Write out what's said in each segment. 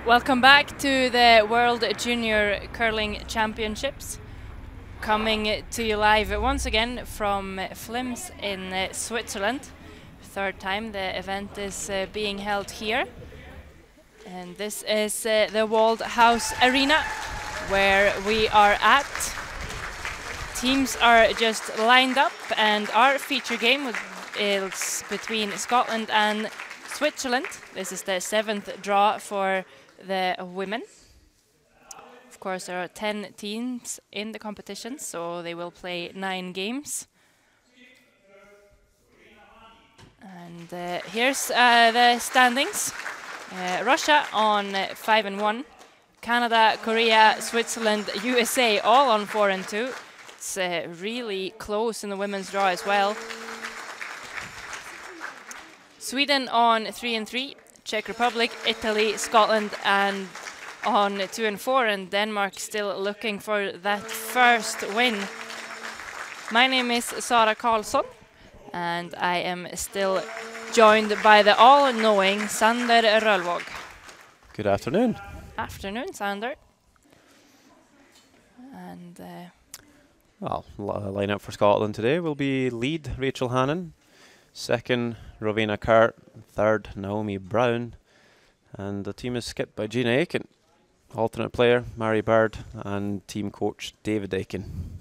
Welcome back to the World Junior Curling Championships. Coming to you live once again from Flims in Switzerland. Third time the event is being held here. And this is the Walled House Arena where we are at. Teams are just lined up, and our feature game is between Scotland and Switzerland. This is the 7th draw for the women. Of course, there are 10 teams in the competition, so they will play 9 games. And here's the standings. Russia on 5-1, Canada, Korea, Switzerland, USA all on 4-2. It's really close in the women's draw as well. Sweden on 3-3, Czech Republic, Italy, Scotland, and on 2-4, and Denmark still looking for that first win. My name is Sara Karlsson, and I am still joined by the all-knowing Sander Rölvåg. Good afternoon. Afternoon, Sander. And well, line-up for Scotland today will be lead Rachel Hannon, second Rowena Cart, third Naomi Brown, and the team is skipped by Gina Aiken, alternate player Mary Bird, and team coach David Aiken.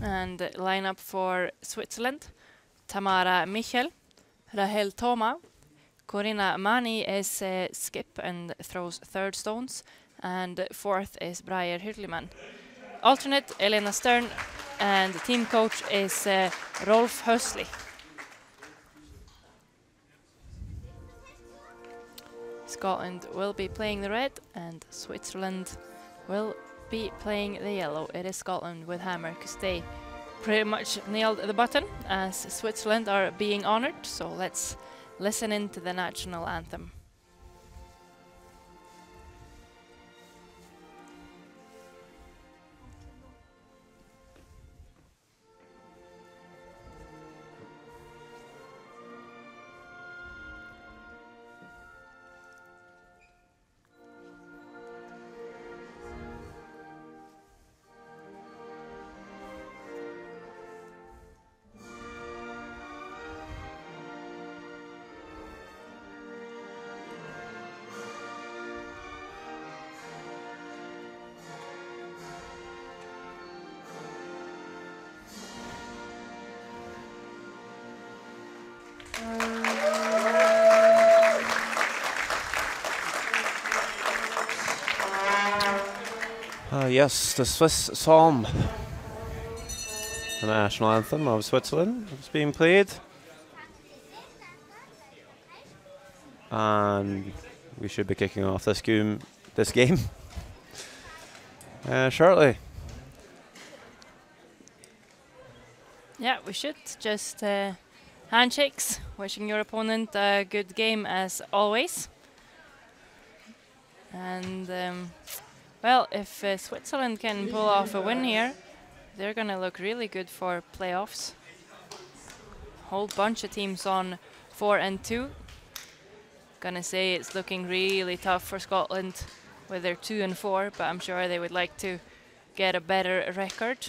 And lineup for Switzerland: Tamara Michel, Rahel Thoma, Corinna Mani is skip and throws third stones, and fourth is Breyer Hürlimann. Alternate Elena Stern, and the team coach is Rolf Hösli. Scotland will be playing the red, and Switzerland will be playing the yellow. It is Scotland with hammer, because they pretty much nailed the button, as Switzerland are being honored. So let's listen in to the national anthem. Yes, the Swiss Psalm, the national anthem of Switzerland, is being played. And we should be kicking off this game shortly. Yeah, we should. Just handshakes, wishing your opponent a good game as always. And well, if Switzerland can pull off a win here, they're going to look really good for playoffs. Whole bunch of teams on 4-2. Gonna say it's looking really tough for Scotland with their 2-4, but I'm sure they would like to get a better record.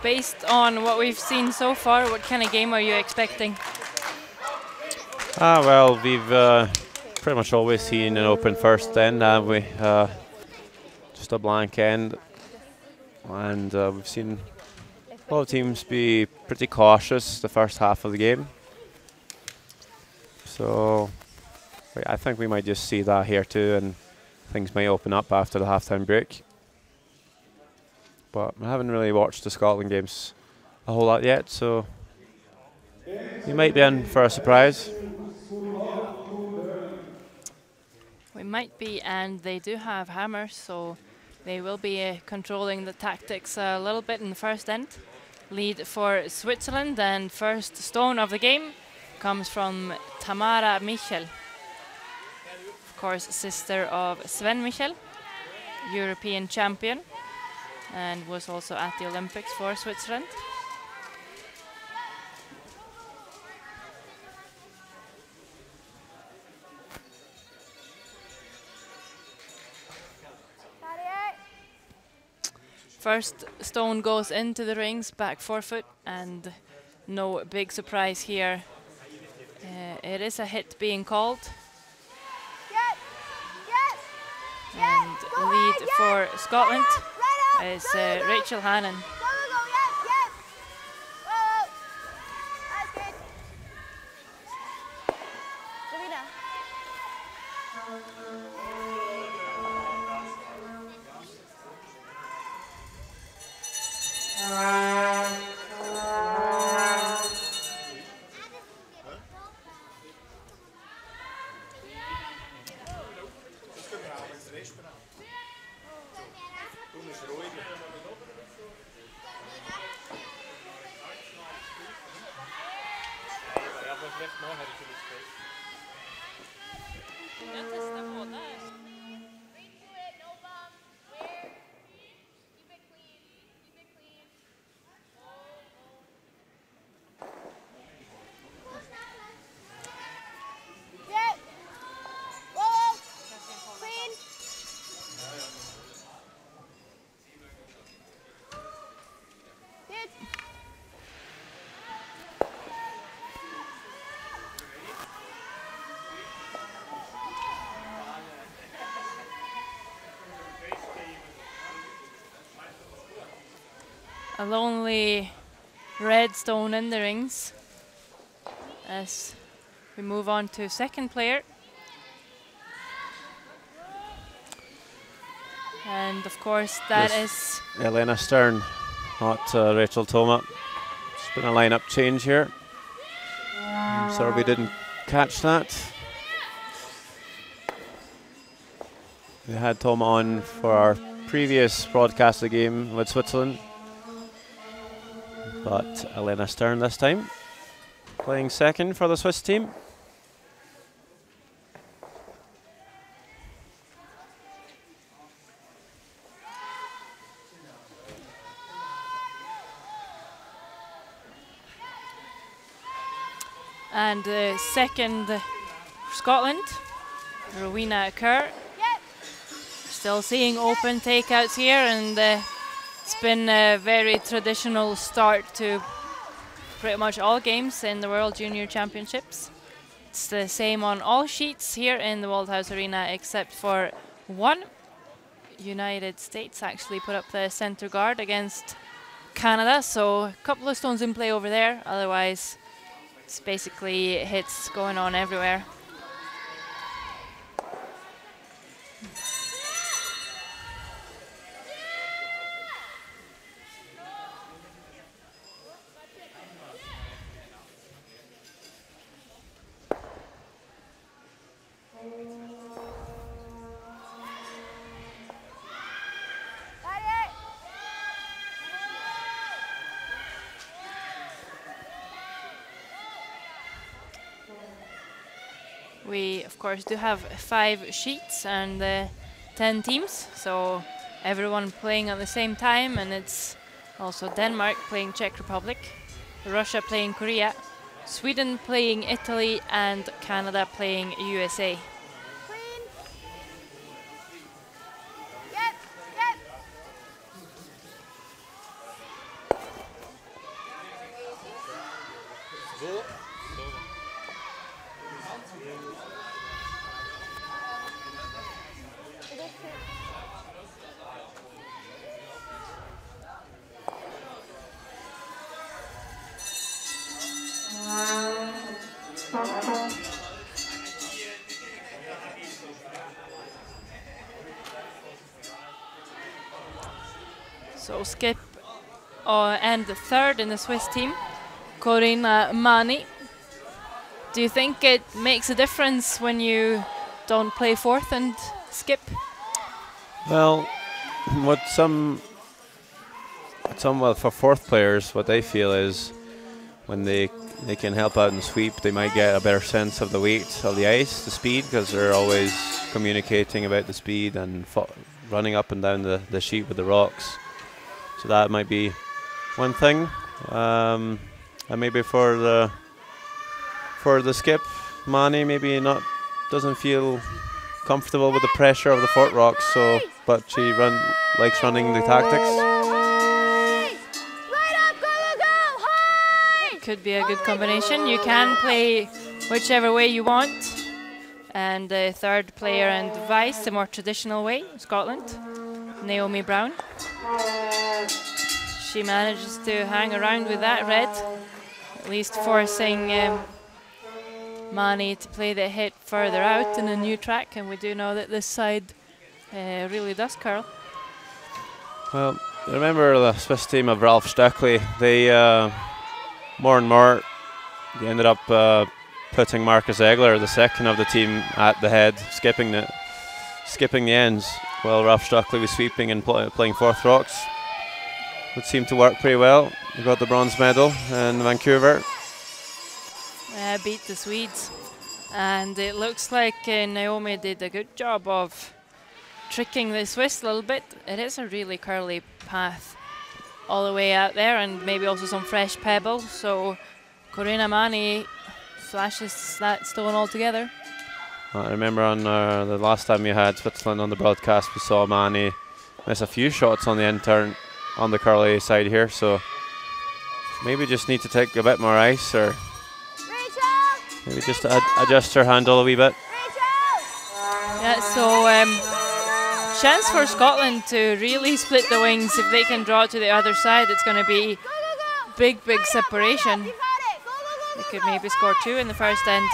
Based on what we've seen so far, what kind of game are you expecting? Well, we've pretty much always seen an open first end, haven't we? Just a blank end. And we've seen Both teams be pretty cautious the first half of the game. So I think we might just see that here too, and things might open up after the halftime break. But I haven't really watched the Scotland games a whole lot yet, so we might be in for a surprise. We might be, and they do have hammers, so they will be controlling the tactics a little bit in the first end. Lead for Switzerland, and first stone of the game comes from Tamara Michel. Of course, sister of Sven Michel, European champion, and was also at the Olympics for Switzerland. First stone goes into the rings, back forefoot, and no big surprise here. It is a hit being called. And lead for Scotland is Rachel Hannon. A lonely red stone in the rings as we move on to second player. And of course that is Elena Stern, not Rachel Thoma. It's been a lineup change here. I'm sorry we didn't catch that. We had Thoma on for our previous broadcast of the game with Switzerland. But Elena Stern this time, playing second for the Swiss team. And second Scotland, Rowena Kerr. Still seeing open takeouts here, and it's been a very traditional start to pretty much all games in the World Junior Championships. It's the same on all sheets here in the Waldhaus Arena except for one. United States actually put up the center guard against Canada, so a couple of stones in play over there. Otherwise, it's basically hits going on everywhere. We, of course, do have 5 sheets and 10 teams, so everyone playing at the same time, and it's also Denmark playing Czech Republic, Russia playing Korea, Sweden playing Italy, and Canada playing USA. will skip and the third in the Swiss team, Corina Mani. Do you think it makes a difference when you don't play fourth and skip? Well, what well, for fourth players, what they feel is when they can help out and sweep, they might get a better sense of the weight of the ice, the speed, because they're always communicating about the speed and running up and down the sheet with the rocks. So that might be one thing. And maybe for the skip, Mani maybe doesn't feel comfortable with the pressure of the fort rocks, but she likes running the tactics. Could be a good combination. You can play whichever way you want. And the third player and vice, the more traditional way, Scotland, Naomi Brown. She manages to hang around with that red, at least forcing Mani to play the hit further out in a new track, and we do know that this side really does curl. Well, remember the Swiss team of Ralph Stöckli, they more and more, they ended up putting Marcus Egler, the second of the team, at the head, skipping the ends, while Ralph Stöckli was sweeping and playing fourth rocks. It seemed to work pretty well. We got the bronze medal in Vancouver. Beat the Swedes, and it looks like Naomi did a good job of tricking the Swiss a little bit. It is a really curly path all the way out there, and maybe also some fresh pebbles, so Corina Mani flashes that stone altogether. I remember on the last time we had Switzerland on the broadcast, we saw Mani miss a few shots on the end turn on the curly side here, so maybe just need to take a bit more ice, or maybe just adjust her handle a wee bit. Yeah, so chance for Scotland to really split the wings. If they can draw to the other side, it's going to be big separation. They could maybe score 2 in the first end.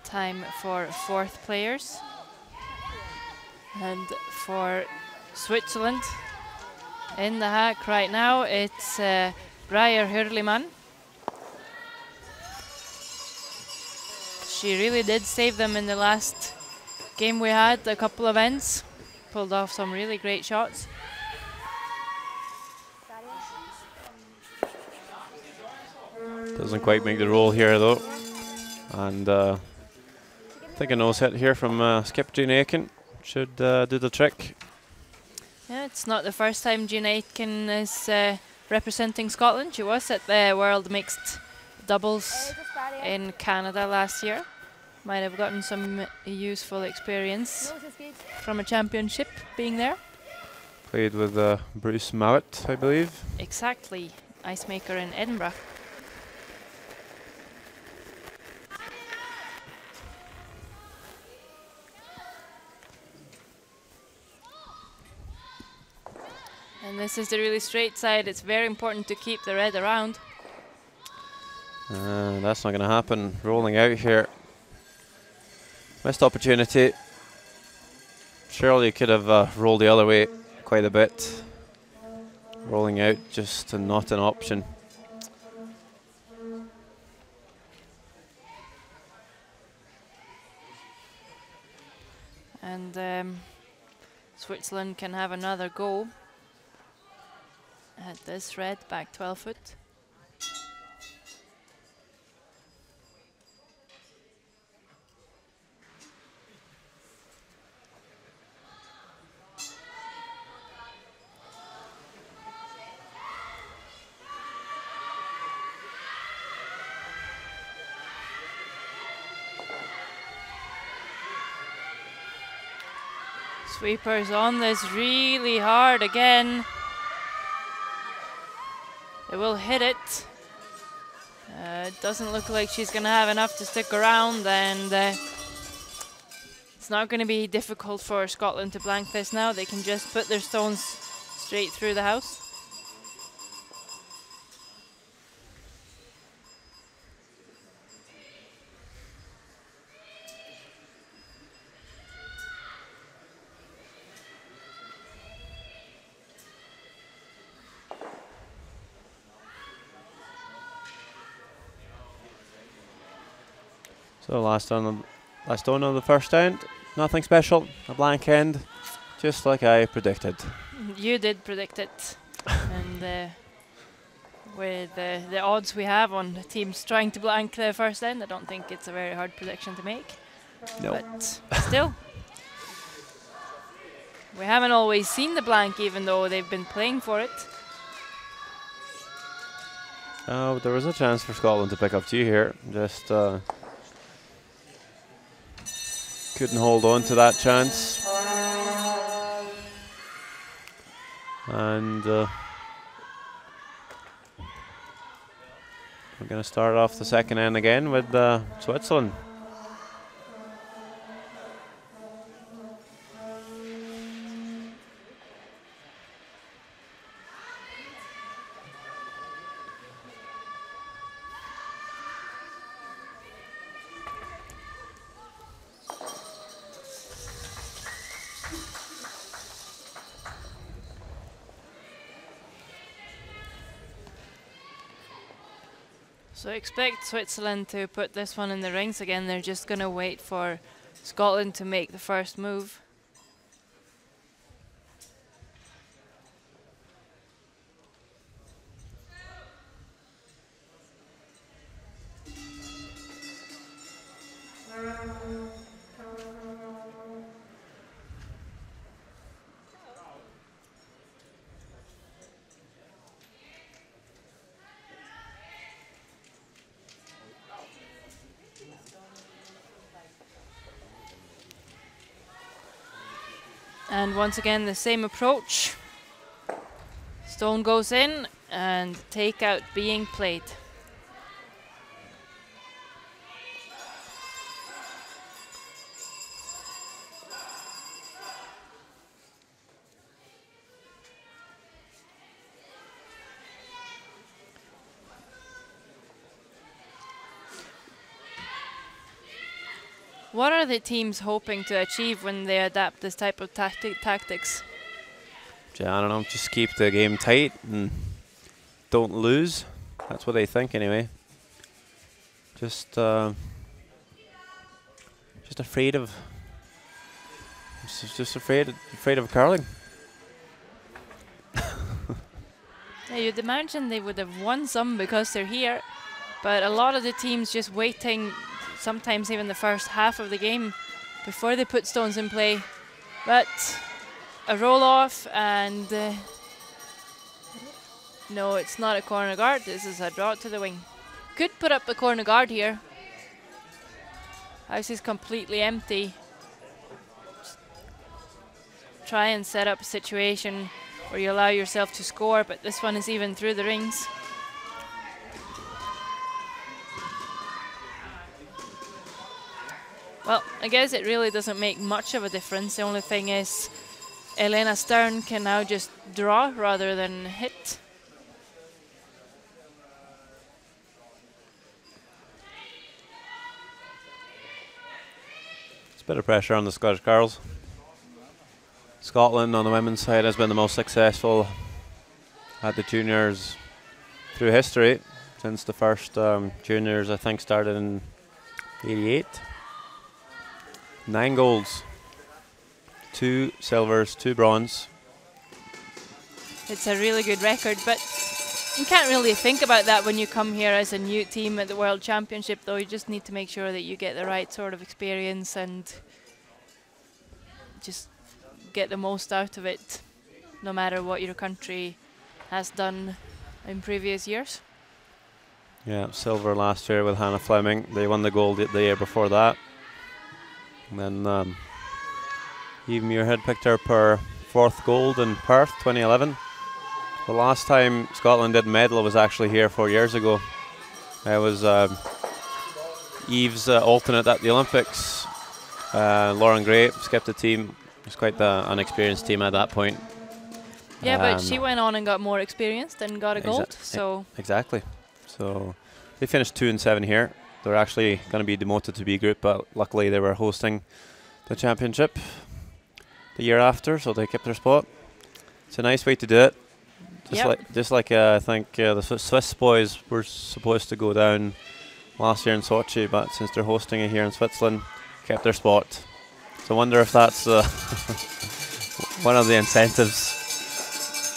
Time for fourth players, and for Switzerland in the hack right now it's Breyer Hurlimann. She really did save them in the last game we had, a couple of ends, pulled off some really great shots. Doesn't quite make the roll here though, and I think a nose hit here from skip Jean Aiken should do the trick. Yeah, it's not the first time Jean Aiken is representing Scotland. She was at the World Mixed Doubles in Canada last year. Might have gotten some useful experience from a championship being there. Played with Bruce Mowat, I believe. Exactly, ice maker in Edinburgh. And this is the really straight side. It's very important to keep the red around. That's not going to happen. Rolling out here. Missed opportunity. Surely could have rolled the other way quite a bit. Rolling out just not an option. And Switzerland can have another go at this red, back 12 foot. Sweepers on this really hard again. It will hit it. It doesn't look like she's going to have enough to stick around, and it's not going to be difficult for Scotland to blank this now. They can just put their stones straight through the house. So last stone on the first end, nothing special, a blank end, just like I predicted. You did predict it, and with the odds we have on teams trying to blank the first end, I don't think it's a very hard prediction to make. No. But still, we haven't always seen the blank, even though they've been playing for it. Oh, there was a chance for Scotland to pick up two here, just couldn't hold on to that chance. And we're going to start off the second end again with Switzerland. So expect Switzerland to put this one in the rings again. They're just going to wait for Scotland to make the first move. And once again, the same approach. Stone goes in and takeout being played. What are the teams hoping to achieve when they adapt this type of tactics? Yeah, I don't know, just keep the game tight and don't lose. That's what they think anyway. Just afraid of afraid of curling. Yeah, you'd imagine they would have won some because they're here, but a lot of the teams just waiting, sometimes even the first half of the game, before they put stones in play. But a roll off, and no, it's not a corner guard. This is a draw to the wing. Could put up a corner guard here. House is completely empty. Just try and set up a situation where you allow yourself to score, but this one is even through the rings. Well, I guess it really doesn't make much of a difference. The only thing is Elena Stern can now just draw rather than hit. It's a bit of pressure on the Scottish girls. Scotland on the women's side has been the most successful at the juniors through history since the first juniors, I think, started in '88. 9 golds, 2 silvers, 2 bronze. It's a really good record, but you can't really think about that when you come here as a new team at the World Championship, though. You just need to make sure that you get the right sort of experience and just get the most out of it, no matter what your country has done in previous years. Yeah, silver last year with Hannah Fleming. They won the gold the year before that. And then Eve Muirhead picked up her 4th gold in Perth 2011. The last time Scotland did medal was actually here 4 years ago. It was Eve's alternate at the Olympics. Lauren Gray skipped the team. It was quite an experienced team at that point. Yeah, but she went on and got more experienced and got a gold. So exactly. So they finished 2 and 7 here. They're actually going to be demoted to B group, but luckily they were hosting the championship the year after, so they kept their spot. It's a nice way to do it. Just like I think the Swiss boys were supposed to go down last year in Sochi, but since they're hosting it here in Switzerland, kept their spot. So I wonder if that's one of the incentives.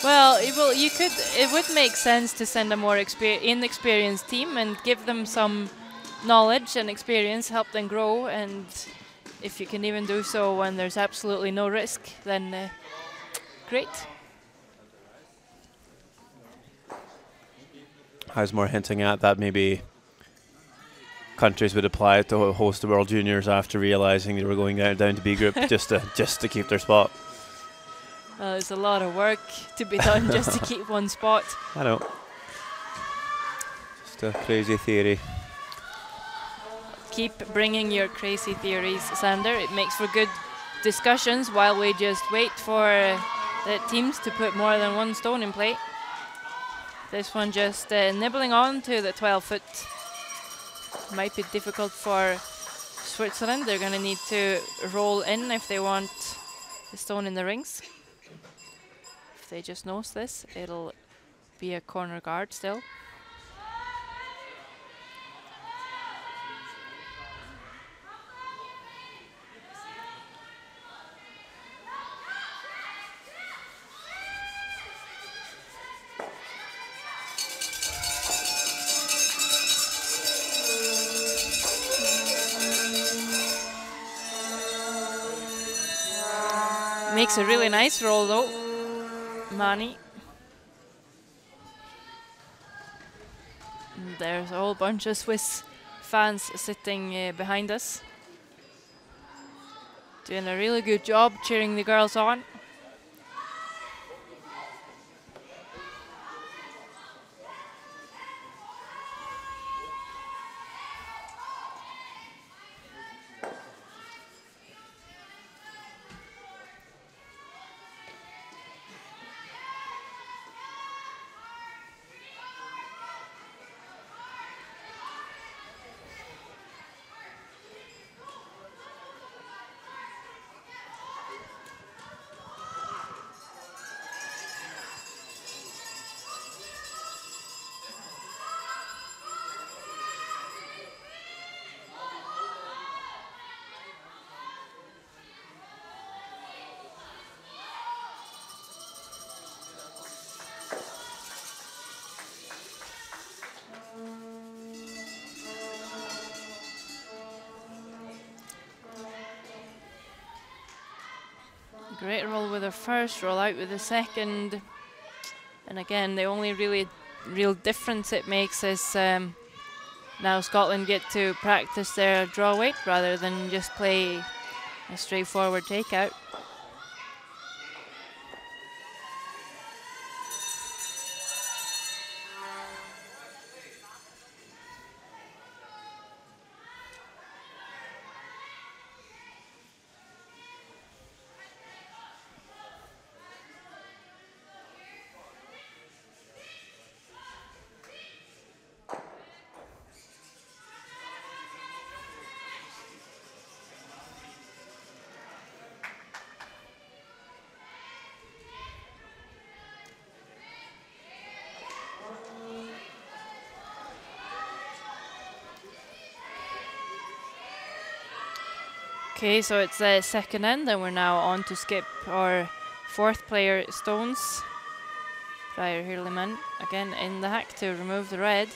Well, it would make sense to send a more inexperienced team and give them some knowledge and experience, help them grow, and if you can even do so when there's absolutely no risk, then great. I was more hinting at that maybe countries would apply to host the World Juniors after realising they were going down to B group just to keep their spot. There's a lot of work to be done just to keep one spot. I know. Just a crazy theory. Keep bringing your crazy theories, Sander. It makes for good discussions while we just wait for the teams to put more than one stone in play. This one just nibbling on to the 12-foot. Might be difficult for Switzerland. They're going to need to roll in if they want the stone in the rings. If they just nose this, it'll be a corner guard still. Makes a really nice roll though, Mani. And there's a whole bunch of Swiss fans sitting behind us. Doing a really good job cheering the girls on. Great roll with the first, roll out with the second. And again, the only real difference it makes is now Scotland get to practice their draw weight rather than just play a straightforward takeout. Okay, so it's the second end, and we're now on to skip our fourth player stones. Freyr Hurliman again in the hack to remove the red.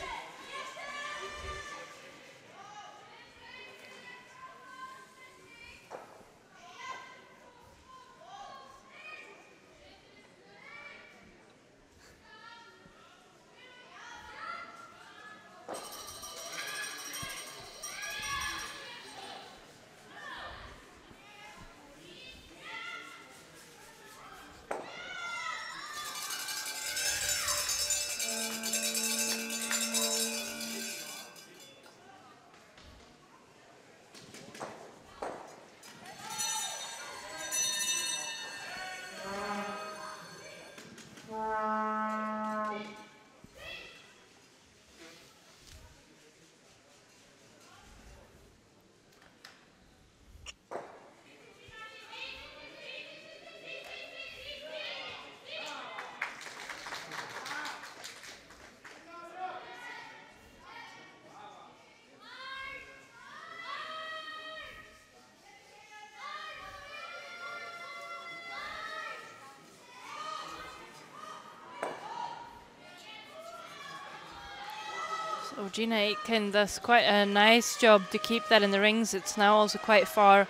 So Gina Aitken does quite a nice job to keep that in the rings. It's now also quite far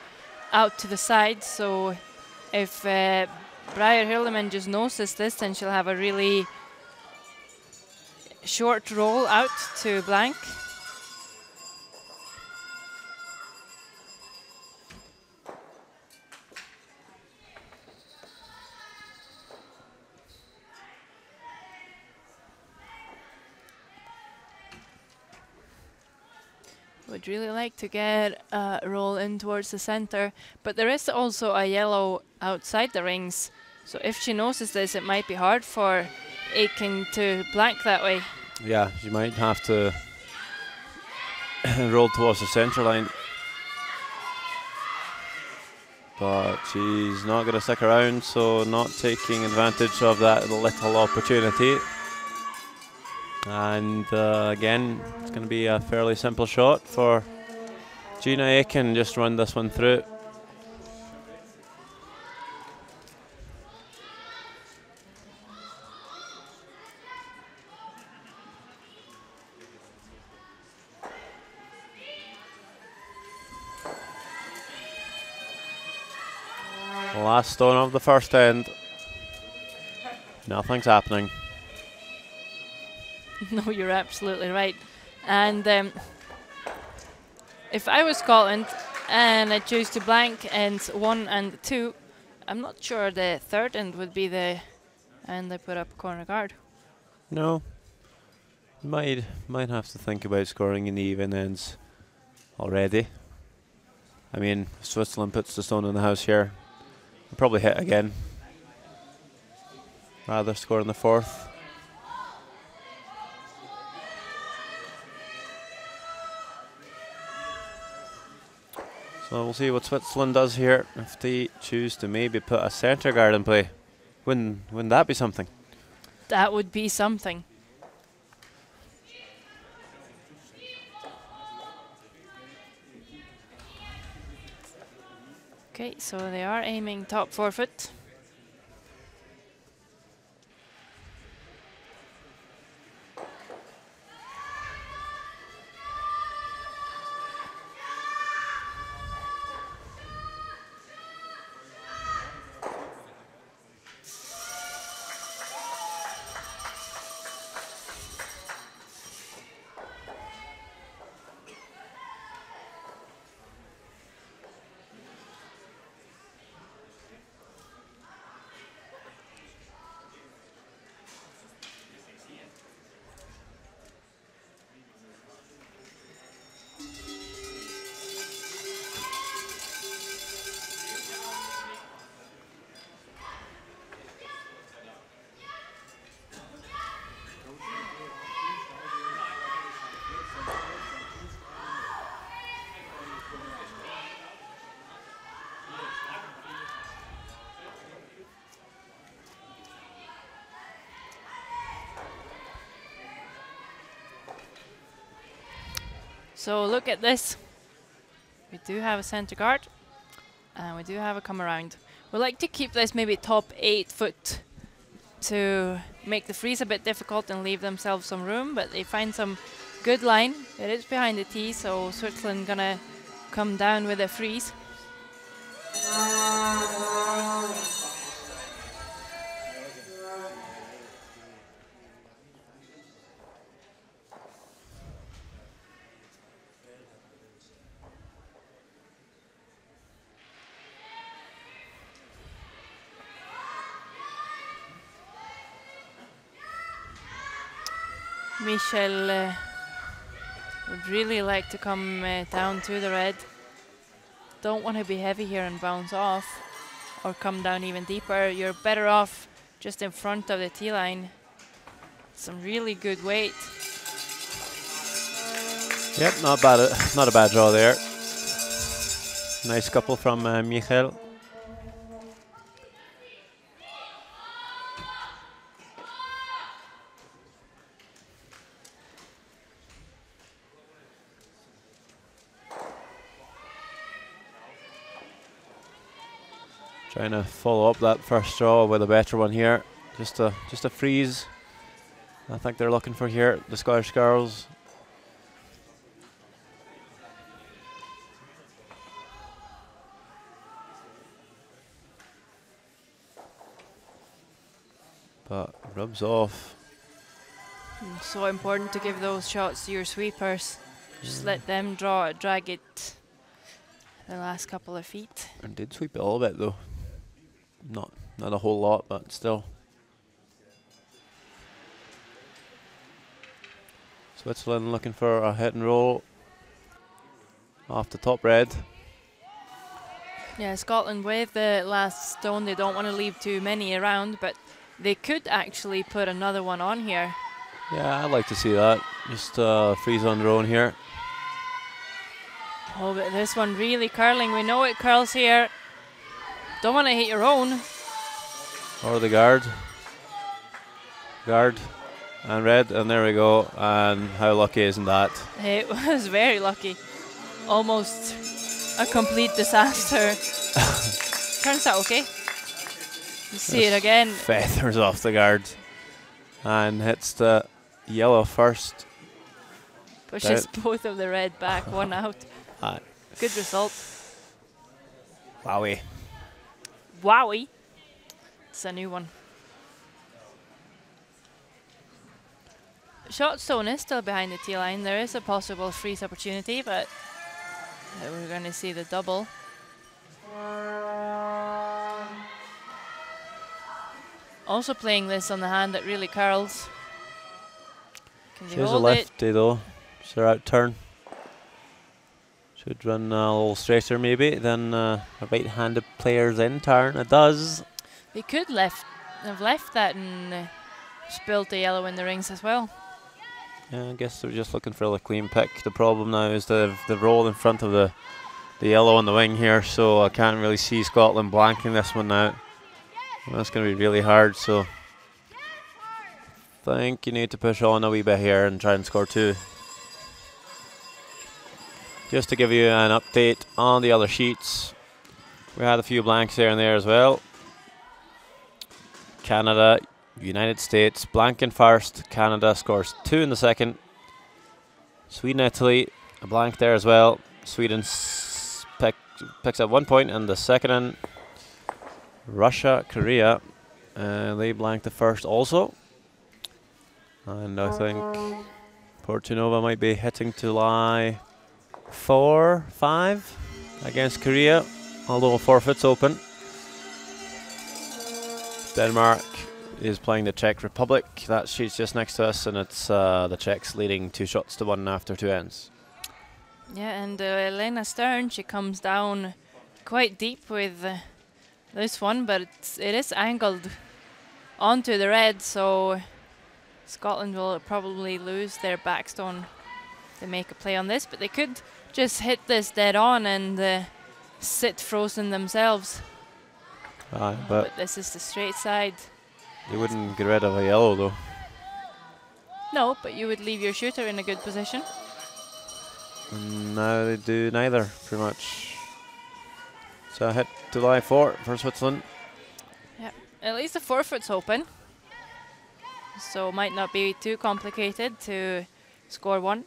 out to the side, so if Briar Hildeman just notices this, then she'll have a really short roll out to blank. Would really like to get a roll in towards the center, but there is also a yellow outside the rings, so if she notices this, it might be hard for Aitken to blank that way. Yeah, she might have to roll towards the center line, but she's not going to stick around, so not taking advantage of that little opportunity. And again, it's going to be a fairly simple shot for Gina Aitken. Just run this one through. Last stone of the first end. Nothing's happening. No, you're absolutely right. And if I was Scotland and I choose to blank ends 1 and 2, I'm not sure the third end would be the end I put up corner guard. No. Might have to think about scoring in the even ends already. I mean, if Switzerland puts the stone in the house here, I'll probably hit again. Rather score in the fourth. So we'll see what Switzerland does here. If they choose to maybe put a centre guard in play, wouldn't that be something? That would be something. Okay, so they are aiming top 4 foot. So look at this. We do have a center guard and we do have a come around. We like to keep this maybe top 8 foot to make the freeze a bit difficult and leave themselves some room, but they find some good line. It is behind the tee, so Switzerland gonna come down with a freeze. Michel would really like to come down to the red. Don't want to be heavy here and bounce off or come down even deeper. You're better off just in front of the tee line. Some really good weight. Yep, not bad. Not a bad draw there. Nice couple from Michel. Trying to follow up that first draw with a better one here. Just a freeze. I think they're looking for here, the Scottish girls. Rubs off. So important to give those shots to your sweepers. Just let them drag it the last couple of feet. And did sweep it a little bit though. Not a whole lot, but still. Switzerland looking for a hit and roll off the top red. Yeah, Scotland with the last stone, they don't want to leave too many around, but they could actually put another one on here. Yeah, I'd like to see that. Just freeze on their own here. Oh, but this one really curling. We know it curls here. Don't want to hit your own. Or the guard. Guard and red, and there we go. And how lucky isn't that? It was very lucky. Almost a complete disaster. Turns out okay. You see it again. Feathers off the guard. And hits the yellow first. Pushes both of the red back, one out. Good result. Wowie. Wowie. It's a new one. Shot stone is still behind the tee line. There is a possible freeze opportunity, but we're going to see the double. Also playing this on the hand that really curls. Can they She's a hold lefty though. It's her out turn. Should run a little straighter maybe than a right-handed player's in turn. It does. They could have left that and spilled the yellow in the rings as well. Yeah, I guess they're just looking for a clean pick. The problem now is the roll in front of the yellow on the wing here, so I can't really see Scotland blanking this one now. That's going to be really hard, so I think you need to push on a wee bit here and try and score two. Just to give you an update on the other sheets, we had a few blanks here and there as well. Canada, United States, blank in first. Canada scores 2 in the second. Sweden, Italy, a blank there as well. Sweden picks up 1 point in the second. And Russia, Korea, they blanked the first also. And I think Portunova might be hitting to lie 4-5 against Korea, although forfeit's open. Denmark is playing the Czech Republic. That sheet's just next to us, and it's the Czechs leading 2-1 after 2 ends. Yeah, and Elena Stern, she comes down quite deep with this one, but it is angled onto the red, so Scotland will probably lose their backstone. They make a play on this, but they could just hit this dead on and sit frozen themselves. But this is the straight side. You wouldn't get rid of a yellow though. No, but you would leave your shooter in a good position. And now they do neither, pretty much. So a hit to lie 4 for Switzerland. Yeah, at least the forefoot's open. So might not be too complicated to score one.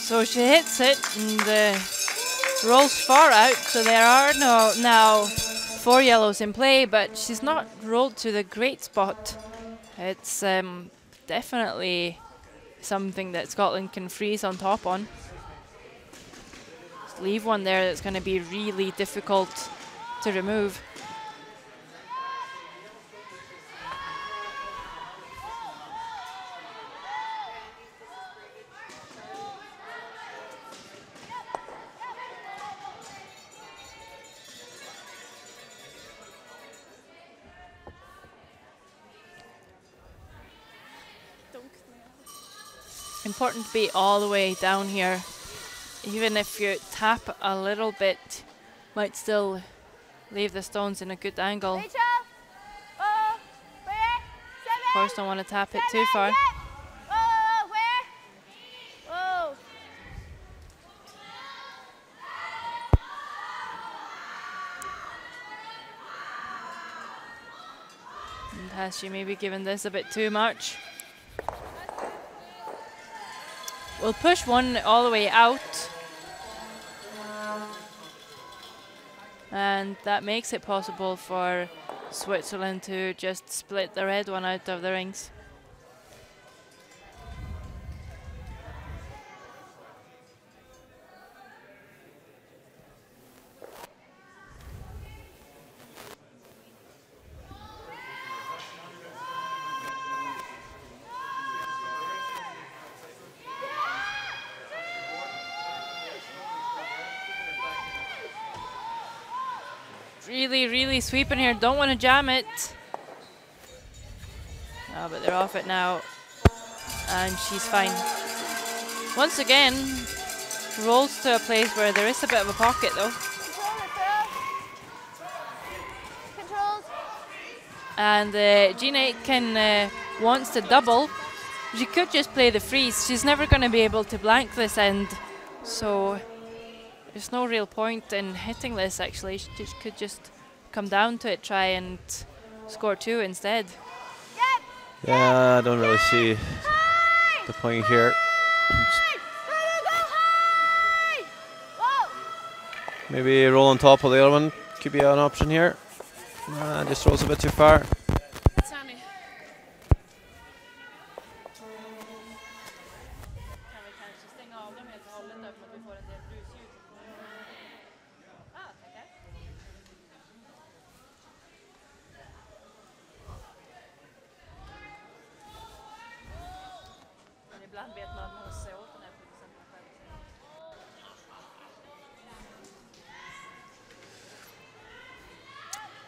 So she hits it and rolls far out, so there are now 4 yellows in play, but she's not rolled to the great spot. It's definitely something that Scotland can freeze on top on. Just leave one there that's going to be really difficult to remove. Important to be all the way down here. Even if you tap a little bit, might still leave the stones in a good angle. Rachel. Oh, where? Of course, don't want to tap it too far. Oh, where? Oh. And has she maybe given this a bit too much? We'll push one all the way out. And that makes it possible for Switzerland to just split the red one out of the rings. Really sweeping here. Don't want to jam it. Oh, but they're off it now. And she's fine. Once again, rolls to a place where there is a bit of a pocket though. Controls. And Jean Aitken wants to double. She could just play the freeze. She's never going to be able to blank this end. So there's no real point in hitting this actually. She could just come down to it, try and score 2 instead. Yeah, I don't really see the point here. Maybe roll on top of the other one could be an option here. Just rolls a bit too far.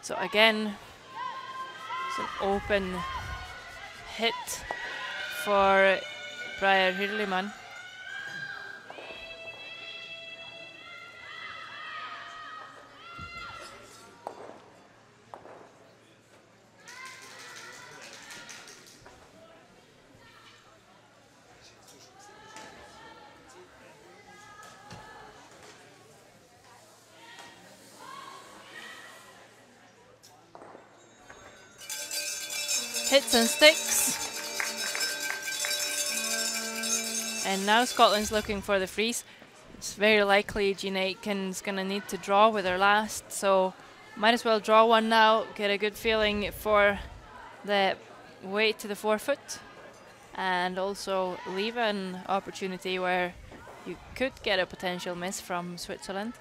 So again, it's an open hit for Briar Hurliman. Hits and sticks. And now Scotland's looking for the freeze. It's very likely Jean Aitken's going to need to draw with her last, so might as well draw one now, get a good feeling for the weight to the forefoot, and also leave an opportunity where you could get a potential miss from Switzerland.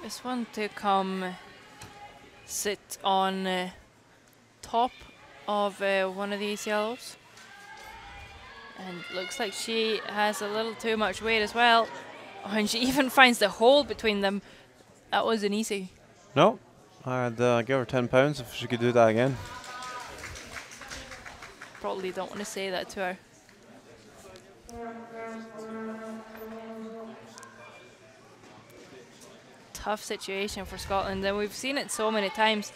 This one to come sit on top of one of these yellows. And looks like she has a little too much weight as well. Oh, and she even finds the hole between them. That wasn't easy. No, I'd give her £10 if she could do that again. Probably don't want to say that to her. Tough situation for Scotland, and we've seen it so many times.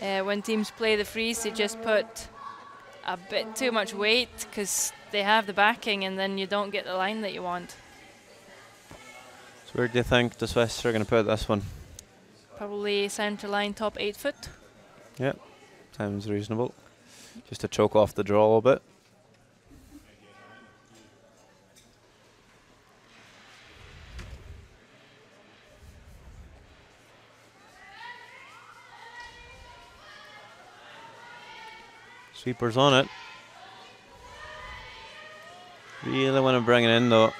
When teams play the freeze, they just put a bit too much weight because they have the backing, and then you don't get the line that you want. So where do you think the Swiss are going to put this one? Probably centre line, top 8 foot. Yeah, sounds reasonable. Just to choke off the draw a little bit. Sweepers on it. Really want to bring it in though.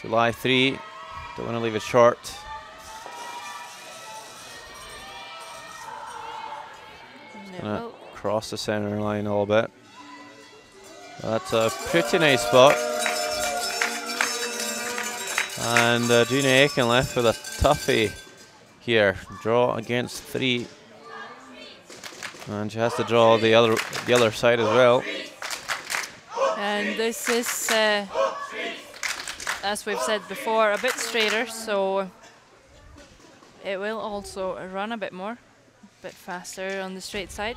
July 3. Don't want to leave it short. Gonna cross the center line a little bit. That's a pretty nice spot. And Gina Aiken left with a toughie here. Draw against 3. And she has to draw the other side as well. And this is, as we've said before, a bit straighter, so it will also run a bit more, a bit faster on the straight side.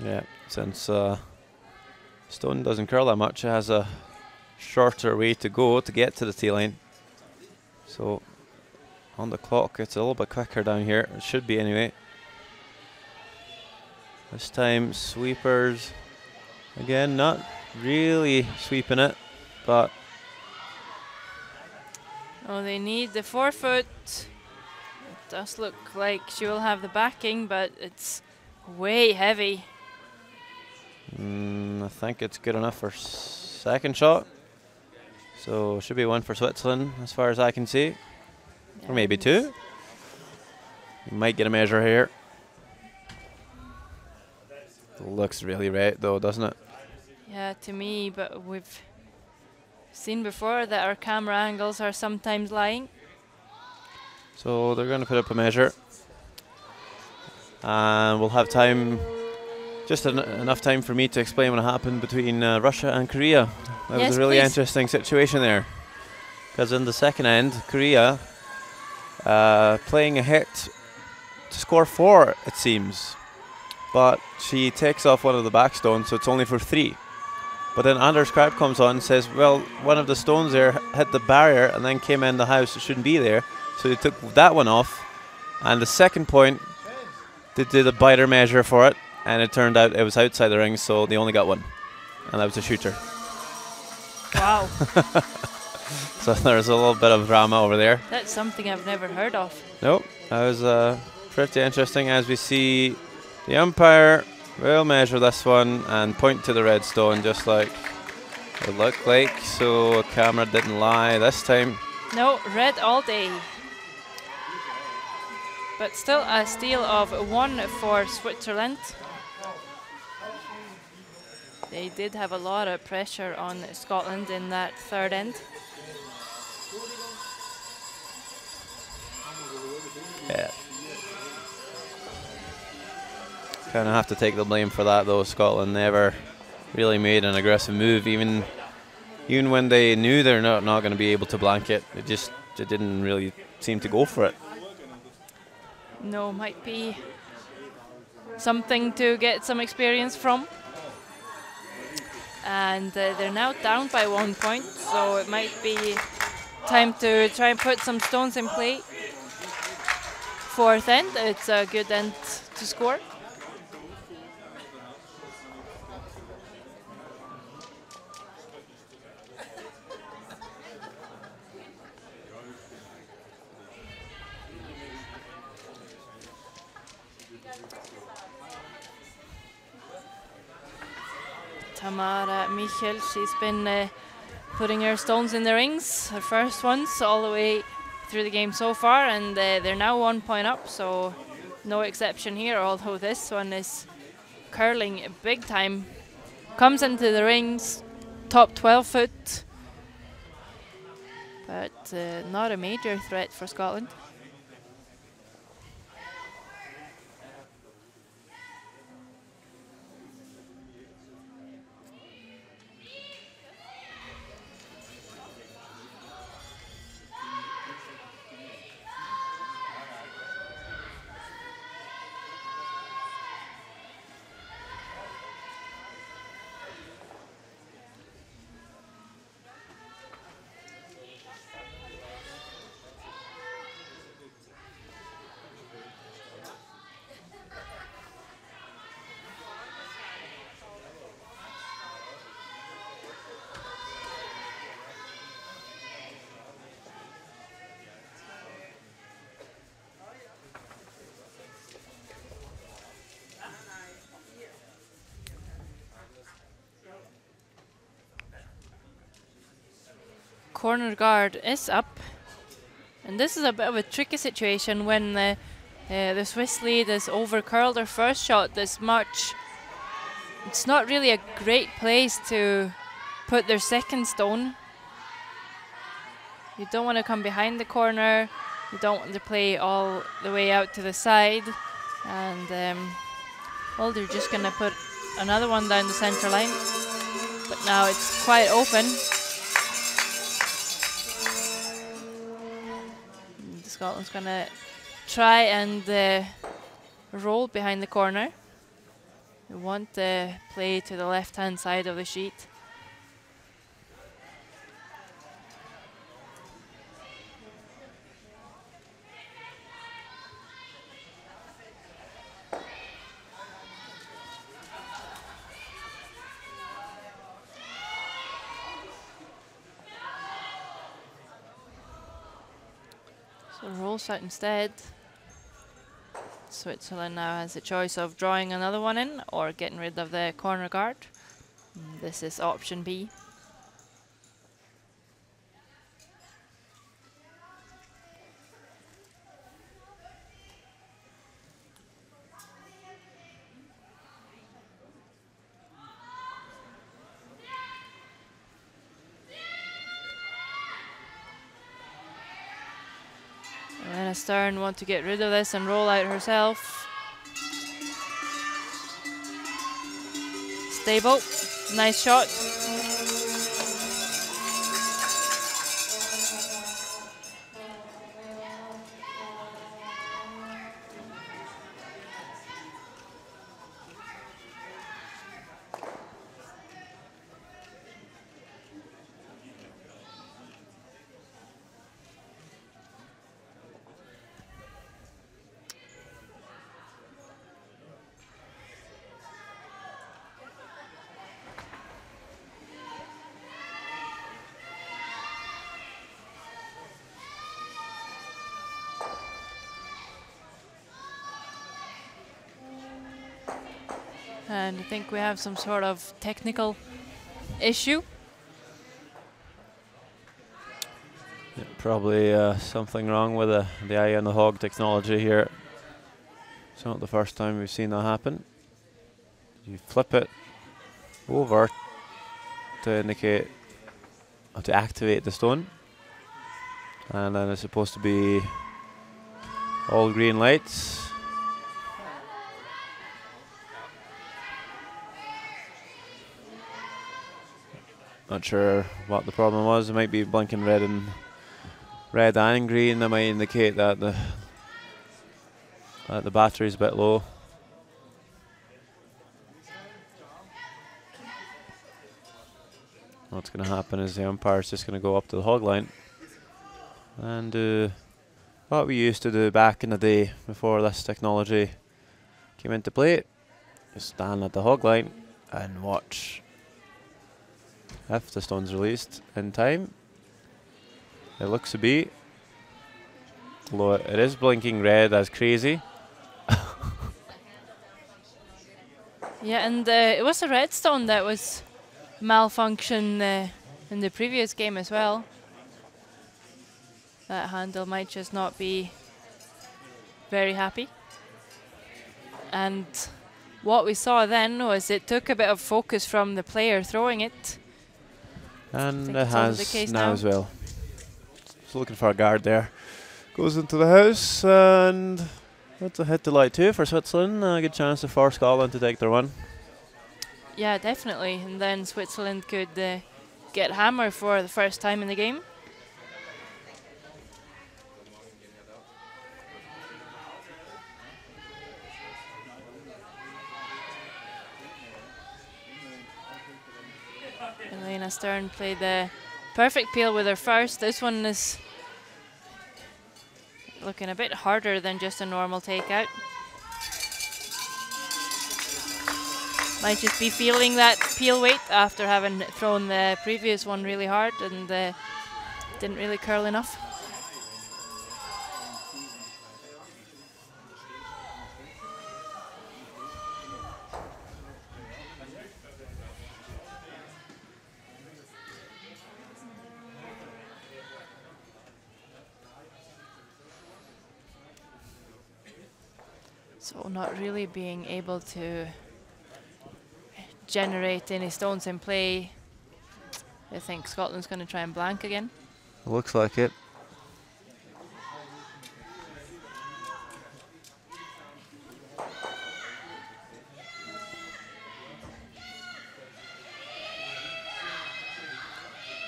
Yeah, since stone doesn't curl that much, it has a shorter way to go to get to the tee line. So on the clock, it's a little bit quicker down here. It should be anyway. This time, sweepers. Again, not really sweeping it, but. Oh, they need the 4 foot. It does look like she will have the backing, but it's way heavy. I think it's good enough for second shot. So should be 1 for Switzerland as far as I can see. Yeah, or maybe 2. You might get a measure here. Looks really right though, doesn't it? Yeah, to me, but we've seen before that our camera angles are sometimes lying. So they're going to put up a measure. And we'll have time, just enough time for me to explain what happened between Russia and Korea. That was a really interesting situation there. Because in the second end, Korea playing a hit to score 4, it seems. But she takes off one of the back stones, so it's only for 3. But then Anders Krab comes on and says, well, one of the stones there hit the barrier and then came in the house. It shouldn't be there. So they took that one off. And the second point, they did a biter measure for it. And it turned out it was outside the ring, so they only got 1. And that was a shooter. Wow. So there's a little bit of drama over there. That's something I've never heard of. Nope. That was pretty interesting. As we see, the umpire will measure this one and point to the red stone just like it looked like. So camera didn't lie this time. No, red all day. But still a steal of 1 for Switzerland. They did have a lot of pressure on Scotland in that third end. Yeah. Kind of have to take the blame for that though. Scotland never really made an aggressive move, even when they knew they're not going to be able to blank it. It didn't really seem to go for it. No, might be something to get some experience from. And they're now down by 1 point, so it might be time to try and put some stones in play. Fourth end, it's a good end to score. Tamara Michel, she's been putting her stones in the rings, her first ones all the way through the game so far, and they're now 1 point up, so no exception here, although this one is curling big time. Comes into the rings, top 12 foot, but not a major threat for Scotland. corner guard is up. And this is a bit of a tricky situation when the Swiss lead is over curled their first shot this much. It's not really a great place to put their second stone. You don't want to come behind the corner. You don't want to play all the way out to the side. And, well, they're just going to put another one down the center line. But now it's quite open. And Scotland's going to try and roll behind the corner. We want to play to the left-hand side of the sheet. So rolls out instead. Switzerland now has the choice of drawing another one in or getting rid of the corner guard. This is option B. Elena Stern want to get rid of this and roll out herself. Stable, nice shot. And I think we have some sort of technical issue. Yeah, probably something wrong with the eye on the hog technology here. It's not the first time we've seen that happen. You flip it over to indicate or to activate the stone, and then it's supposed to be all green lights. Not sure what the problem was. It might be blinking red and green. That might indicate that the battery's a bit low. What's going to happen is the umpire's just going to go up to the hog line and do what we used to do back in the day before this technology came into play. Just stand at the hog line and watch. If the stone's released in time, it looks to be, although it is blinking red as crazy. Yeah, and it was a red stone that was malfunction in the previous game as well. That handle might just not be very happy. And what we saw then was it took a bit of focus from the player throwing it. And it has now as well. Just looking for a guard there. Goes into the house, and that's a hit to light 2 for Switzerland. A good chance for Scotland to take their one. Yeah, definitely. And then Switzerland could get hammer for the first time in the game. Elena Stern played the perfect peel with her first. This one is looking a bit harder than just a normal takeout. Might just be feeling that peel weight after having thrown the previous one really hard and didn't really curl enough. So not really being able to generate any stones in play. I think Scotland's going to try and blank again. Looks like it.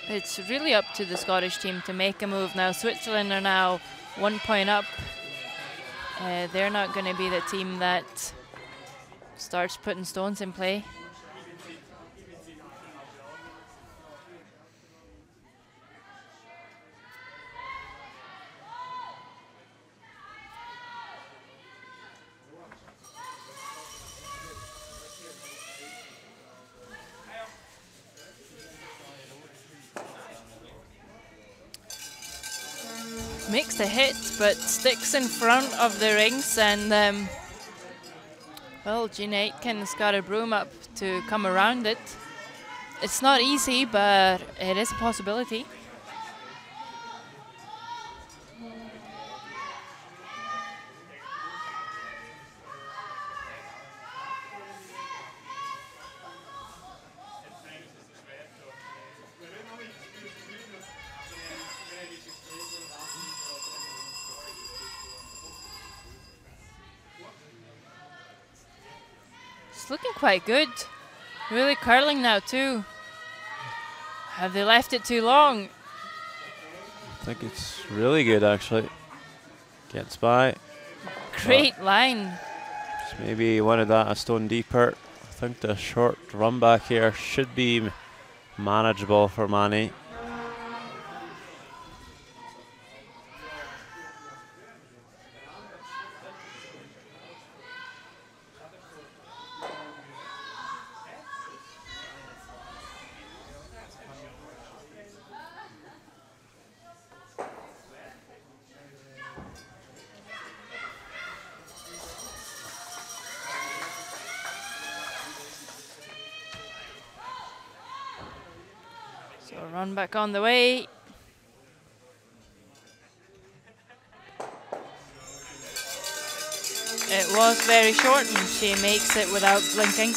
It's really up to the Scottish team to make a move now. Switzerland are now 1 point up. They're not going to be the team that starts putting stones in play. Makes the hit, but sticks in front of the rings, and well, Jean Aitken's got a broom up to come around it. It's not easy, but it is a possibility. It's looking quite good. Really curling now too. Have they left it too long? I think it's really good actually. Gets by. Great line. Just maybe wanted that a stone deeper. I think the short run back here should be manageable for Manny. So run back on the way. It was very short and she makes it without blinking.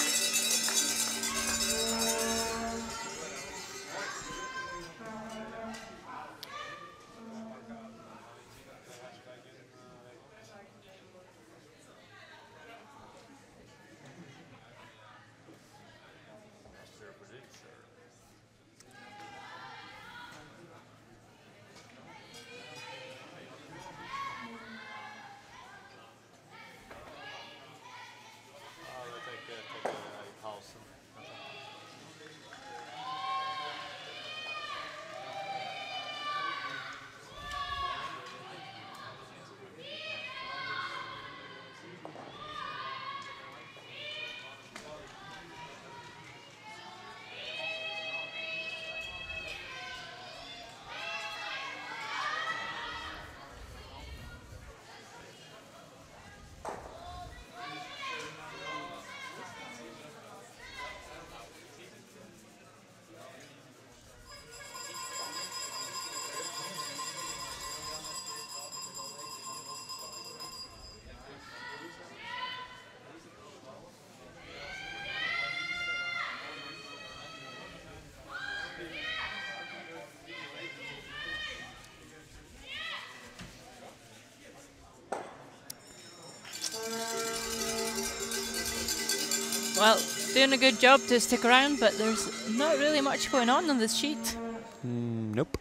Well, doing a good job to stick around, but there's not really much going on this sheet. Nope.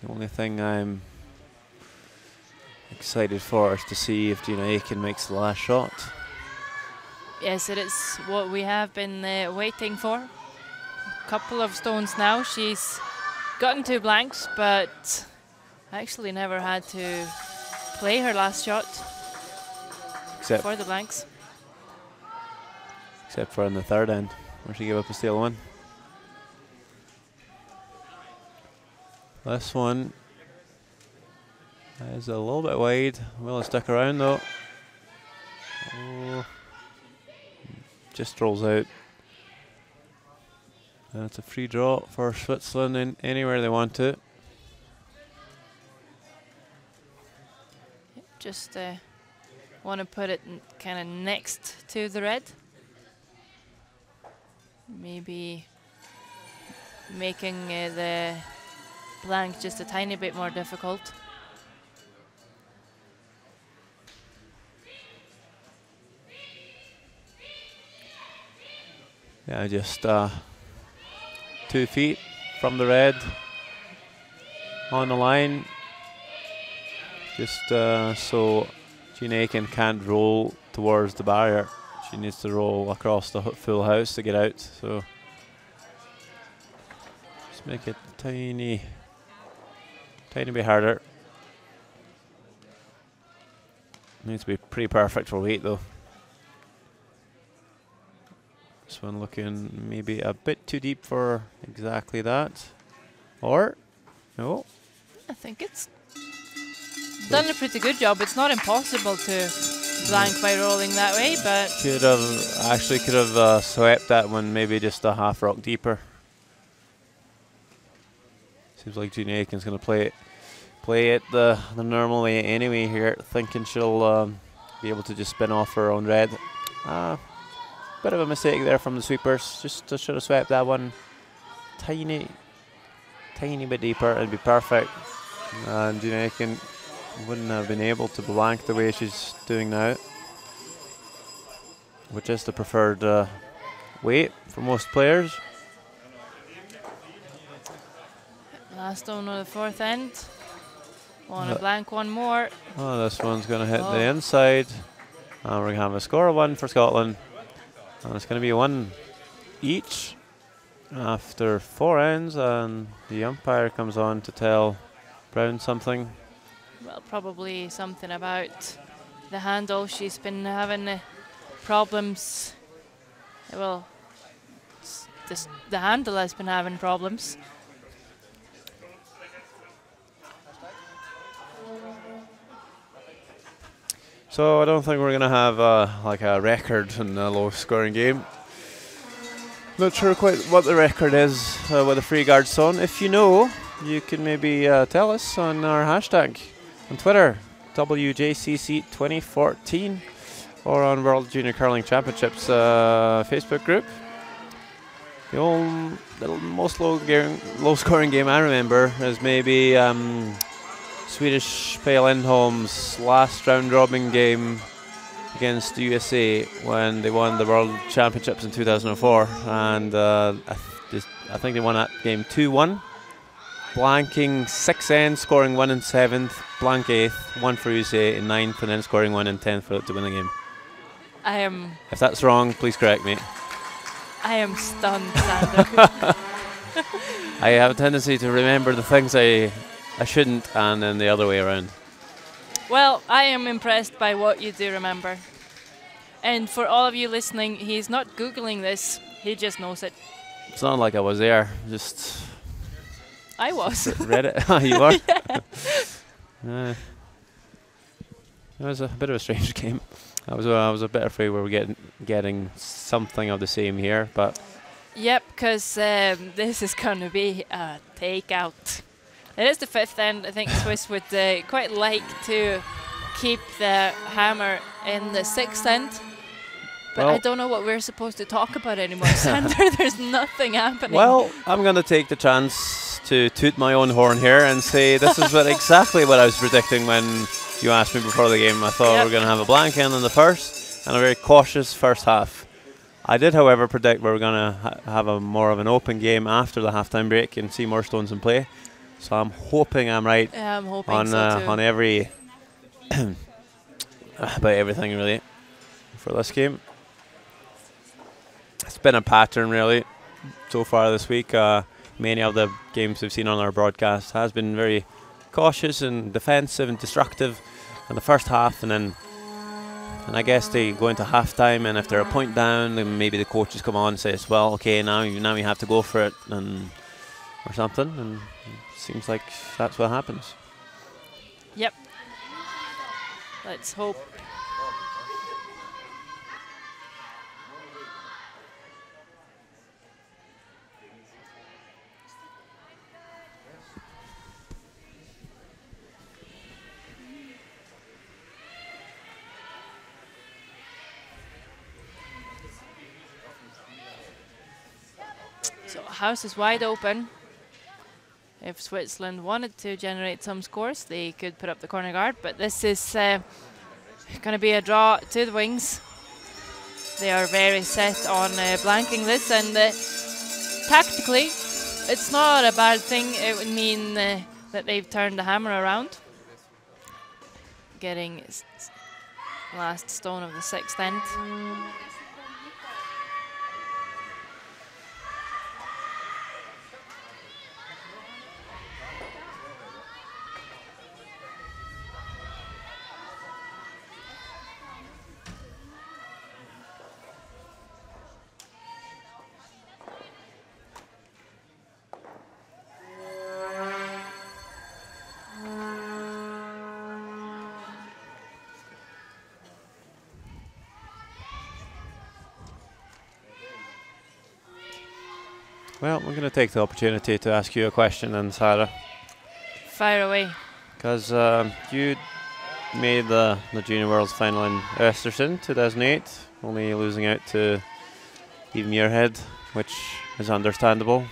The only thing I'm excited for is to see if Gina Aiken makes the last shot. Yes, it is what we have been waiting for. A couple of stones now. She's gotten 2 blanks, but actually never had to play her last shot. Except for the blanks. Except for in the third end, where she gave up a steal 1. This one is a little bit wide. Will it stick around though? Oh, just rolls out. And it's a free draw for Switzerland in anywhere they want to. Just want to put it kind of next to the red. Maybe making the blank just a tiny bit more difficult. Yeah, just 2 feet from the red on the line. Just so Jean Aiken can't roll towards the barrier. She needs to roll across the full house to get out. So just make it tiny bit harder. Needs to be pretty perfect for weight though. This one looking maybe a bit too deep for exactly that. Or, no. I think it's done a pretty good job. It's not impossible to blank by rolling that way, but Could have swept that one maybe just a half rock deeper. Seems like Jean Aiken's going to play it the normal way anyway here, thinking she'll be able to just spin off her own red. Bit of a mistake there from the sweepers. Just should have swept that one tiny bit deeper. It'd be perfect. And Jean Aiken wouldn't have been able to blank the way she's doing now, which is the preferred weight for most players. last stone on the fourth end. Want to blank one more. Oh, this one's going to hit the inside. And we're going to have a score of 1 for Scotland. And it's going to be 1 each after 4 ends, and the umpire comes on to tell Brown something. Well, probably something about the handle. She's been having problems. Well, the handle has been having problems. So I don't think we're going to have like a record in a low-scoring game. Not sure quite what the record is with the free guard zone. If you know, you can maybe tell us on our hashtag on Twitter, WJCC2014, or on World Junior Curling Championships Facebook group. The most low-scoring game I remember is maybe Swedish Pale Lindholm's last round-robin game against the USA when they won the World Championships in 2004, and I think they won that game 2-1, blanking 6 ends, scoring 1 in 7th, blank 8th, 1 for USA in 9th, and then scoring 1 in 10th to win the game. If that's wrong, please correct me. I am stunned, Sander. I have a tendency to remember the things I shouldn't, and then the other way around. Well, I am impressed by what you do remember. And for all of you listening, he's not Googling this, he just knows it. It's not like I was there, just... I was. Read it. You were? Yeah. It was a bit of a strange game. I was a bit afraid we were getting something of the same here, but... Yep, because this is going to be a takeout. It is the 5th end. I think Swiss would quite like to keep the hammer in the 6th end. But well, I don't know what we're supposed to talk about anymore, Sander. There's nothing happening. Well, I'm going to take the chance to toot my own horn here and say this is exactly what I was predicting when you asked me before the game. I thought we were going to have a blank end in the first and a very cautious first half. I did, however, predict we were going to have a more of an open game after the halftime break and see more stones in play. So I'm hoping I'm right. Yeah, I'm hoping on so too. On every about everything really for this game. It's been a pattern really so far this week. Many of the games we've seen on our broadcast has been very cautious and defensive and destructive in the first half, and I guess they go into halftime, and if they're a point down, then maybe the coaches come on and says, well, okay, now you have to go for it, and or something, and seems like that's what happens. Yep. Let's hope. house is wide open. If Switzerland wanted to generate some scores, they could put up the corner guard, but this is going to be a draw to the wings. They are very set on blanking this, and tactically, it's not a bad thing. It would mean that they've turned the hammer around. Getting last stone of the sixth end. Well, we're going to take the opportunity to ask you a question then, Sarah. Fire away. Because you made the Junior Worlds final in Östersund 2008, only losing out to Eve Muirhead, which is understandable.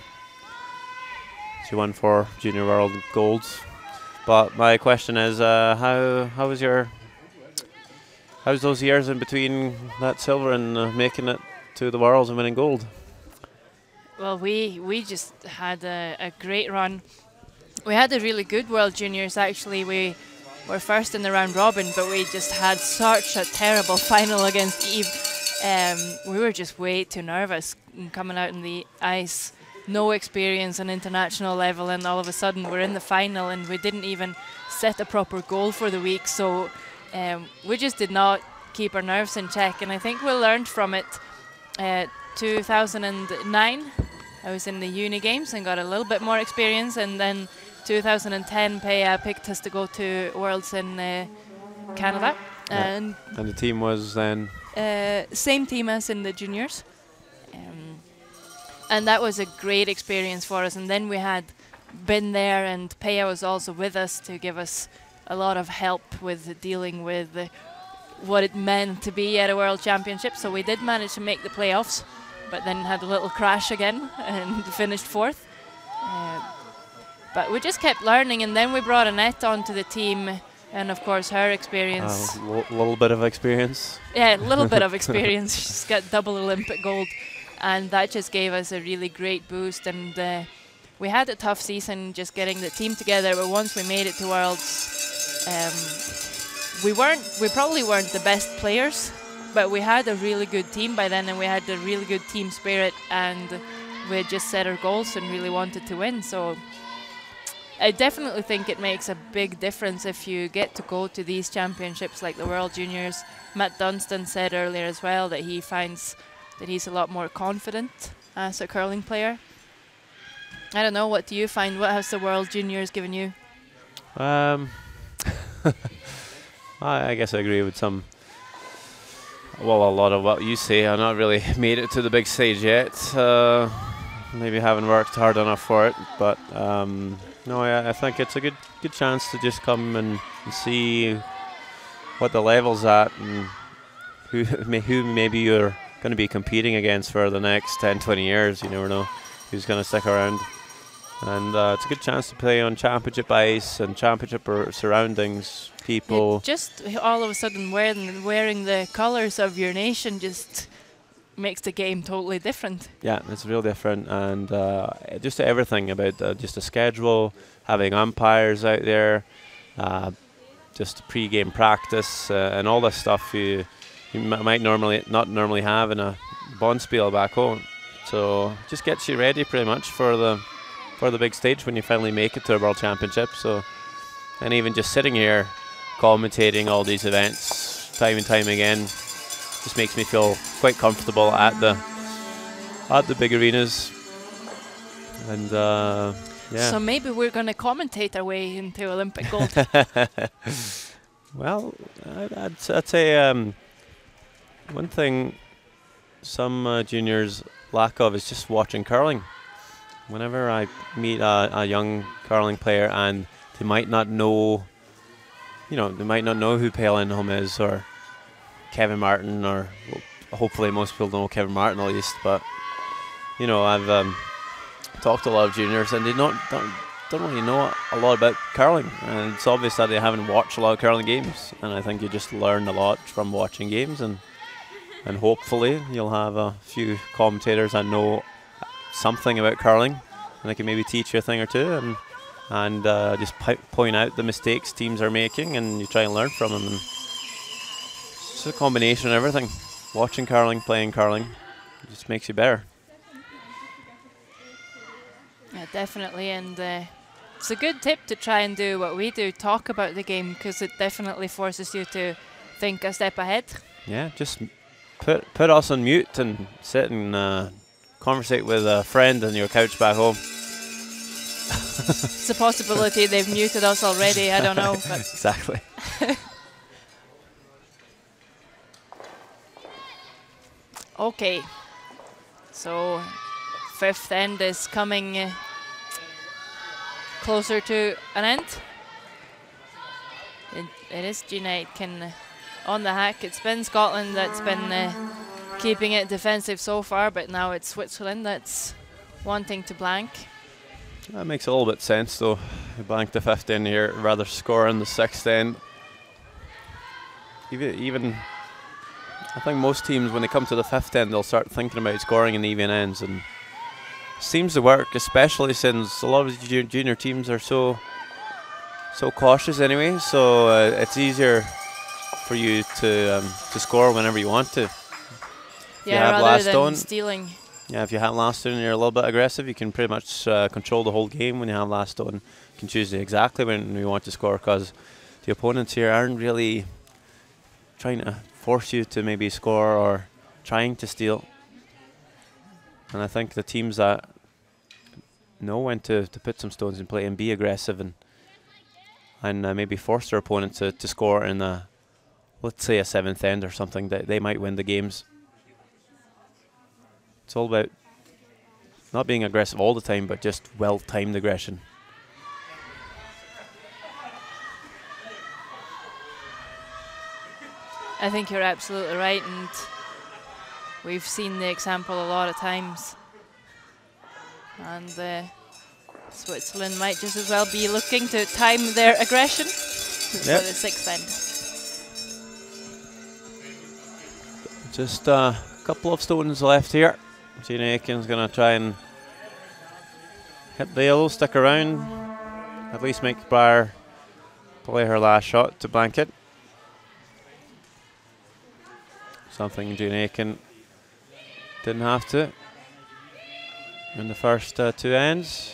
She won 4 Junior World golds. But my question is, how's those years in between that silver and making it to the Worlds and winning gold? Well, we just had a great run. We had a really good World Juniors, actually. We were first in the round robin, but we just had such a terrible final against Eve. We were just way too nervous coming out on the ice. No experience on international level, and all of a sudden we're in the final and we didn't even set a proper goal for the week. So we just did not keep our nerves in check, and I think we learned from it. 2009, I was in the uni games and got a little bit more experience, and then 2010, Peja picked us to go to Worlds in Canada. Yeah. And the team was then? Same team as in the juniors. And that was a great experience for us. And then we had been there, and Peja was also with us to give us a lot of help with dealing with what it meant to be at a World Championship. So we did manage to make the playoffs, but then had a little crash again and finished 4th. But we just kept learning, and then we brought Annette onto the team, and of course her experience. A little bit of experience. Yeah, a little bit of experience. She's got double Olympic gold, and that just gave us a really great boost. And we had a tough season just getting the team together, but once we made it to Worlds, we probably weren't the best players, but we had a really good team by then, and we had a really good team spirit, and we had just set our goals and really wanted to win. So I definitely think it makes a big difference if you get to go to these championships like the World Juniors. Matt Dunstan said earlier as well that he finds that he's a lot more confident as a curling player. I don't know, what do you find? What has the World Juniors given you? I guess I agree with a lot of what you say. I've not really made it to the big stage yet. Maybe haven't worked hard enough for it, but no, I think it's a good chance to just come and see what the level's at, and who maybe you're going to be competing against for the next 10-20 years. You never know who's going to stick around. And it's a good chance to play on championship ice and championship surroundings, people. Just all of a sudden wearing the colours of your nation just makes the game totally different. Yeah, it's real different, and just everything about just the schedule, having umpires out there, just pre-game practice, and all this stuff you might not normally have in a bonspiel back home. So just gets you ready pretty much for the big stage when you finally make it to a World Championship. So, and even just sitting here commentating all these events time and time again just makes me feel quite comfortable at the big arenas. And yeah. So maybe we're going to commentate our way into Olympic gold. Well, I'd say one thing some juniors lack of is just watching curling. Whenever I meet a young curling player and they might not know who Pale Lindholm is, or Kevin Martin, or hopefully most people know Kevin Martin at least, but I've talk to a lot of juniors, and they don't really know a lot about curling, and it's obvious that they haven't watched a lot of curling games. And I think you just learn a lot from watching games, and hopefully you'll have a few commentators that know something about curling, and they can maybe teach you a thing or two, and just point out the mistakes teams are making, and you try and learn from them. And it's just a combination of everything. Watching curling, playing curling, it just makes you better. Yeah, definitely, and it's a good tip to try and do what we do, talk about the game, because it definitely forces you to think a step ahead. Yeah, just put us on mute and sit and conversate with a friend on your couch back home. It's a possibility they've muted us already, I don't know. But exactly. okay, so 5th end is coming closer to an end. It is Gina Aitken on the hack. It's been Scotland that's been keeping it defensive so far, but now it's Switzerland that's wanting to blank. That makes a little bit sense, though. You blank the 5th end here, rather score in the 6th end. Even I think most teams, when they come to the 5th end, they'll start thinking about scoring in even ends, and seems to work, especially since a lot of junior teams are so cautious anyway. So it's easier for you to score whenever you want to. Yeah, rather than stealing. Yeah, if you have last stone and you're a little bit aggressive, you can pretty much control the whole game. When you have last stone, you can choose exactly when you want to score, because the opponents here aren't really trying to force you to maybe score or trying to steal. And I think the teams that know when to put some stones in play and be aggressive and maybe force their opponent to score in let's say a 7th end or something, that they might win the games. It's all about not being aggressive all the time, but just well-timed aggression. I think you're absolutely right, and we've seen the example a lot of times. And Switzerland might just as well be looking to time their aggression for the 6th end. Just a couple of stones left here. Gina Aitken's going to try and hit the yellow, stick around, at least make Briar play her last shot to blank it. Something Gina Aitken didn't have to in the first 2 ends.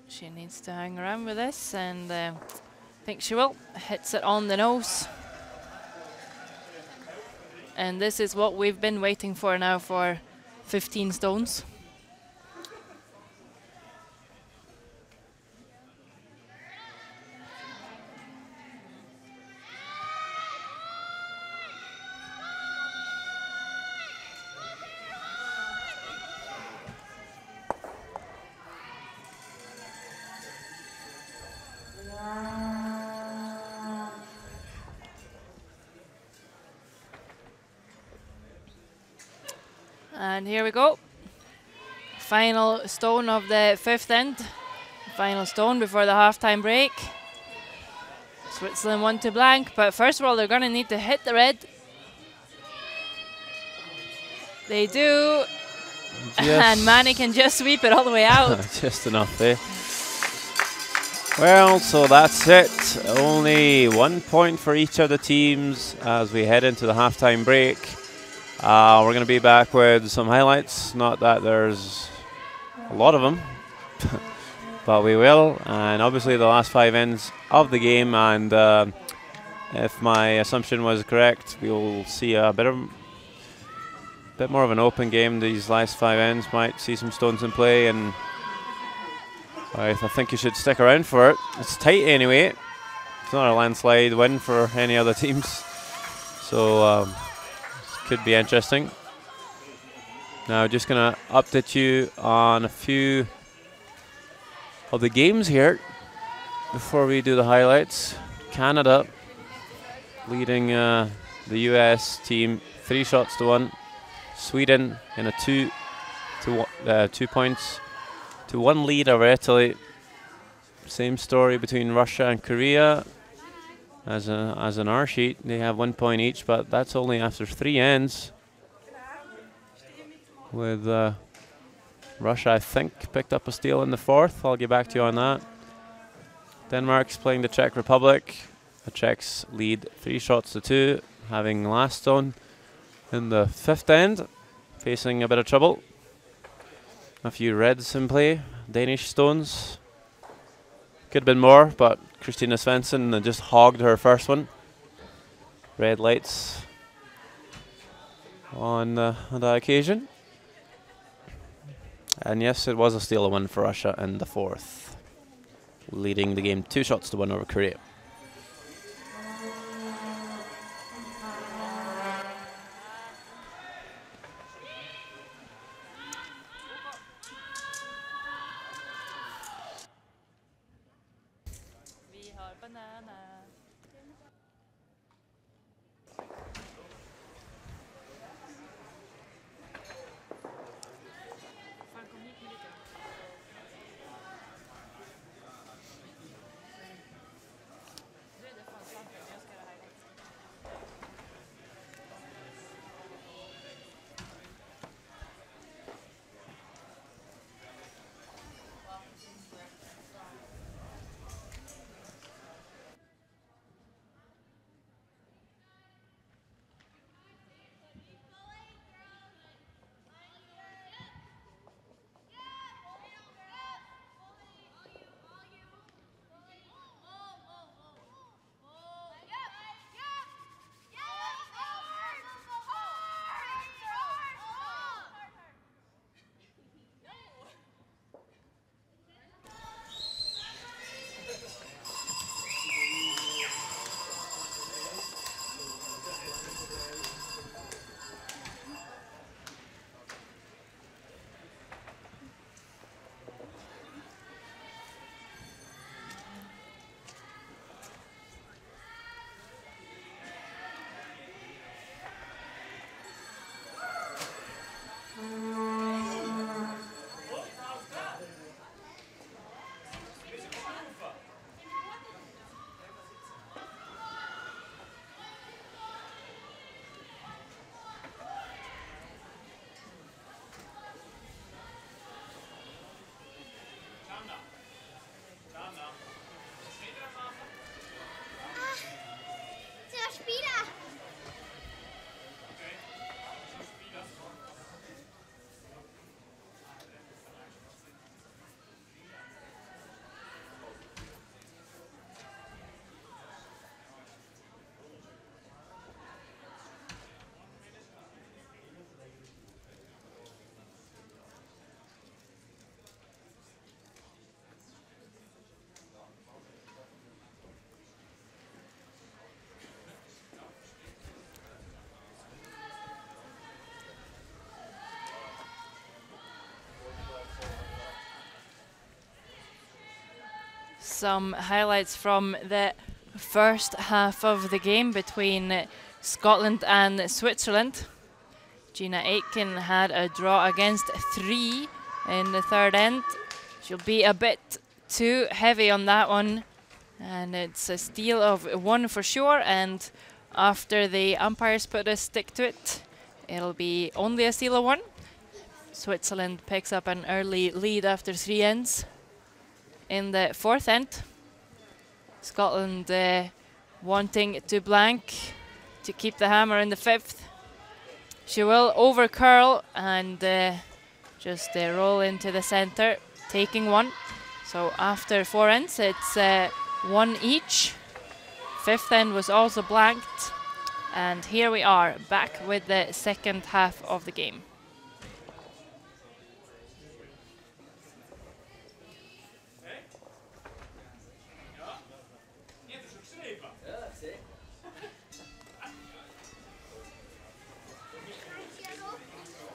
She needs to hang around with this, and I think she will. Hits it on the nose. And this is what we've been waiting for now for 15 stones. And here we go. Final stone of the 5th end. Final stone before the halftime break. Switzerland 1 to blank, but first of all, they're going to need to hit the red. They do. And Manny can just sweep it all the way out. Just enough there. Well, so that's it. Only 1 point for each of the teams as we head into the halftime break. We're going to be back with some highlights. Not that there's a lot of them, but we will. And obviously the last 5 ends of the game. And if my assumption was correct, we will see a bit more of an open game. These last 5 ends might see some stones in play, and I think you should stick around for it. It's tight anyway. It's not a landslide win for any other teams, so could be interesting. Now, just gonna update you on a few of the games here. Before we do the highlights, Canada leading the US team 3 shots to 1. Sweden in a 2 points to 1 lead over Italy. Same story between Russia and Korea. As an R sheet, they have 1 point each, but that's only after 3 ends. With Russia, I think, picked up a steal in the 4th. I'll get back to you on that. Denmark's playing the Czech Republic. The Czechs lead 3 shots to 2, having last stone in the 5th end, facing a bit of trouble. A few reds in play, Danish stones. Could have been more, but Christina Svensson just hogged her first one. Red lights on that occasion. And yes, it was a steal of 1 for Russia in the 4th, leading the game 2 shots to 1 over Korea. Some highlights from the first half of the game between Scotland and Switzerland. Gina Aitken had a draw against 3 in the 3rd end. She'll be a bit too heavy on that one, and it's a steal of 1 for sure, and after the umpires put a stick to it, it'll be only a steal of 1. Switzerland picks up an early lead after 3 ends. In the 4th end, Scotland wanting to blank to keep the hammer in the 5th. She will over curl and just roll into the center, taking 1. So after 4 ends, it's 1 each. 5th end was also blanked, and here we are back with the 2nd half of the game.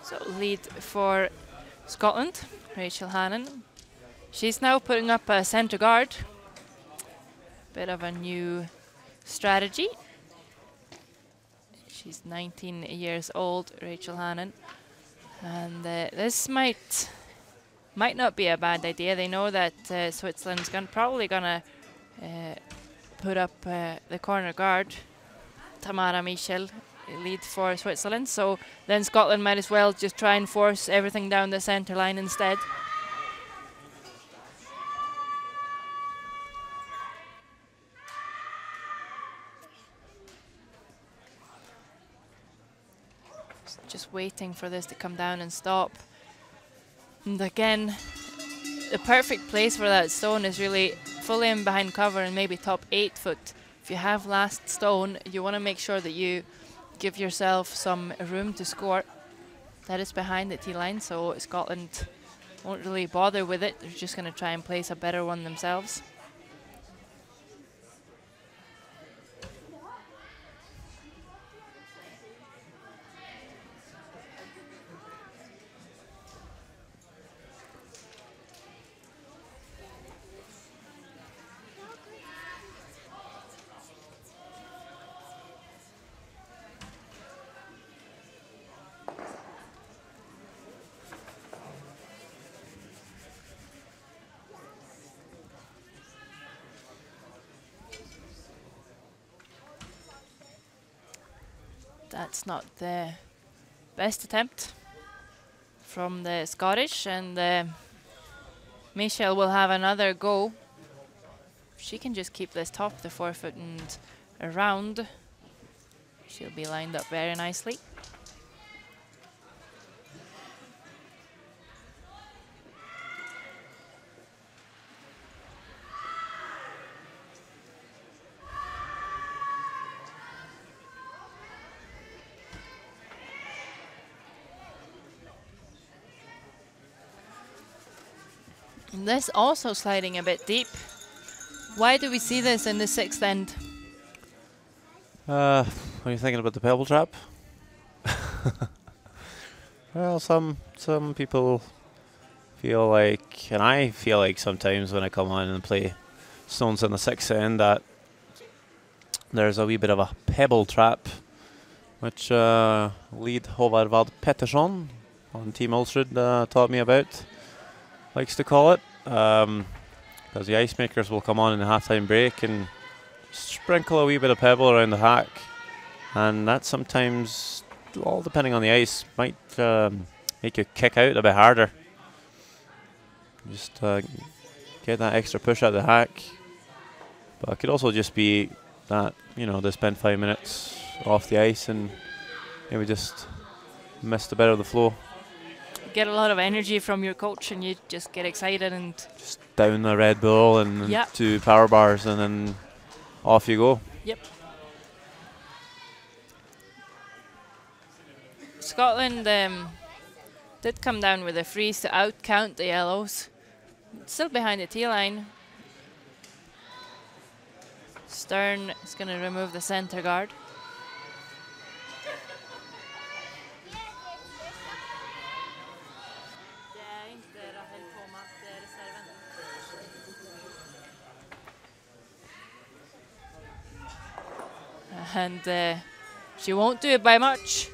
So lead for Scotland, Rachel Hannon She's now putting up a centre guard. Bit of a new strategy. She's 19 years old, Rachel Hannon. And this might not be a bad idea. They know that Switzerland's probably gonna put up the corner guard. Tamara Michel, lead for Switzerland. So then Scotland might as well just try and force everything down the centre line instead. Just waiting for this to come down and stop. And again, the perfect place for that stone is really fully in behind cover and maybe top 8 foot. If you have last stone, you want to make sure that you give yourself some room to score. That is behind the tee line, so Scotland won't really bother with it. They're just going to try and place a better one themselves. That's not the best attempt from the Scottish, and Michelle will have another go. She can just keep this top the 4 foot and around. She'll be lined up very nicely. And this also sliding a bit deep. Why do we see this in the 6th end? What are you thinking about the pebble trap? Well, some people feel like, and I feel like sometimes when I come on and play stones in the 6th end, that there's a wee bit of a pebble trap, which lead Håvard Vard Pettersson on Team Ulstrud taught me about. Likes to call it, because the ice makers will come on in the halftime break and sprinkle a wee bit of pebble around the hack, and that sometimes, all depending on the ice, might make you kick out a bit harder. Just get that extra push out the hack. But it could also just be that, you know, they spend 5 minutes off the ice and maybe just missed a bit of the flow. Get a lot of energy from your coach and you just get excited and just down the Red Bull and yep. 2 power bars and then off you go. Yep. Scotland did come down with a freeze to out-count the yellows. Still behind the tee line. Stern is going to remove the centre guard. And she won't do it by much,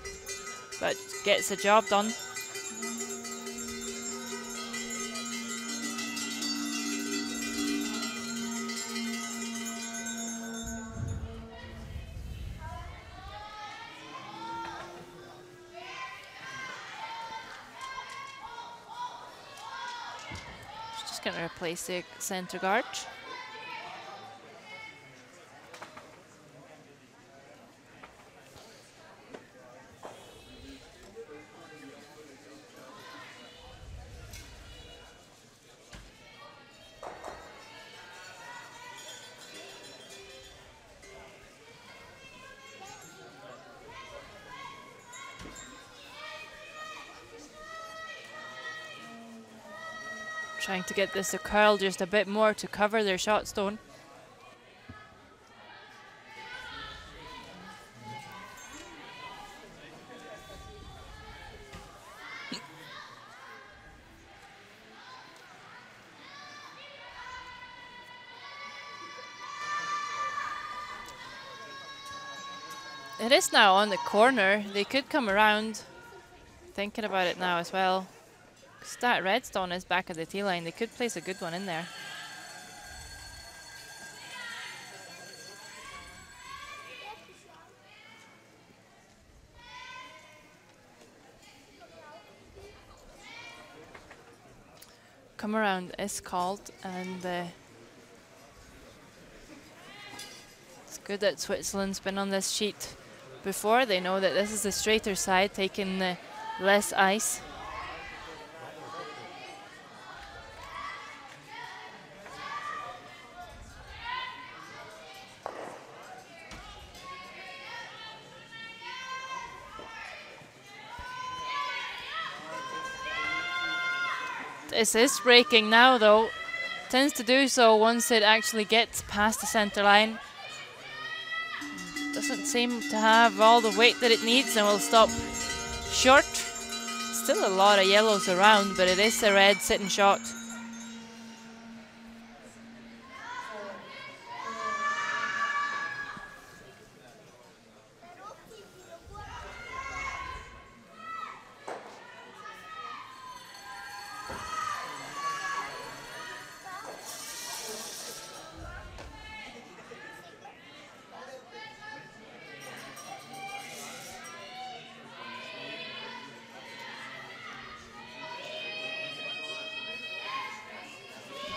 but gets the job done. She's just going to replace the centre guard. Trying to get this to curl just a bit more to cover their shot stone. It is now on the corner. They could come around. Thinking about it now as well. 'Cause that redstone is back at the tee line. They could place a good one in there. Come around is called, and it's good that Switzerland's been on this sheet before. They know that this is the straighter side, taking less ice. This is breaking now, though. Tends to do so once it actually gets past the center line. Doesn't seem to have all the weight that it needs and will stop short. Still a lot of yellows around, but it is the red sitting shot.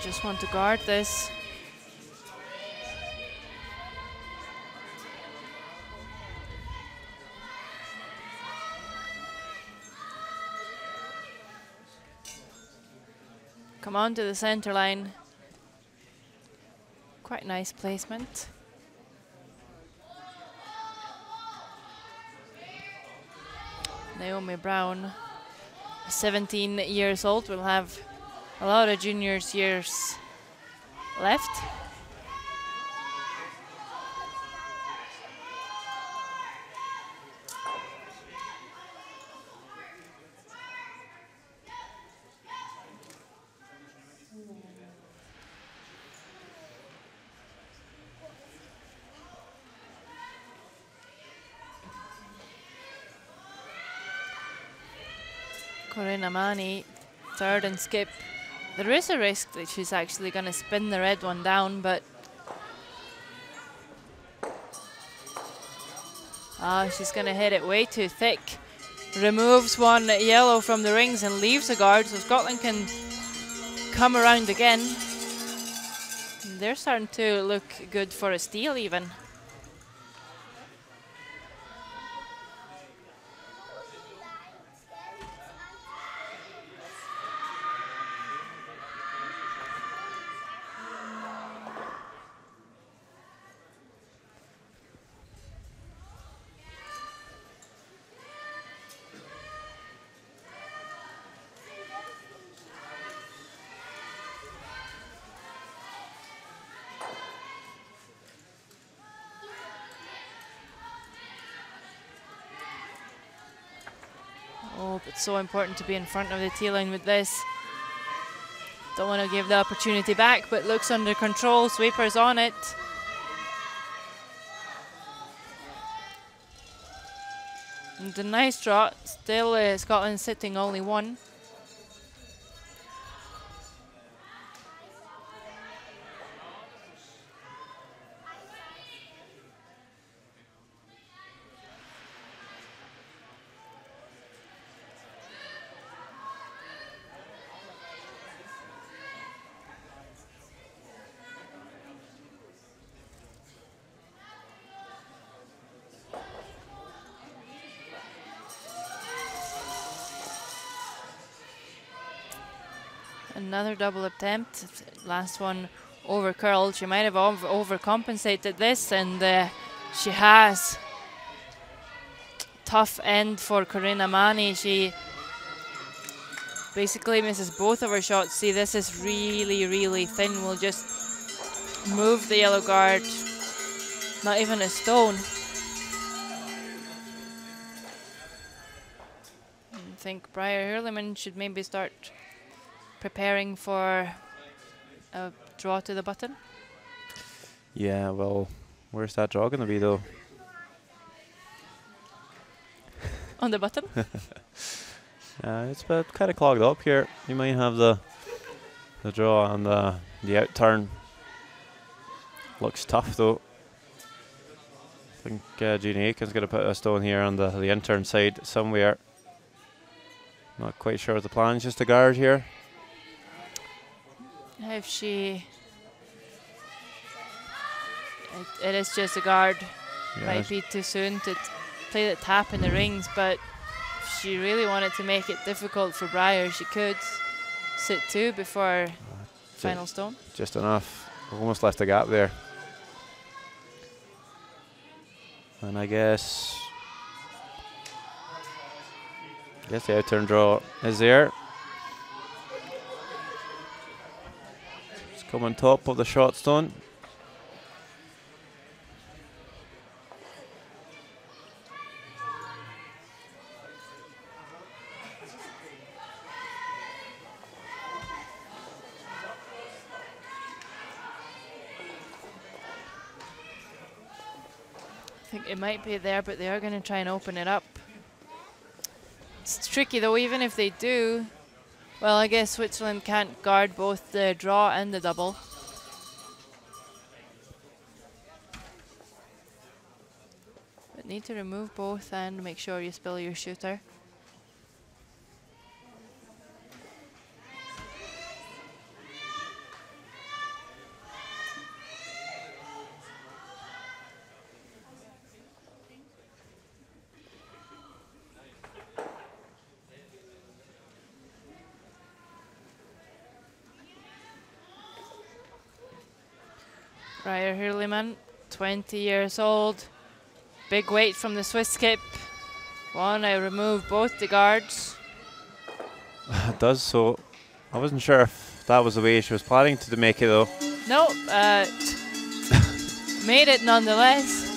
Just want to guard this. Come on to the center line. Quite nice placement. Naomi Brown, 17 years old, will have a lot of juniors years left. Corinna Mani, third and skip. There is a risk that she's actually going to spin the red one down, but she's going to hit it way too thick. Removes one yellow from the rings and leaves a guard, so Scotland can come around again. They're starting to look good for a steal even. Oh, but so important to be in front of the tee line with this. Don't want to give the opportunity back, but looks under control. Sweeper's on it. And a nice draw. Still Scotland sitting only one. Another double attempt. Last one over curled. She might have overcompensated this, and she has. Tough end for Corinna Mani. She basically misses both of her shots. See, this is really, really thin. We'll just move the yellow guard. Not even a stone. I think Briar Hurleman should maybe start preparing for a draw to the button. Yeah, well, where's that draw going to be though? on the bottom. It's kind of clogged up here. You might have the draw and the out-turn. Looks tough though. I think Jeannie Aiken's going to put a stone here on the in-turn side somewhere. Not quite sure what the plan is, just a guard here. If she... It is just a guard. Yeah, Might be too soon to play the tap in the rings, but if she really wanted to make it difficult for Briar, she could sit 2 before final stone. Just enough. Almost left a gap there. And I guess the out-turn draw is there. Just come on top of the shot stone. I think it might be there, but they are going to try and open it up. It's tricky though, even if they do. Well, I guess Switzerland can't guard both the draw and the double. But need to remove both and make sure you spill your shooter. Briar Hurleyman, 20 years old. Big weight from the Swiss skip. I remove both the guards. It does, so I wasn't sure if that was the way she was planning to make it though. No, made it nonetheless.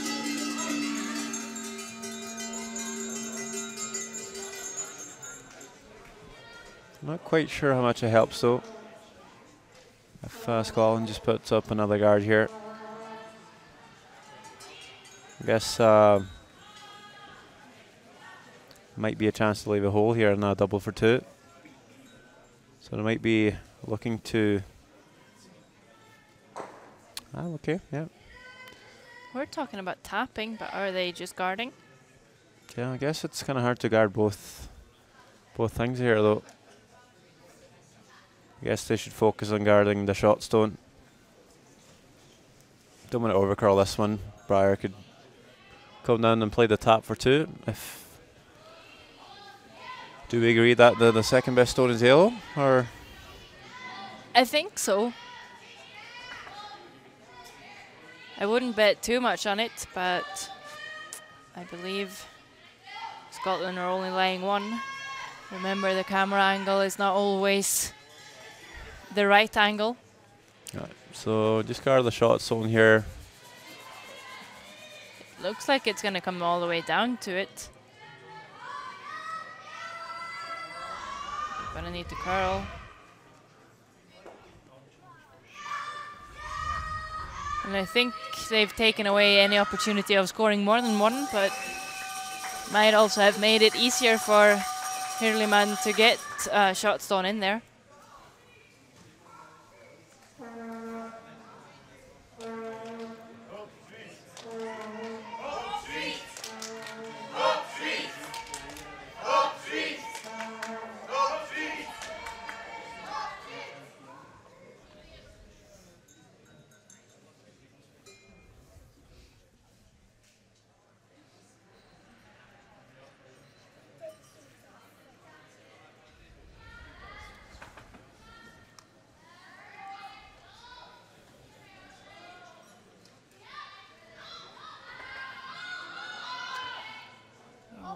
Not quite sure how much it helps though. If Scotland just puts up another guard here. I guess might be a chance to leave a hole here in a double for 2. So they might be looking to... okay, yeah. We're talking about tapping, but are they just guarding? Yeah, I guess it's kind of hard to guard both things here though. I guess they should focus on guarding the shot stone. Don't want to overcurl this one. Briar could come down and play the tap for 2. Do we agree that the second best stone is yellow, or? I think so. I wouldn't bet too much on it, but I believe Scotland are only laying 1. Remember, the camera angle is not always the right angle. Right, so discard the shot stone here. Looks like it's going to come all the way down to it. Gonna need to curl. And I think they've taken away any opportunity of scoring more than 1, but might also have made it easier for Hurleyman to get shot stone in there.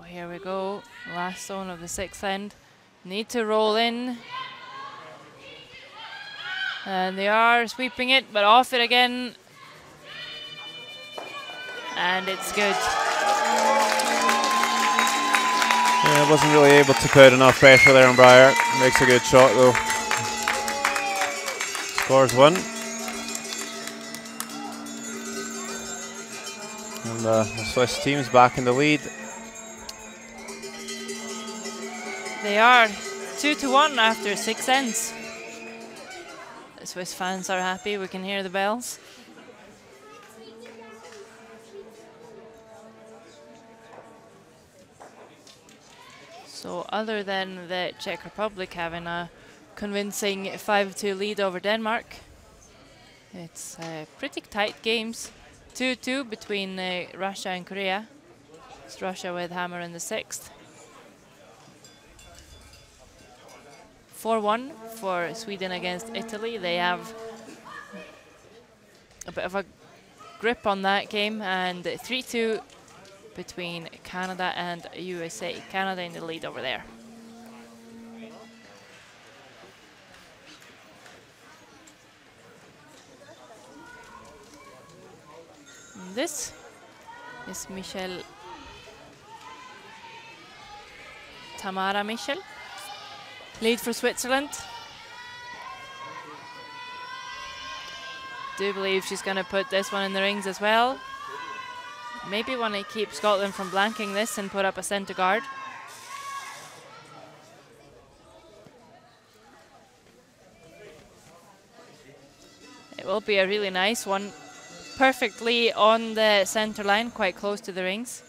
Here we go, last stone of the 6th end. Need to roll in. And they are sweeping it, but off it again. And it's good. Yeah, wasn't really able to put enough pressure there on Briar. Makes a good shot though. Scores 1. And the Swiss team's back in the lead. They are 2-1 after 6 ends. The Swiss fans are happy, we can hear the bells. So other than the Czech Republic having a convincing 5-2 lead over Denmark, it's pretty tight games. 2-2 between Russia and Korea. It's Russia with hammer in the 6th. 4-1 for Sweden against Italy. They have a bit of a grip on that game, and 3-2 between Canada and USA. Canada in the lead over there. And this is Tamara Michel. Lead for Switzerland. Do believe she's going to put this one in the rings as well. Maybe want to keep Scotland from blanking this and put up a centre guard. It will be a really nice one. Perfectly on the centre line, quite close to the rings.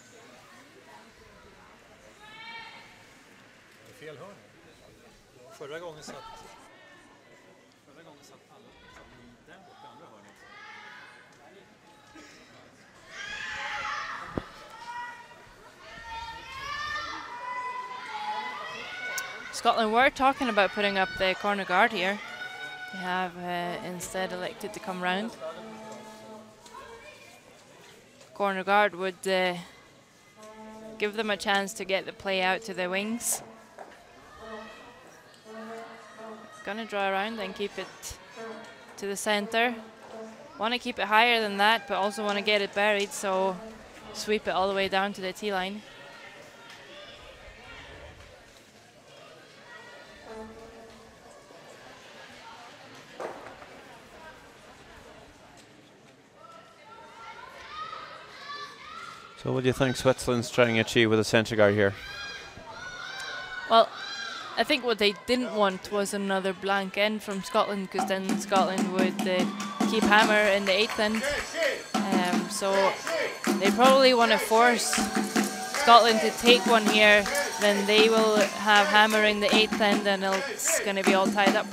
Scotland were talking about putting up the corner guard here. They have instead elected to come round. Corner guard would give them a chance to get the play out to the wings. Gonna draw around and keep it to the center. Want to keep it higher than that, but also want to get it buried, so sweep it all the way down to the tee line. So what do you think Switzerland's trying to achieve with a centre guard here? Well, I think what they didn't want was another blank end from Scotland, because then Scotland would keep hammer in the 8th end. So they probably want to force Scotland to take one here, then they will have hammer in the 8th end and it's going to be all tied up.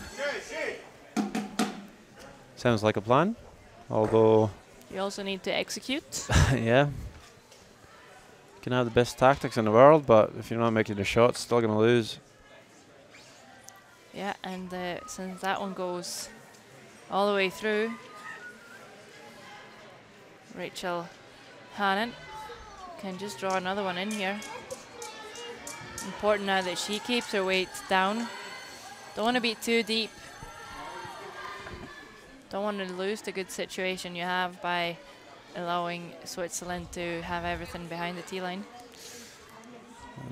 Sounds like a plan, although... You also need to execute. Yeah. You can have the best tactics in the world, but if you're not making the shots, still going to lose. Yeah, and since that one goes all the way through, Rachel Hannon can just draw another one in here. Important now that she keeps her weight down. Don't want to be too deep. Don't want to lose the good situation you have by allowing Switzerland to have everything behind the tee line.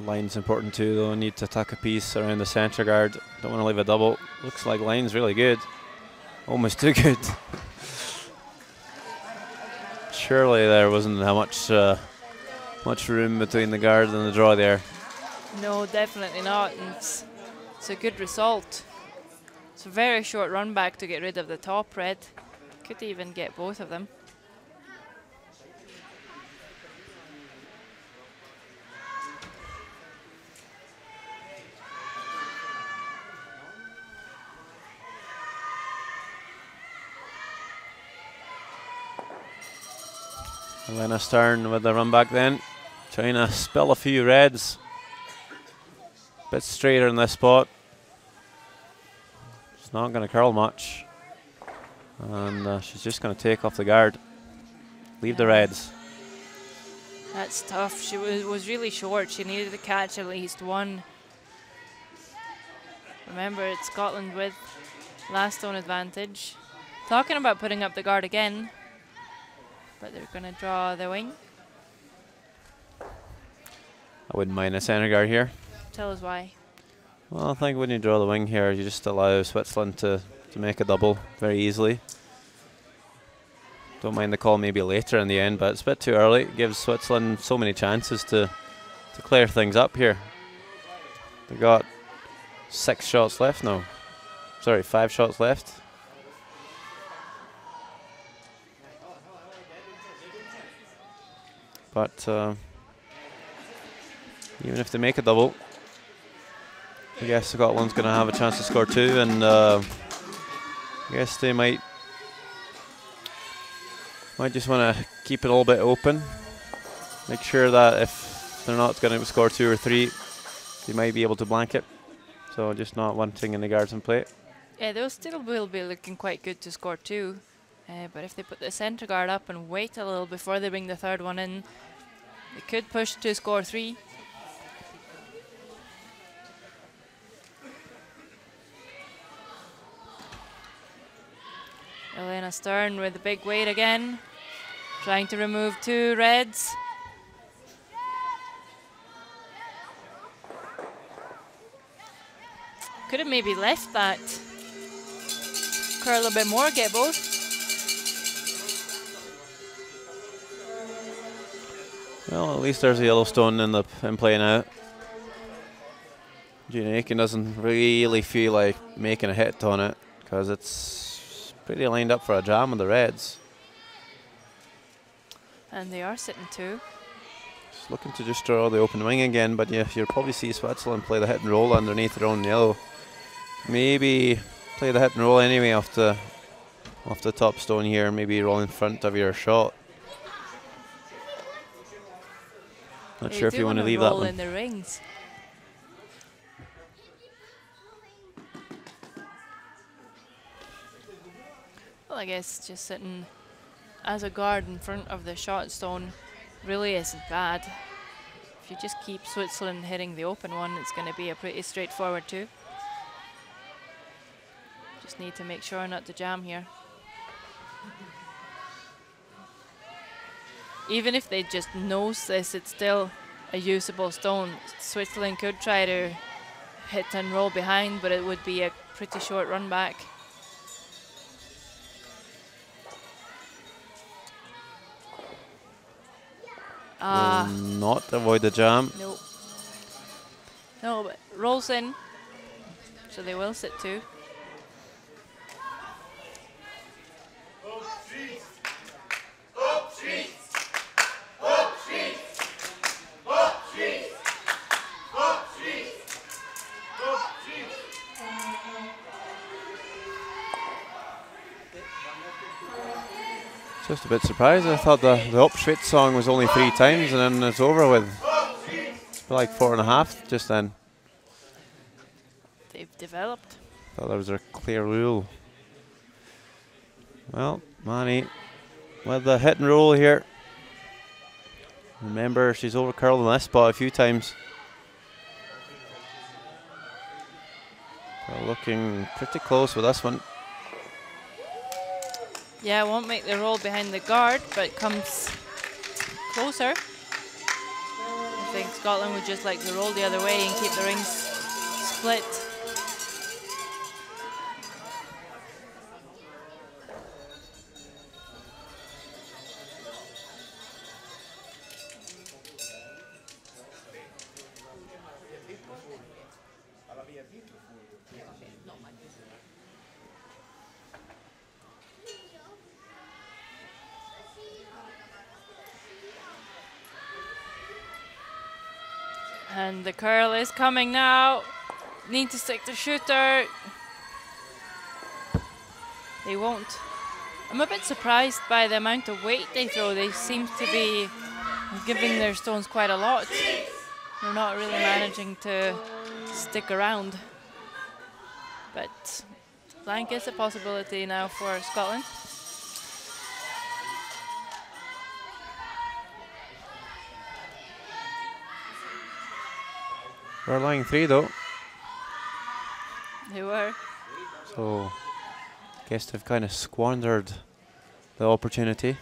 Line's important too, though. Need to tuck a piece around the centre guard. Don't want to leave a double. Looks like line's really good. Almost too good. Surely there wasn't how much room between the guard and the draw there. No, definitely not. And it's a good result. It's a very short run back to get rid of the top red. Could even get both of them. Elena Stern with the run back then, trying to spill a few reds. Bit straighter in this spot. It's not going to curl much. And she's just going to take off the guard. Leave the reds. That's tough. She was really short. She needed to catch at least one. Remember, it's Scotland with last stone advantage. Talking about putting up the guard again. But they're going to draw the wing. I wouldn't mind a centre guard here. Tell us why. Well, I think when you draw the wing here, you just allow Switzerland to make a double very easily. Don't mind the call maybe later in the end, but it's a bit too early. It gives Switzerland so many chances to clear things up here. They got 6 shots left now. Sorry, 5 shots left. But even if they make a double, I guess Scotland's going to have a chance to score 2, and I guess they might just want to keep it a little bit open. Make sure that if they're not going to score 2 or 3, they might be able to blank it. So just not wanting in the guards and play. Yeah, those still will be looking quite good to score 2. But if they put the centre guard up and wait a little before they bring the third one in, they could push to score 3. Elena Stern with the big weight again, trying to remove 2 reds. Could have maybe left that curl a bit more, get both. Well, at least there's a Yellowstone in play now. Gina Aiken doesn't really feel like making a hit on it because it's pretty lined up for a jam with the reds. And they are sitting 2. Just looking to just draw the open wing again, but yeah, you'll probably see Switzerland play the hit and roll underneath their own yellow. Maybe play the hit and roll anyway off the top stone here, maybe roll in front of your shot. Not sure if you want to leave that one. In the rings. Well, I guess just sitting as a guard in front of the shot stone really isn't bad. If you just keep Switzerland hitting the open one, it's going to be a pretty straightforward 2. Just need to make sure not to jam here. Even if they just nose this, it's still a usable stone. Switzerland could try to hit and roll behind, but it would be a pretty short run back. Not avoid the jam. Nope. No, but rolls in, so they will sit 2. Just a bit surprised. I thought the Upschwitz song was only 3 times and then it's over with like 4.5 just then. They've developed. Thought that was a clear rule. Well, Mani with the hit and roll here. Remember, she's over curled in this spot a few times. They're looking pretty close with this one. Yeah, won't make the roll behind the guard, but comes closer. I think Scotland would just like to roll the other way and keep the rings split. And the curl is coming now. Need to stick the shooter. They won't. I'm a bit surprised by the amount of weight they throw. They seem to be giving their stones quite a lot. They're not really managing to stick around. But blank is a possibility now for Scotland. We're lying 3 though. They were. So, I guess they've kind of squandered the opportunity.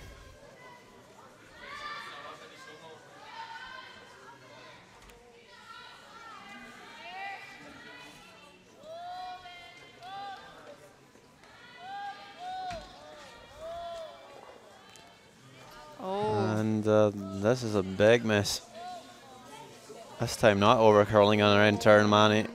Oh. And this is a big miss. This time not over curling on her end turn, Mani.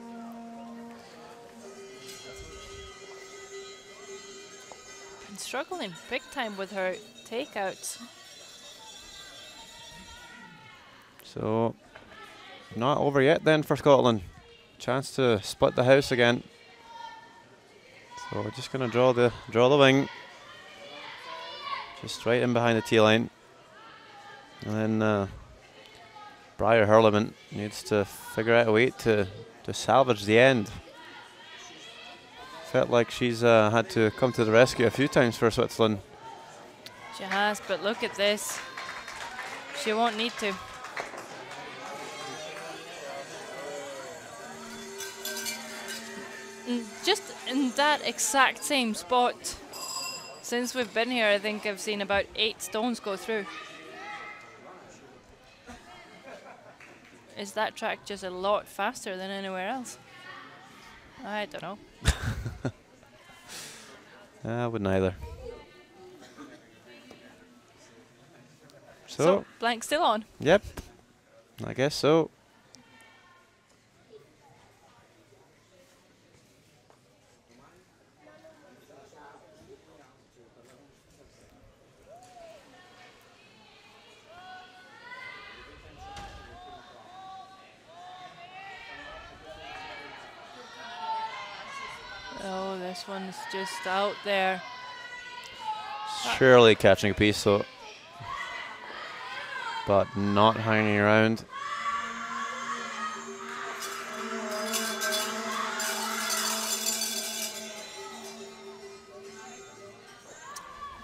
struggling big time with her takeouts. So, not over yet then for Scotland. Chance to split the house again. So we're just going to draw the wing. Just right in behind the tee line. And then Briar Hurleman needs to figure out a way to salvage the end. Felt like she's had to come to the rescue a few times for Switzerland. She has, but look at this. She won't need to. Just in that exact same spot, since we've been here, I think I've seen about 8 stones go through. Is that track just a lot faster than anywhere else? I don't know. I wouldn't either. So, blank still on? Yep, I guess so. Oh, this one's just out there. Surely catching a piece, though. But not hanging around.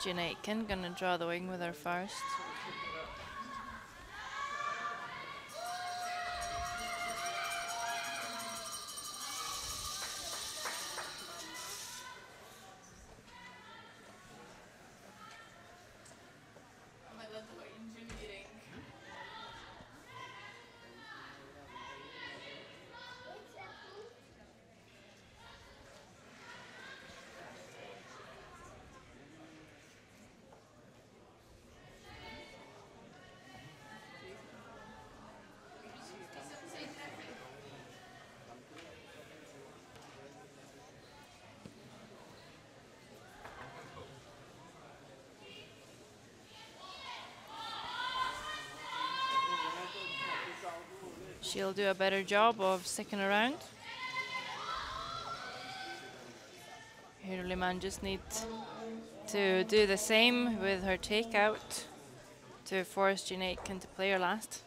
Jean Aitken gonna draw the wing with her first. She'll do a better job of sticking around. Hurleyman just needs to do the same with her takeout to force Jean Aitken to play her last.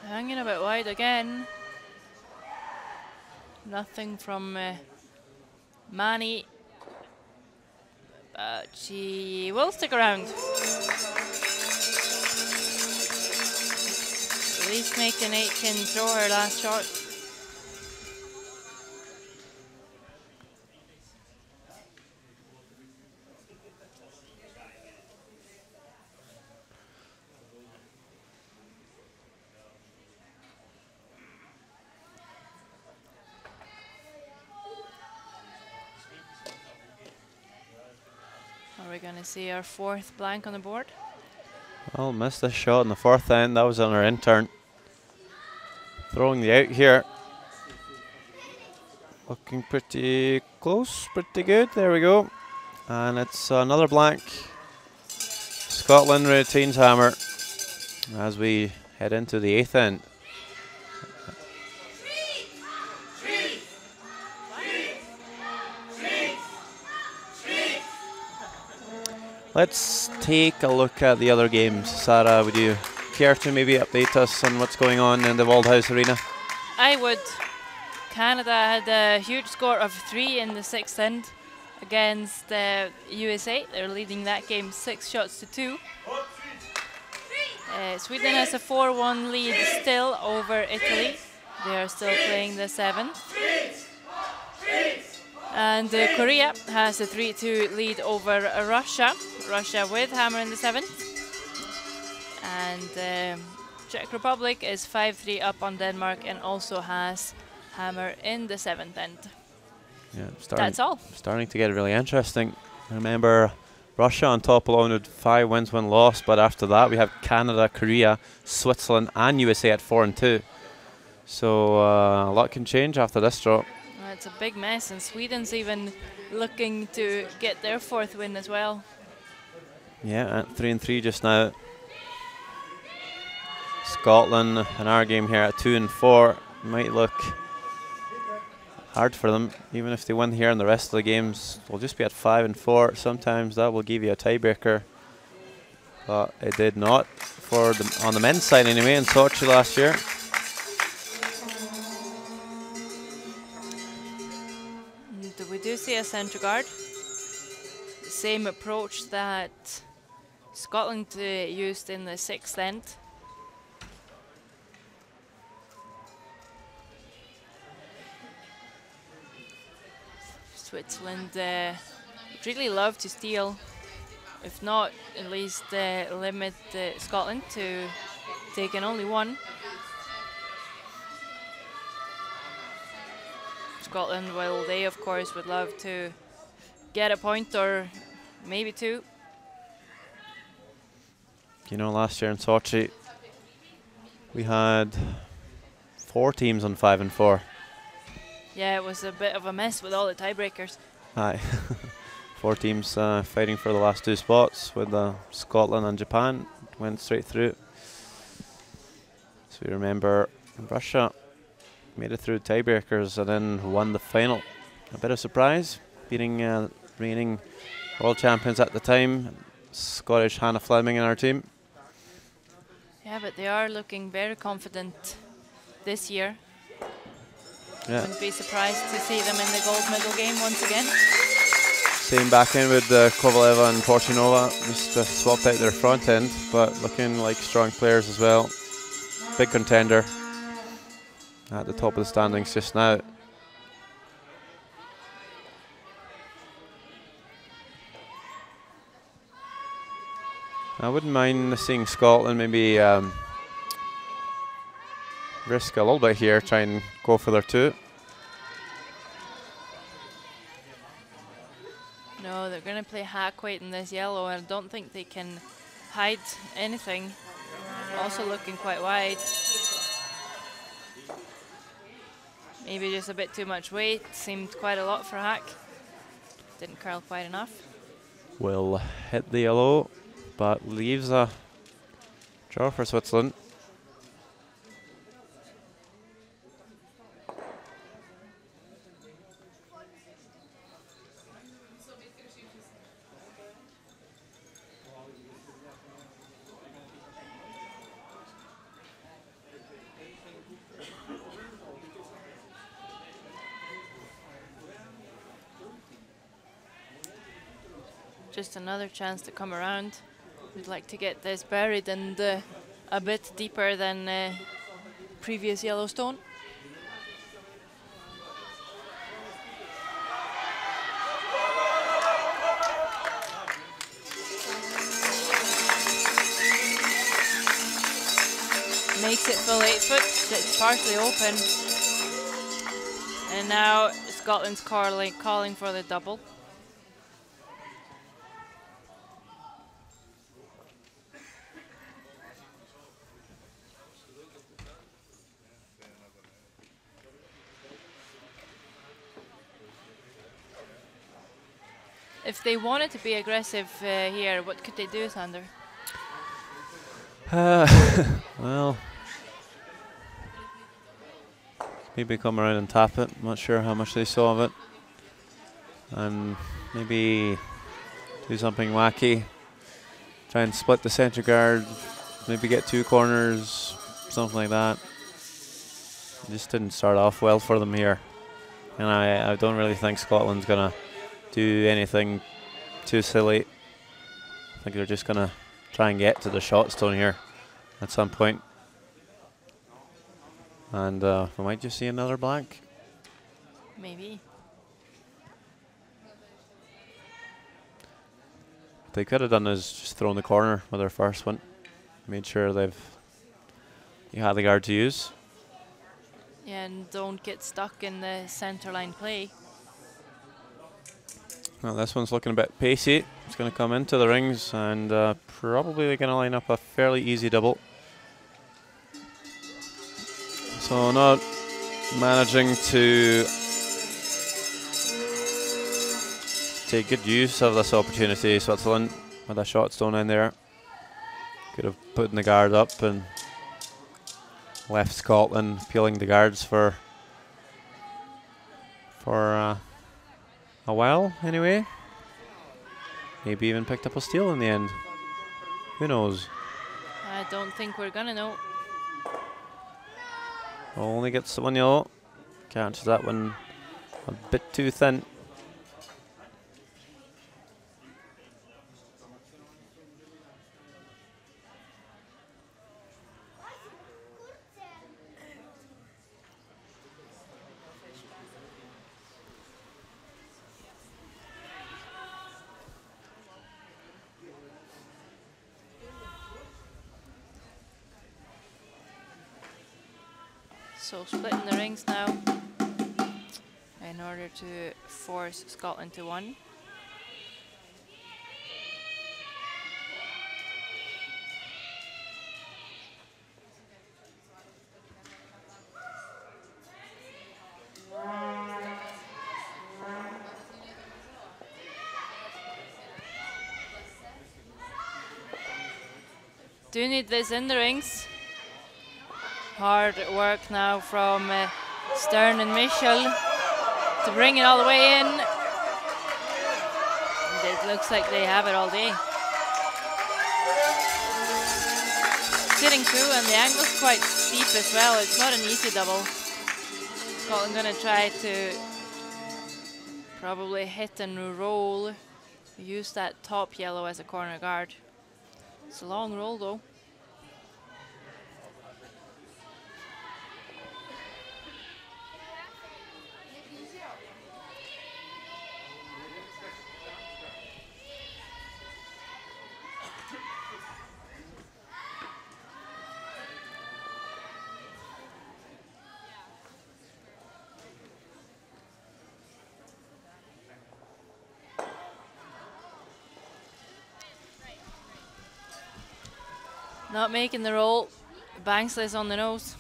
Hanging a bit wide again. Nothing from Manny, but she will stick around. At least making Aitken throw her last shot. Are we going to see our fourth blank on the board? Well, missed the shot in the fourth end. That was on her in turn. Throwing the out here. Looking pretty close, pretty good. There we go. And it's another blank. Scotland retains hammer as we head into the eighth end. Let's take a look at the other games. Sarah, would you care to maybe update us on what's going on in the Waldhaus Arena? I would. Canada had a huge score of 3 in the sixth end against the USA. They're leading that game 6 shots to 2. Sweden has a 4-1 lead still over Italy. They are still playing the 7th. And Korea has a 3-2 lead over Russia. Russia with hammer in the 7th. And Czech Republic is 5-3 up on Denmark and also has hammer in the 7th end. Yeah, That's all. Starting to get really interesting. Remember, Russia on top alone with 5 wins, 1 loss, but after that we have Canada, Korea, Switzerland and USA at 4 and 2. So a lot can change after this draw. It's a big mess, and Sweden's even looking to get their 4th win as well. Yeah, at 3 and 3 just now. Scotland in our game here at 2 and 4 might look hard for them. Even if they win here and the rest of the games, they'll just be at 5 and 4. Sometimes that will give you a tiebreaker, but it did not for on the men's side anyway in Sochi last year. And we do see a centre guard. Same approach that Scotland used in the 6th end. Switzerland would really love to steal, if not at least limit Scotland to taking only 1. Scotland, well, they of course would love to get a point or maybe 2. You know, last year in Sochi we had 4 teams on 5 and 4. Yeah, it was a bit of a mess with all the tiebreakers. Aye. 4 teams fighting for the last 2 spots, with Scotland and Japan went straight through. So we remember Russia made it through tiebreakers and then won the final. A bit of surprise, beating reigning world champions at the time, Scottish Hannah Fleming in our team. Yeah, but they are looking very confident this year. Yeah. Wouldn't be surprised to see them in the gold medal game once again. Same back end with Kovaleva and Porchinova, just swapped out their front end, but looking like strong players as well. Big contender at the top of the standings just now. I wouldn't mind seeing Scotland maybe risk a little bit here, try and go for their 2. No, they're going to play hack weight in this yellow, and I don't think they can hide anything. Also looking quite wide. Maybe just a bit too much weight. Seemed quite a lot for hack. Didn't curl quite enough. Will hit the yellow, but leaves a draw for Switzerland. Just another chance to come around. We'd like to get this buried and a bit deeper than previous Yellowstone. Makes it full 8 foot, it's partially open. And now Scotland's calling for the double. If they wanted to be aggressive here, what could they do, Sander? Well, maybe come around and tap it. I'm not sure how much they saw of it. And maybe do something wacky. Try and split the centre guard. Maybe get 2 corners, something like that. Just didn't start off well for them here. And I don't really think Scotland's going to do anything too silly. I think they're just going to try and get to the shot stone here at some point. And we might just see another blank. Maybe. they could have done is just thrown the corner with their first one. Made sure you had the guard to use. Yeah, and don't get stuck in the centre line play. Well, this one's looking a bit pacey. It's going to come into the rings and probably going to line up a fairly easy double. So not managing to take good use of this opportunity, Switzerland, with a shot stone in there. Could have put the guard up and left Scotland peeling the guards for a while anyway. Maybe even picked up a steal in the end. Who knows? I don't think we're gonna know. Only gets the 1 yellow. Catches that one a bit too thin. So splitting the rings now in order to force Scotland to 1. Do need this in the rings. Hard work now from Stern and Michel to bring it all the way in. And it looks like they have it all day. Sitting through, and the angle's quite steep as well. It's not an easy double. Scotland gonna try to probably hit and roll. Use that top yellow as a corner guard. It's a long roll though. Not making the roll. Banksley's on the nose.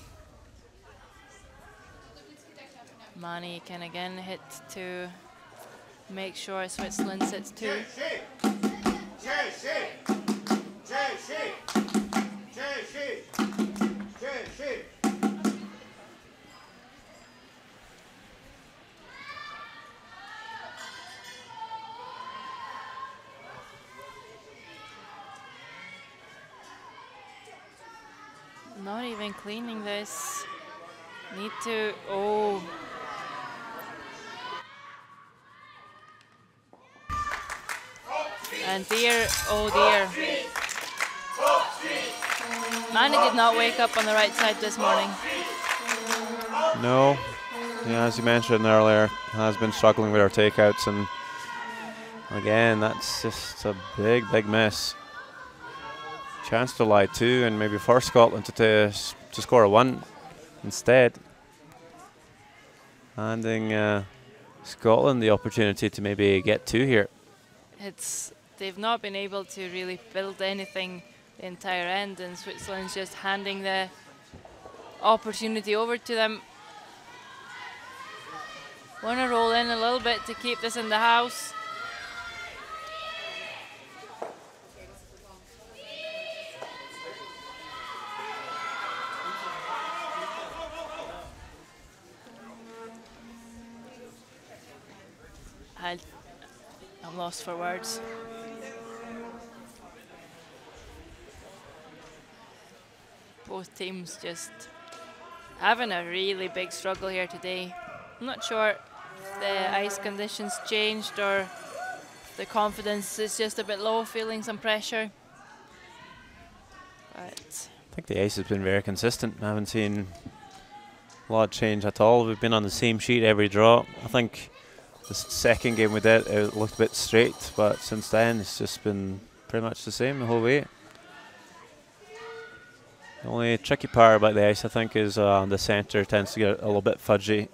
Mani can again hit to make sure Switzerland sits 2. Not even cleaning this. Need to, oh. And dear, oh dear. Mani did not wake up on the right side this morning. No. Yeah, as you mentioned earlier, has been struggling with our takeouts, and again, that's just a big, big miss. Chance to lie 2 and maybe force Scotland to score a 1 instead. Handing Scotland the opportunity to maybe get 2 here. They've not been able to really build anything the entire end, and Switzerland's just handing the opportunity over to them. Want to roll in a little bit to keep this in the house. I'm lost for words. Both teams just having a really big struggle here today. I'm not sure if the ice conditions changed or if the confidence is just a bit low, feeling some pressure. But I think the ice has been very consistent. I haven't seen a lot of change at all. We've been on the same sheet every draw. I think the second game we did, it looked a bit straight, but since then it's just been pretty much the same the whole way. The only tricky part about the ice, I think, is the centre tends to get a little bit fudgy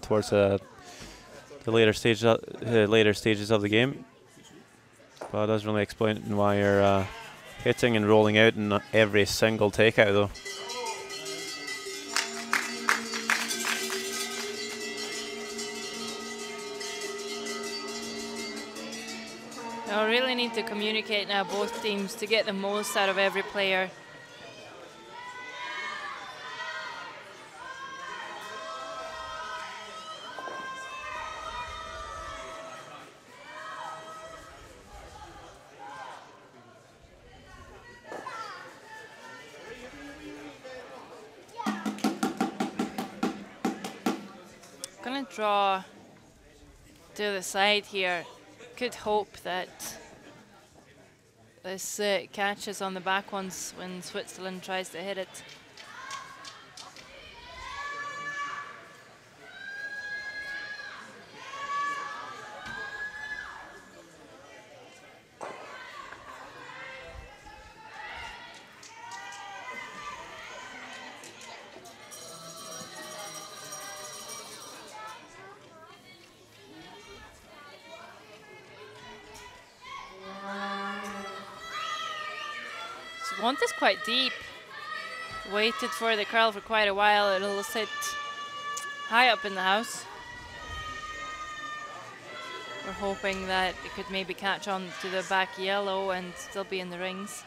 towards the later stages of the game. But it doesn't really explain why you're hitting and rolling out in every single takeout, though. I really need to communicate now, both teams, to get the most out of every player. Gonna draw to the side here. Could hope that this catches on the back ones when Switzerland tries to hit it. Want this quite deep. Waited for the curl for quite a while. It'll sit high up in the house. We're hoping that it could maybe catch on to the back yellow and still be in the rings.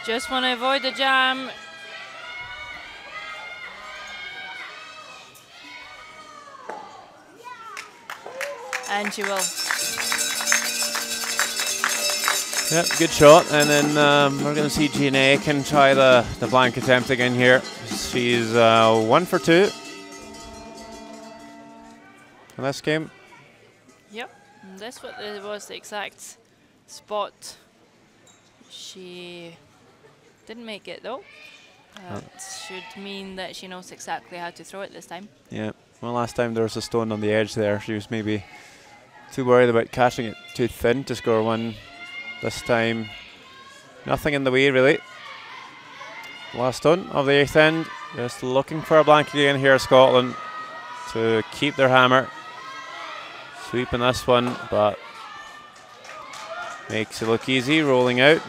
Just want to avoid the jam. And she will. Yep, good shot. And then we're going to see Gina can try the blank attempt again here. She's 1 for 2 in this game. Yep, and that's what was the exact spot. She didn't make it though. That should mean that she knows exactly how to throw it this time. Yeah, well, last time there was a stone on the edge there. She was maybe too worried about catching it too thin to score one. This time, nothing in the way really. Last stone of the 8th end. Just looking for a blank again here, Scotland, to keep their hammer. Sweeping this one, but makes it look easy, rolling out.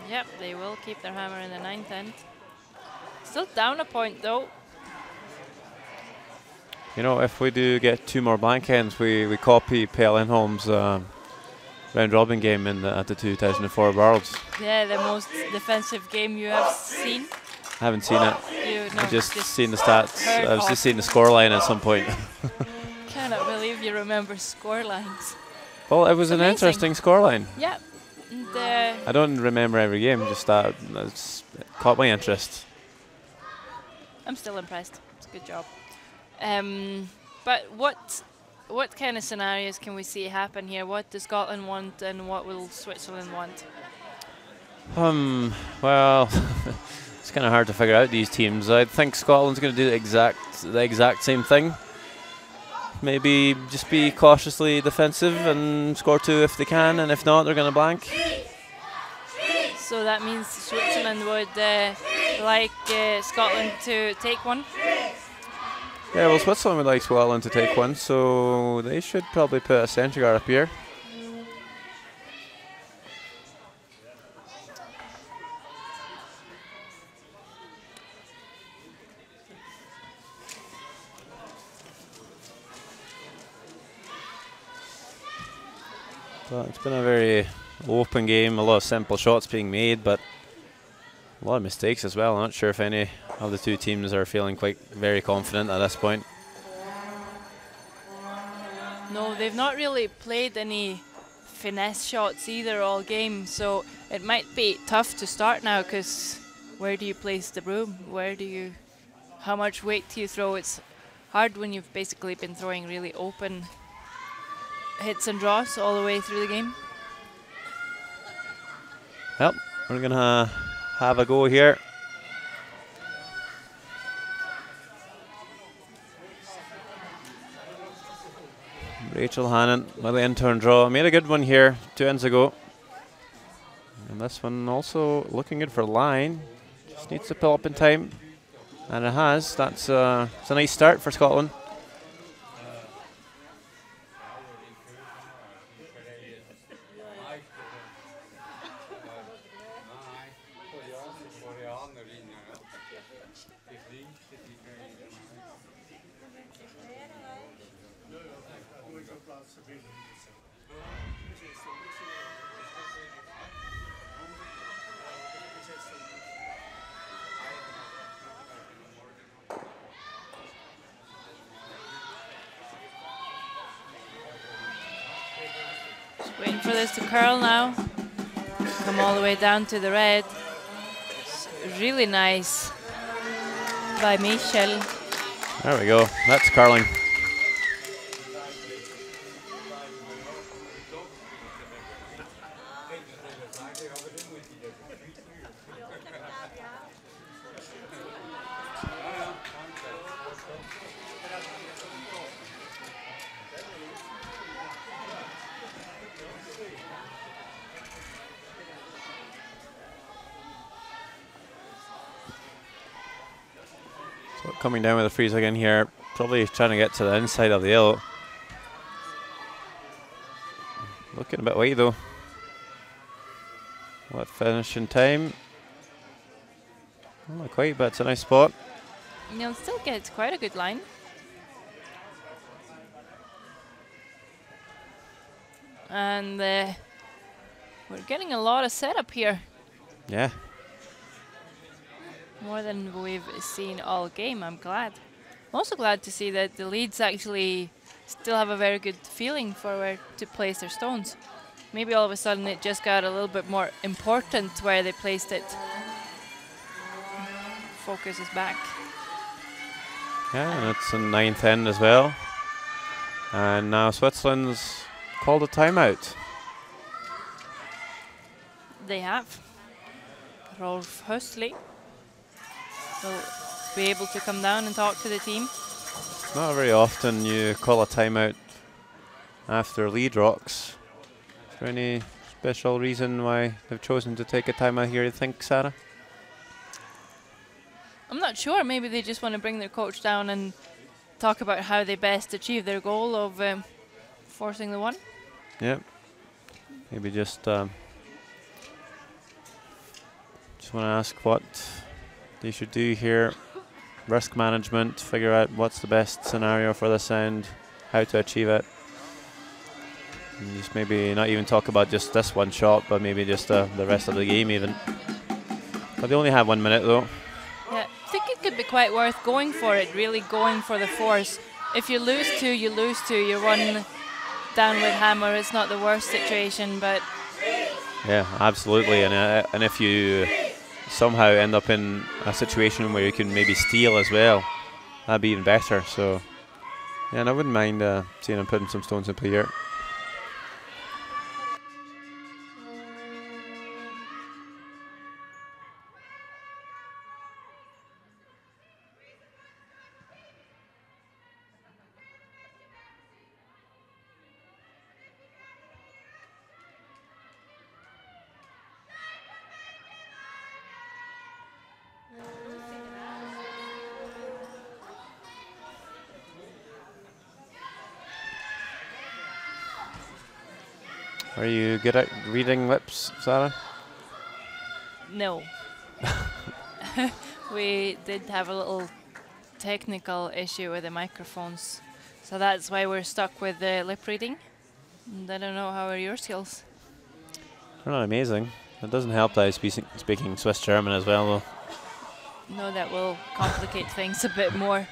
Yep, they will keep their hammer in the 9th end. Still down a point though. You know, if we do get 2 more blank ends, we copy Pale Lindholm's round robin game at the 2004 Worlds. Yeah, the most defensive game you have seen. I haven't seen it. I've just seen the stats. I was just seeing the scoreline at some point. Cannot believe you remember score lines. Well, it was an interesting scoreline. Yeah. And, I don't remember every game, just that it caught my interest. I'm still impressed. It's a good job. But what kind of scenarios can we see happen here? What does Scotland want and what will Switzerland want? Well, it's kind of hard to figure out these teams. I think Scotland's going to do the exact same thing. Maybe just be cautiously defensive and score 2 if they can, and if not, they're going to blank. So that means Switzerland would like Scotland to take one? Yeah, well, Switzerland would like Scotland to take one, so they should probably put a centre guard up here. But it's been a very open game, a lot of simple shots being made, but a lot of mistakes as well. I'm not sure if any of the two teams are feeling very confident at this point. No, they've not really played any finesse shots either all game, so it might be tough to start now, because where do you place the broom? How much weight do you throw? It's hard when you've basically been throwing really open hits and draws all the way through the game. Well, we're gonna have a go here. Rachel Hannon with the in-turn draw. Made a good one here 2 ends ago. And this one also looking good for line. Just needs to pull up in time. And it has. It's a nice start for Scotland. Waiting for this to curl now. Come all the way down to the red. It's really nice by Michel. There we go. That's curling. So coming down with a freeze again here, probably trying to get to the inside of the yellow. Looking a bit wide though. What finishing time? Not quite, but it's a nice spot. You'll still get quite a good line. And we're getting a lot of setup here. Yeah. More than we've seen all game, I'm glad. I'm also glad to see that the leads actually still have a very good feeling for where to place their stones. Maybe all of a sudden it just got a little bit more important where they placed it. Focus is back. Yeah, and it's a 9th end as well. And now Switzerland's called a timeout. They have. Rolf Höstli will be able to come down and talk to the team. Not very often you call a timeout after lead rocks. Is there any special reason why they've chosen to take a timeout here, you think, Sarah? I'm not sure. Maybe they just want to bring their coach down and talk about how they best achieve their goal of forcing the one. Yeah. Maybe just want to ask what they should do here. Risk management, figure out what's the best scenario for this end, how to achieve it. And just maybe not even talk about just this one shot, but maybe just the rest of the game even. But they only have 1 minute though. Yeah, I think it could be quite worth going for it, really going for the force. If you lose two, you lose two. You're one downward hammer. It's not the worst situation, but... Yeah, absolutely. And if you somehow end up in a situation where you can maybe steal as well, that'd be even better. So, yeah, and I wouldn't mind seeing him putting some stones in play here. Are you good at reading lips, Sarah? No. We did have a little technical issue with the microphones, so that's why we're stuck with the lip reading. And I don't know, how are your skills? They're not amazing. It doesn't help that he's speaking Swiss German as well, though. No, that will complicate things a bit more.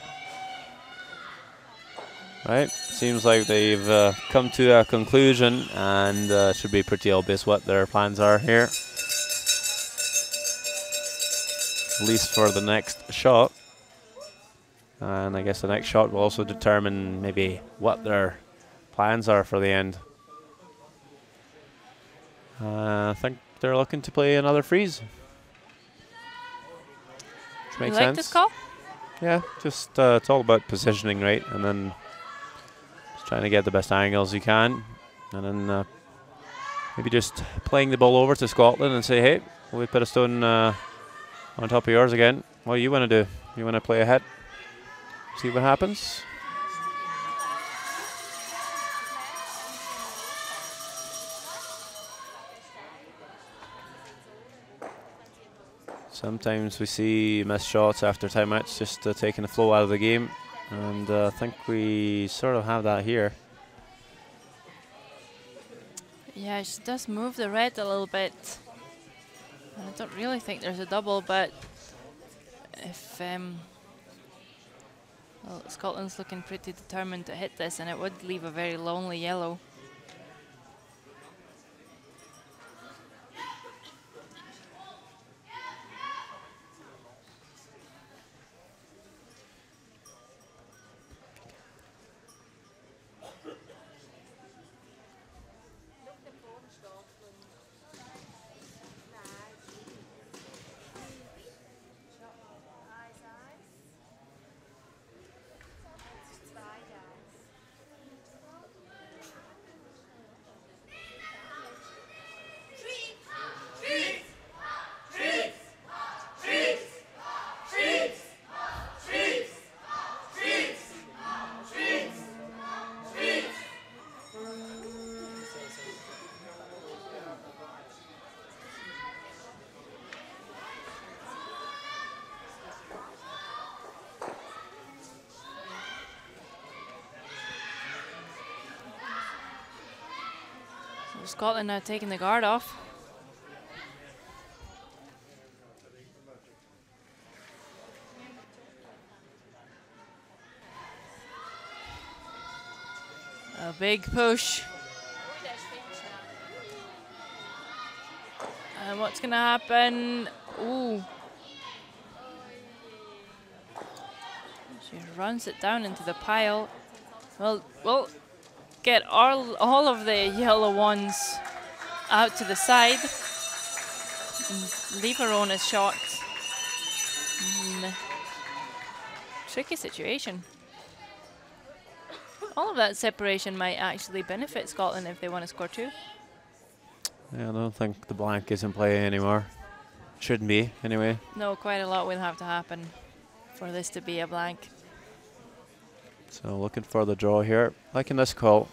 Right, seems like they've come to a conclusion, and should be pretty obvious what their plans are here. At least for the next shot. And I guess the next shot will also determine maybe what their plans are for the end. I think they're looking to play another freeze. Which makes sense. You like this call? Yeah, just it's all about positioning, right? And then just trying to get the best angles you can. And then maybe just playing the ball over to Scotland and say, hey, we put a stone on top of yours again. What do you want to do? You want to play ahead? See what happens? Sometimes we see missed shots after timeouts, just taking the flow out of the game, and I think we sort of have that here. Yeah, she does move the red a little bit. I don't really think there's a double, but if well, Scotland's looking pretty determined to hit this, and it would leave a very lonely yellow. Scotland now taking the guard off. A big push. And what's going to happen? Ooh. She runs it down into the pile. Well, get all of the yellow ones out to the side. Leave her own as shots. Tricky situation. All of that separation might actually benefit Scotland if they want to score two. Yeah, I don't think the blank is in play anymore. Shouldn't be, anyway. No, quite a lot will have to happen for this to be a blank. So looking for the draw here. Liking this call.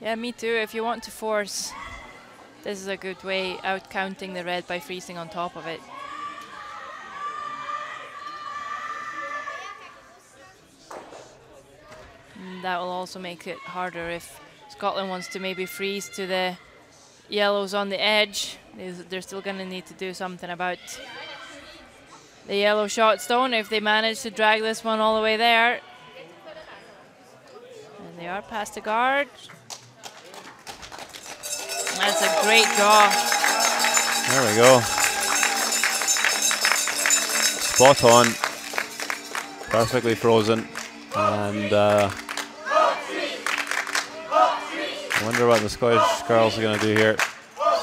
Yeah, me too. If you want to force, this is a good way out counting the red by freezing on top of it. And that will also make it harder if Scotland wants to maybe freeze to the yellows on the edge. They're still going to need to do something about the yellow shot stone if they manage to drag this one all the way there. And they are past the guard. That's a great draw. There we go. Spot on. Perfectly frozen. And I wonder what the Scottish girls are going to do here.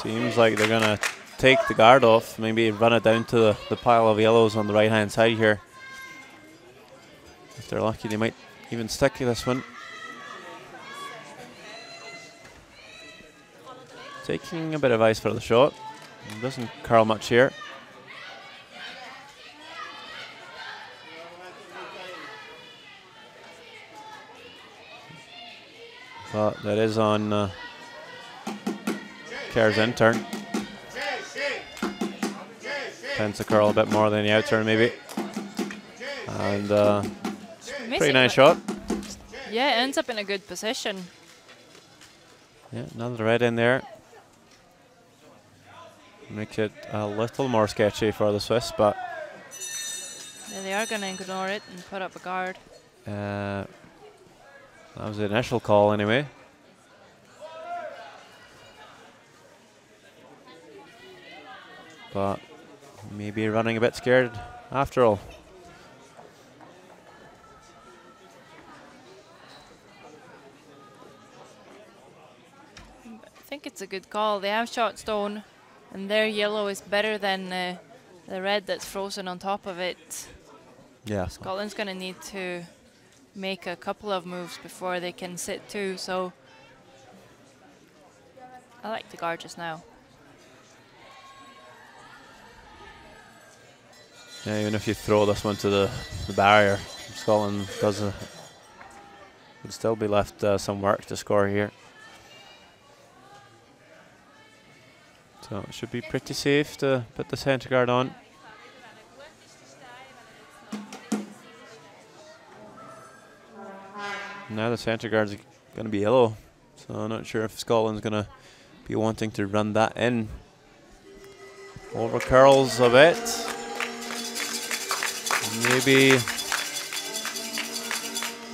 Seems like they're going to take the guard off, maybe run it down to the pile of yellows on the right hand side here. If they're lucky, they might even stick this one. Taking a bit of ice for the shot. Doesn't curl much here. But that is on Kerr's in turn. Tends to curl a bit more than the out turn maybe. And pretty nice shot. Yeah, it ends up in a good position. Yeah, another red in there. Makes it a little more sketchy for the Swiss, but Yeah, they are going to ignore it and put up a guard. that was the initial call anyway. But maybe running a bit scared after all. I think it's a good call. They have shot stone, and their yellow is better than the red that's frozen on top of it. Yeah. Scotland's going to need to make a couple of moves before they can sit two, so I like the guard just now. Yeah, even if you throw this one to the barrier, Scotland would still be left some work to score here. So it should be pretty safe to put the centre guard on. Now the centre guard's going to be yellow, so I'm not sure if Scotland's going to be wanting to run that in. Over curls a bit. Maybe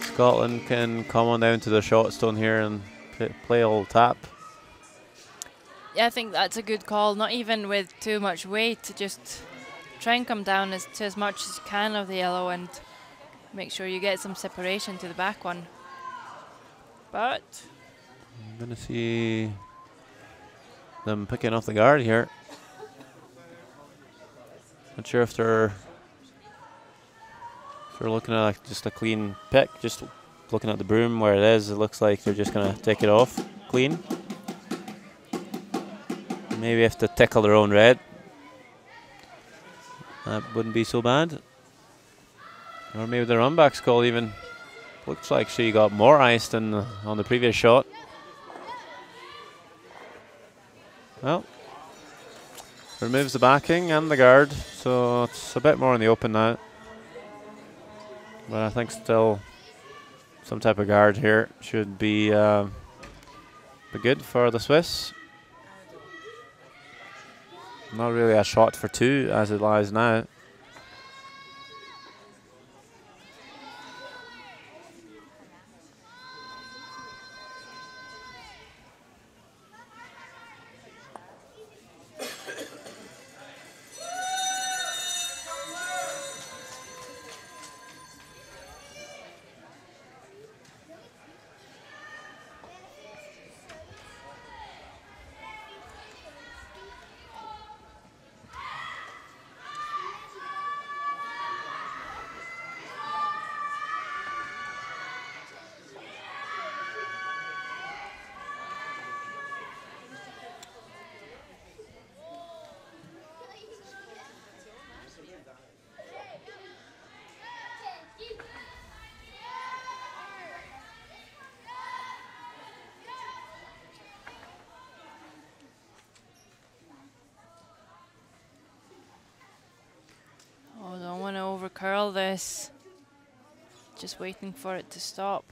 Scotland can come on down to the shot stone here and play a little tap. Yeah, I think that's a good call. Not even with too much weight, just try and come down to as much as you can of the yellow and make sure you get some separation to the back one. But I'm going to see them picking off the guard here. Not sure if they're looking at just a clean pick, just looking at the broom where it is. It looks like they're just going to take it off clean. Maybe have to tickle their own red. That wouldn't be so bad. Or maybe the run back's call even. Looks like she got more ice than on the previous shot. Well, removes the backing and the guard, so it's a bit more in the open now. But I think still some type of guard here should be good for the Swiss. Not really a shot for two as it lies now. oh, don't want to over curl this. Just waiting for it to stop.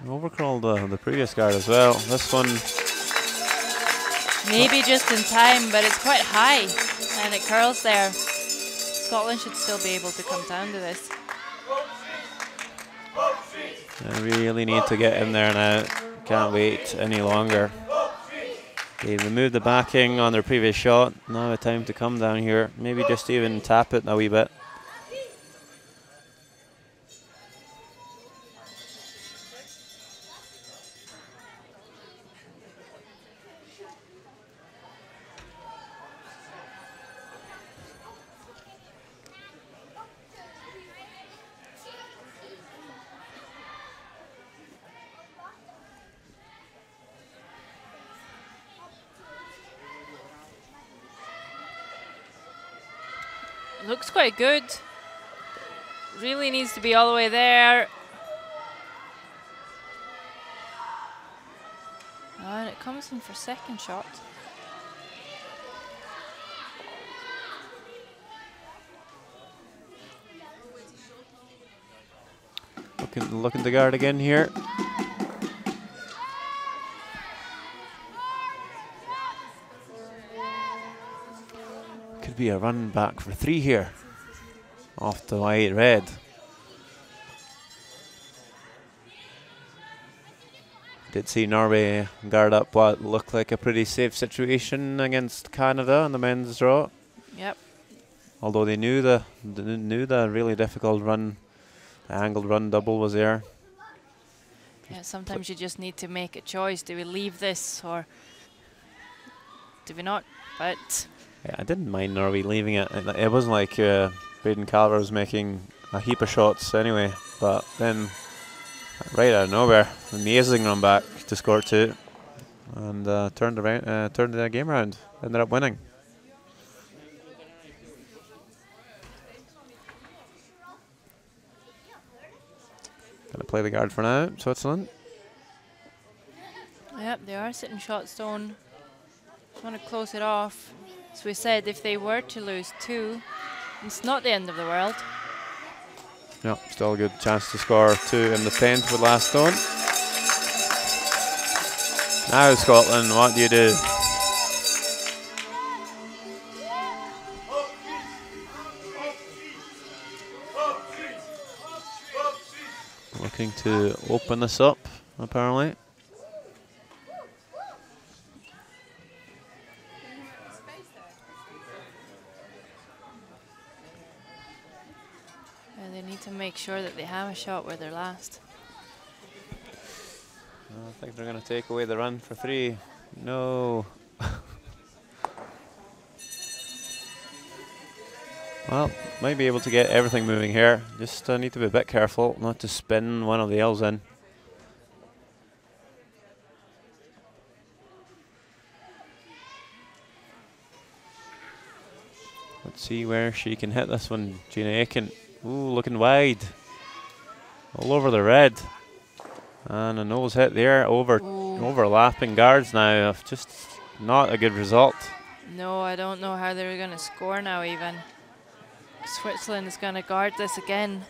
Overcurled the previous guard as well. This one maybe just in time, but it's quite high and it curls there. Scotland should still be able to come down to this. I really need to get in there now. Can't wait any longer. They removed the backing on their previous shot. Now a time to come down here. Maybe just even tap it a wee bit. Looks quite good. Really needs to be all the way there. Oh, and it comes in for second shot. Looking to guard again here. be a run back for 3 here. Off the white red. Did see Norway guard up what looked like a pretty safe situation against Canada in the men's draw. Yep. Although they knew the really difficult run, the angled run double was there. Yeah, sometimes you just need to make a choice. Do we leave this or do we not? But yeah, I didn't mind Norway leaving it. It wasn't like Braden Calver was making a heap of shots anyway. But then, right out of nowhere, amazing run back to score 2, and turned the game around. Ended up winning. Gonna play the guard for now, Switzerland. yep, they are sitting shot stone. Want to close it off. As we said, if they were to lose 2, it's not the end of the world. Yeah, still a good chance to score 2 in the 10th with last stone. Now Scotland, what do you do? Looking to open this up, apparently. They need to make sure that they have a shot where they're last. I think they're going to take away the run for 3. No. Well, might be able to get everything moving here. Just need to be a bit careful not to spin one of the L's in. Let's see where she can hit this one. Gina Aiken. Ooh, looking wide. All over the red. And a nose hit there. Overlapping guards now. Just not a good result. No, I don't know how they're going to score now even. Switzerland is going to guard this again.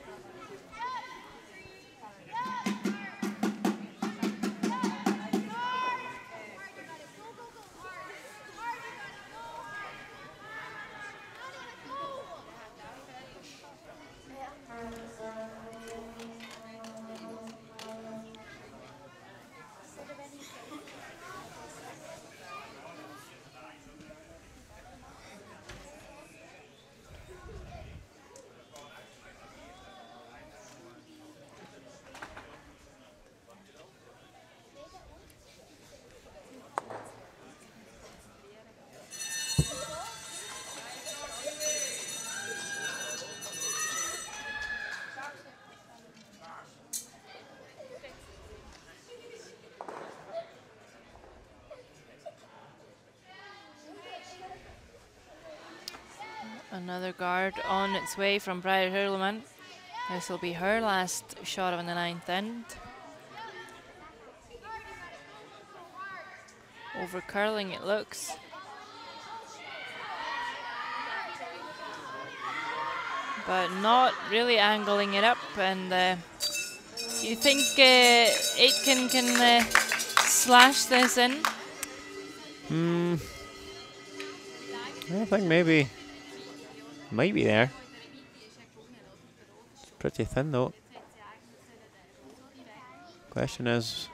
Another guard on its way from Bridie Hurleman. This will be her last shot on the 9th end. Over curling it looks. But not really angling it up, and you think Aitken can slash this in? I think maybe. Might be there. It's pretty thin though. Question is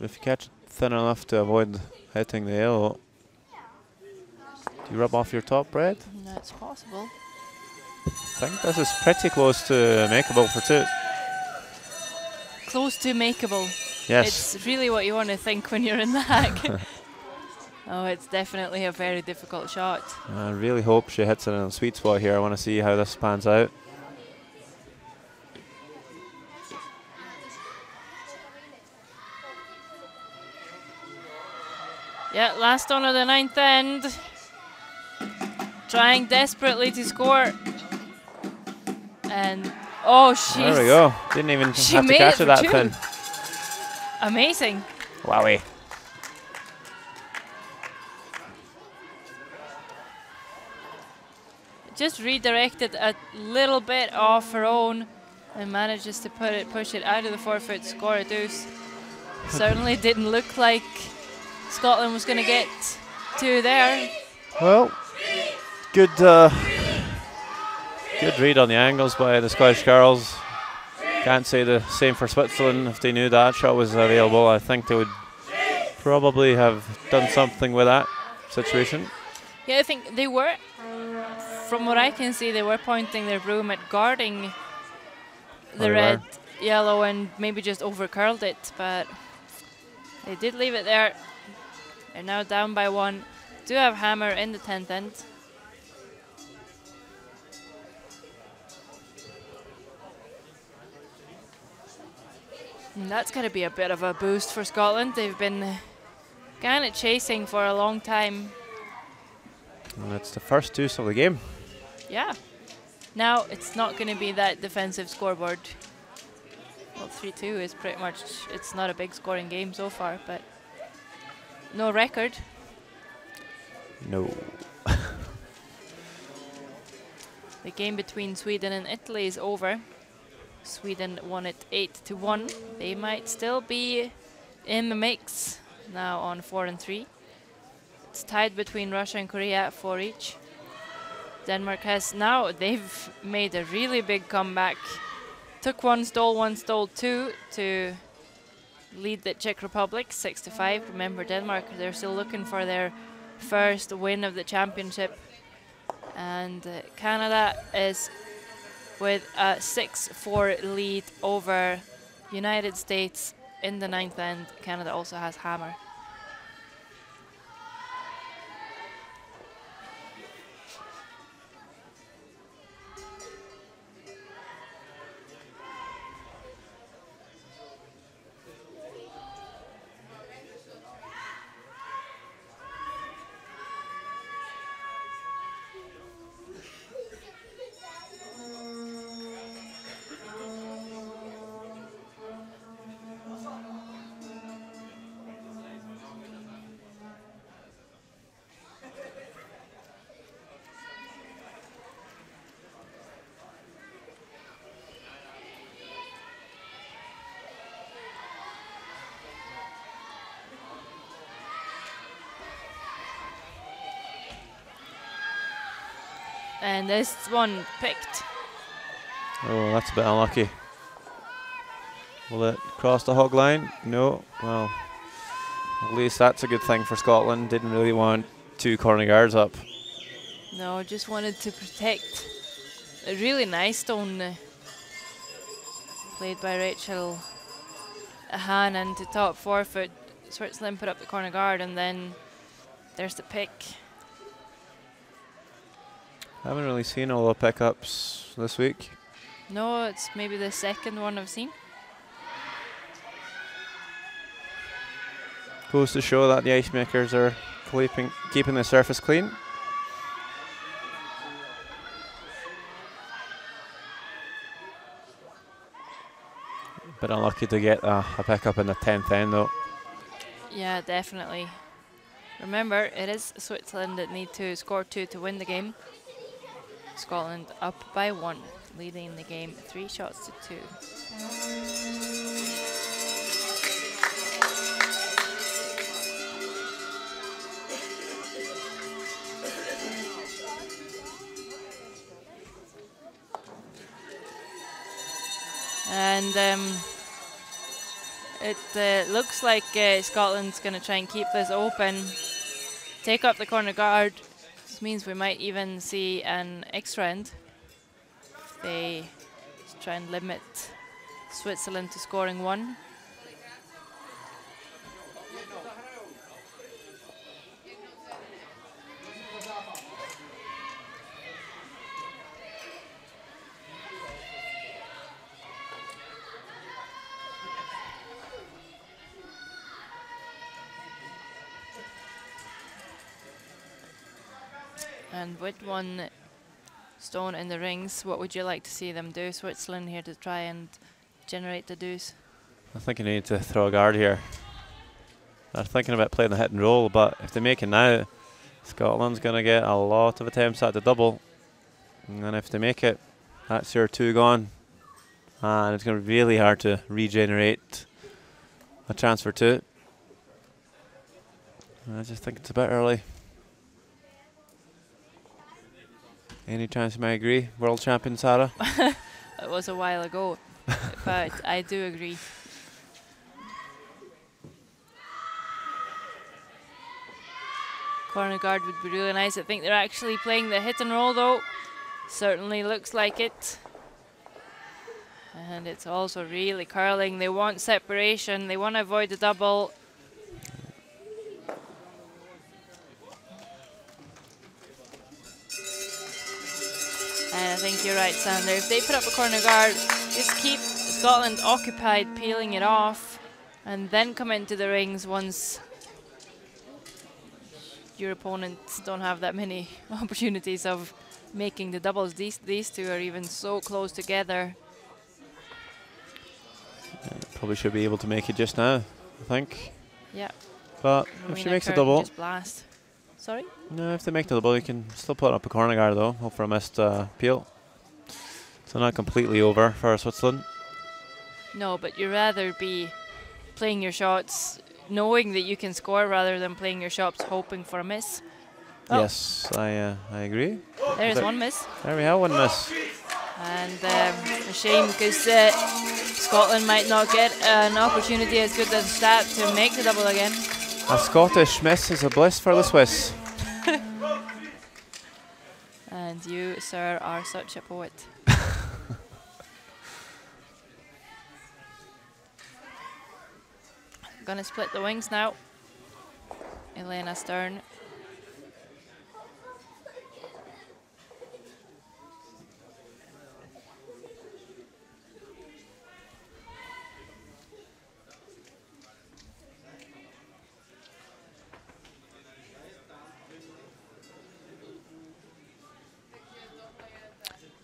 if you catch it thin enough to avoid hitting the yellow, do you rub off your top red? That's possible. I think this is pretty close to makeable for 2. Close to makeable. Yes. It's really what you want to think when you're in the hack. Oh, it's definitely a very difficult shot. I really hope she hits it in a sweet spot here. I want to see how this pans out. Yeah, last on of the 9th end. Trying desperately to score. And, oh, she's... There we go. Didn't even have to catch it that thin. Amazing. Wowie. Just redirected a little bit off her own and manages to push it out of the 4-foot, score a deuce. Certainly didn't look like Scotland was going to get 2 there. Well, good good read on the angles by the Scottish girls. Can't say the same for Switzerland. If they knew that shot was available, I think they would probably have done something with that situation. Yeah, I think they were, from what I can see, they were pointing their broom at guarding the red, yellow, and maybe just over curled it, but they did leave it there. They're now down by 1. Do have hammer in the 10th end. And that's going to be a bit of a boost for Scotland. They've been kind of chasing for a long time. And that's the first deuce of the game. Yeah. Now it's not going to be that defensive scoreboard. Well, 3-2 is pretty much, it's not a big scoring game so far, but no record. No. The game between Sweden and Italy is over. Sweden won it 8-1. They might still be in the mix now on 4-3. It's tied between Russia and Korea at 4 each. Denmark has now, they've made a really big comeback. Took 1, stole 2 to lead the Czech Republic 6-5. Remember, Denmark, they're still looking for their first win of the championship. And Canada is with a 6-4 lead over United States in the 9th end. Canada also has hammer. And this one picked. Oh, that's a bit unlucky. Will it cross the hog line? No. Well, at least that's a good thing for Scotland. Didn't really want 2 corner guards up. No, just wanted to protect. A really nice stone played by Rachel Hannon to top 4-foot. Switzerland put up the corner guard, and then there's the pick. Haven't really seen all the pickups this week. No, it's maybe the second one I've seen. Goes to show that the ice makers are keeping the surface clean. But unlucky to get a pickup in the 10th end though. Yeah, definitely. Remember, it is Switzerland that need to score 2 to win the game. Scotland up by 1, leading the game 3 shots to 2. And it looks like Scotland's going to try and keep this open, take up the corner guard. This means we might even see an extra end. If they try and limit Switzerland to scoring 1. And with 1 stone in the rings, what would you like to see them do, Switzerland, here to try and generate the deuce? I think you need to throw a guard here. They're thinking about playing the hit and roll, but if they make it now, Scotland's going to get a lot of attempts at the double. And if they make it, that's your 2 gone. And it's going to be really hard to regenerate a chance for 2. I just think it's a bit early. Any chance you might agree? World champion Sarah? It was a while ago, but I do agree. Corner guard would be really nice. I think they're actually playing the hit and roll though. Certainly looks like it. And it's also really curling. They want separation. They want to avoid the double. And I think you're right, Sander. If they put up a corner guard, just keep Scotland occupied, peeling it off, and then come into the rings once your opponents don't have that many opportunities of making the doubles. These two are even so close together. Probably should be able to make it just now, I think. Yeah. But if she makes a double, just blast. Sorry? no, if they make the double, you can still put up a corner guard though. Hope for a missed peel. So not completely over for Switzerland. No, but you'd rather be playing your shots knowing that you can score rather than playing your shots hoping for a miss. Oh. Yes, I agree. There's one miss. There we have one miss. And a shame because Scotland might not get an opportunity as good as that to make the double again. A Scottish miss is a bliss for the Swiss. And you, sir, are such a poet. Gonna split the wings now. Elena Stern.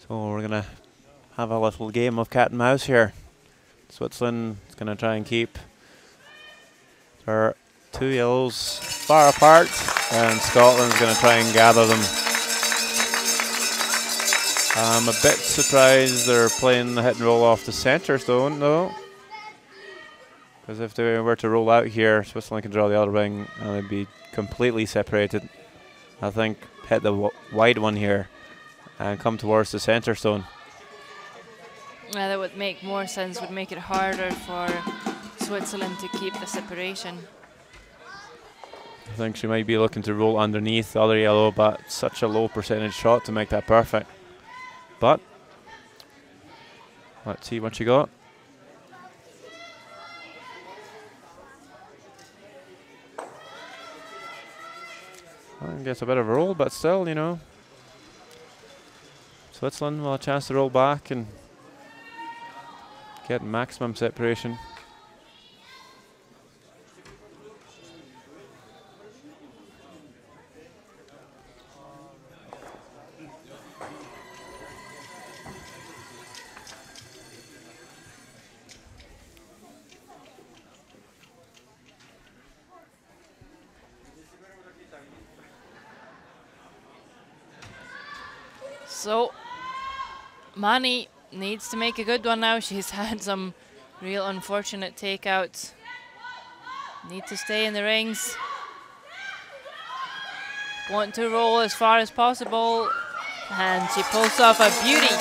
So we're gonna have a little game of cat and mouse here. Switzerland is gonna try and keep their two yellows far apart, and Scotland's going to try and gather them. I'm a bit surprised they're playing the hit and roll off the centre stone though, because if they were to roll out here, Switzerland can draw the other wing and they'd be completely separated. I think hit the wide one here and come towards the centre stone. Yeah, that would make more sense, would make it harder for Switzerland to keep the separation. I think she might be looking to roll underneath the other yellow, but such a low percentage shot to make that perfect. But let's see what she got. I guess a bit of a roll, but still, you know. Switzerland will have a chance to roll back and get maximum separation. So, Mani needs to make a good one now. She's had some real unfortunate takeouts. Need to stay in the rings. Want to roll as far as possible. And she pulls off a beauty.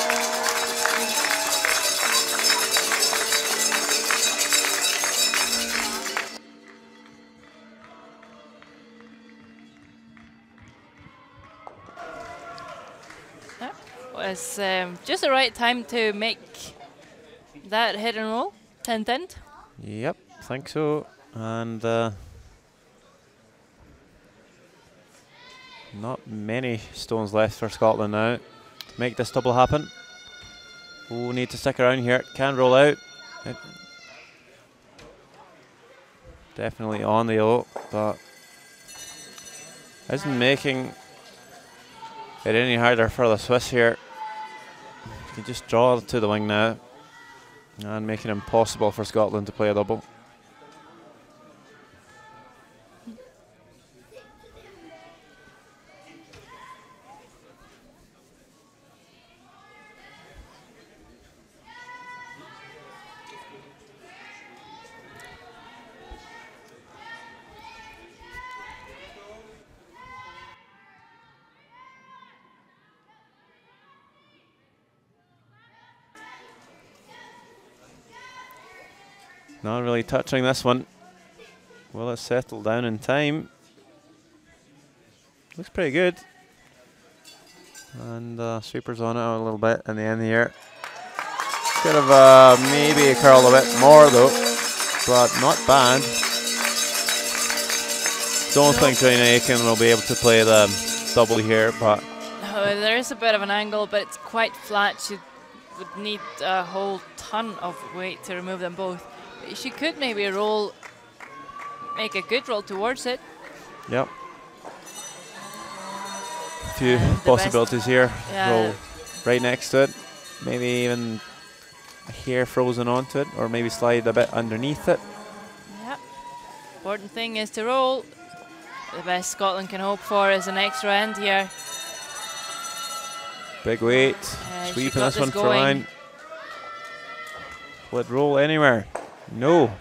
Was just the right time to make that hit and roll. 10-10. Yep, think so. And not many stones left for Scotland now to make this double happen. Oh, need to stick around here. Can roll out. Definitely on the yellow, but isn't making it any harder for the Swiss here. You can just draw to the wing now and make it impossible for Scotland to play a double. Not really touching this one. Will it settle down in time? Looks pretty good. And sweepers on it a little bit in the end here. Could have maybe curled a bit more though, but not bad. Don't think Gina Aiken will be able to play the double here, but there is a bit of an angle, but it's quite flat. She would need a whole ton of weight to remove them both. She could maybe roll, make a good roll towards it. Yep. A few possibilities here. Yeah. Roll right next to it. Maybe even a hair frozen onto it, or maybe slide a bit underneath it. Yep. Important thing is to roll. The best Scotland can hope for is an extra end here. Big weight. Sweeping this one for line. Will it roll anywhere? No.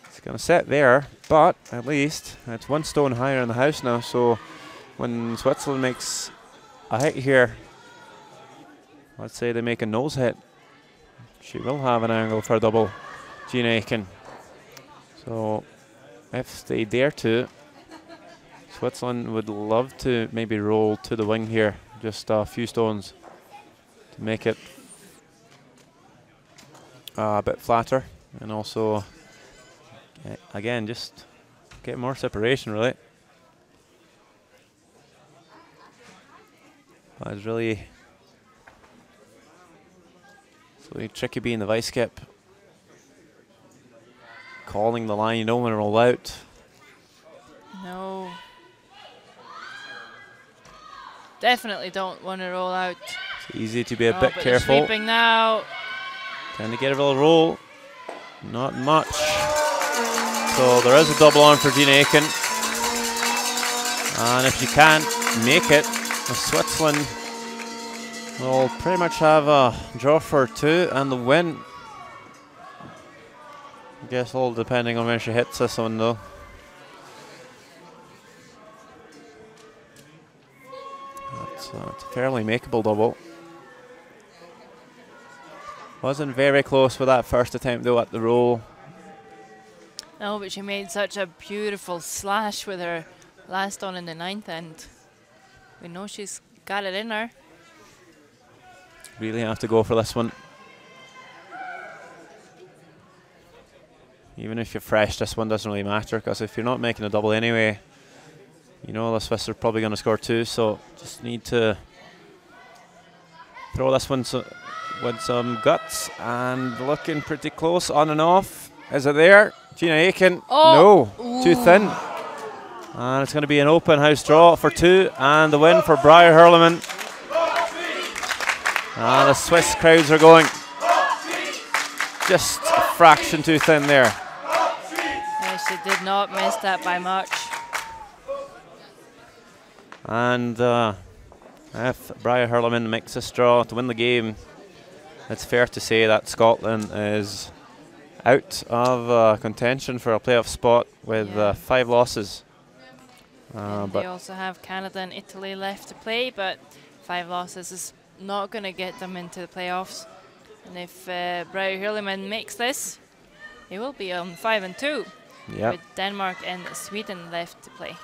It's going to set there, but at least it's 1 stone higher in the house now, so when Switzerland makes a hit here, let's say they make a nose hit, she will have an angle for a double, Gina Aiken. So if they dare to, Switzerland would love to maybe roll to the wing here, just a few stones to make it a bit flatter, and also again just get more separation really. But it's really tricky being the vice skip, calling the line. You don't want to roll out. No, definitely don't want to roll out. It's easy to be a bit careful. Sweeping now. Trying to get a little roll. Not much. So there is a double on for Gina Aiken. And if she can't make it, Switzerland will pretty much have a draw for 2 and the win. I guess all depending on where she hits this one though. It's a fairly makeable double. Wasn't very close with that first attempt though at the roll. No, but she made such a beautiful slash with her last on in the 9th end. We know she's got it in her. Really have to go for this one. Even if you're fresh, this one doesn't really matter, because if you're not making a double anyway, you know the Swiss are probably going to score 2, so just need to throw this one with some guts, and looking pretty close on and off. Is it there? Gina Aiken? Oh. No, too thin. And it's going to be an open house draw for 2, and the win for Briar Hurleman. And the Swiss crowds are going just a fraction too thin there. Yeah, she did not miss that by much. And if Briar Hurleman makes this draw to win the game, it's fair to say that Scotland is out of contention for a playoff spot with 5 losses. But they also have Canada and Italy left to play, but 5 losses is not going to get them into the playoffs. And if Briar Hurleman makes this, they will be on 5-2 with Denmark and Sweden left to play.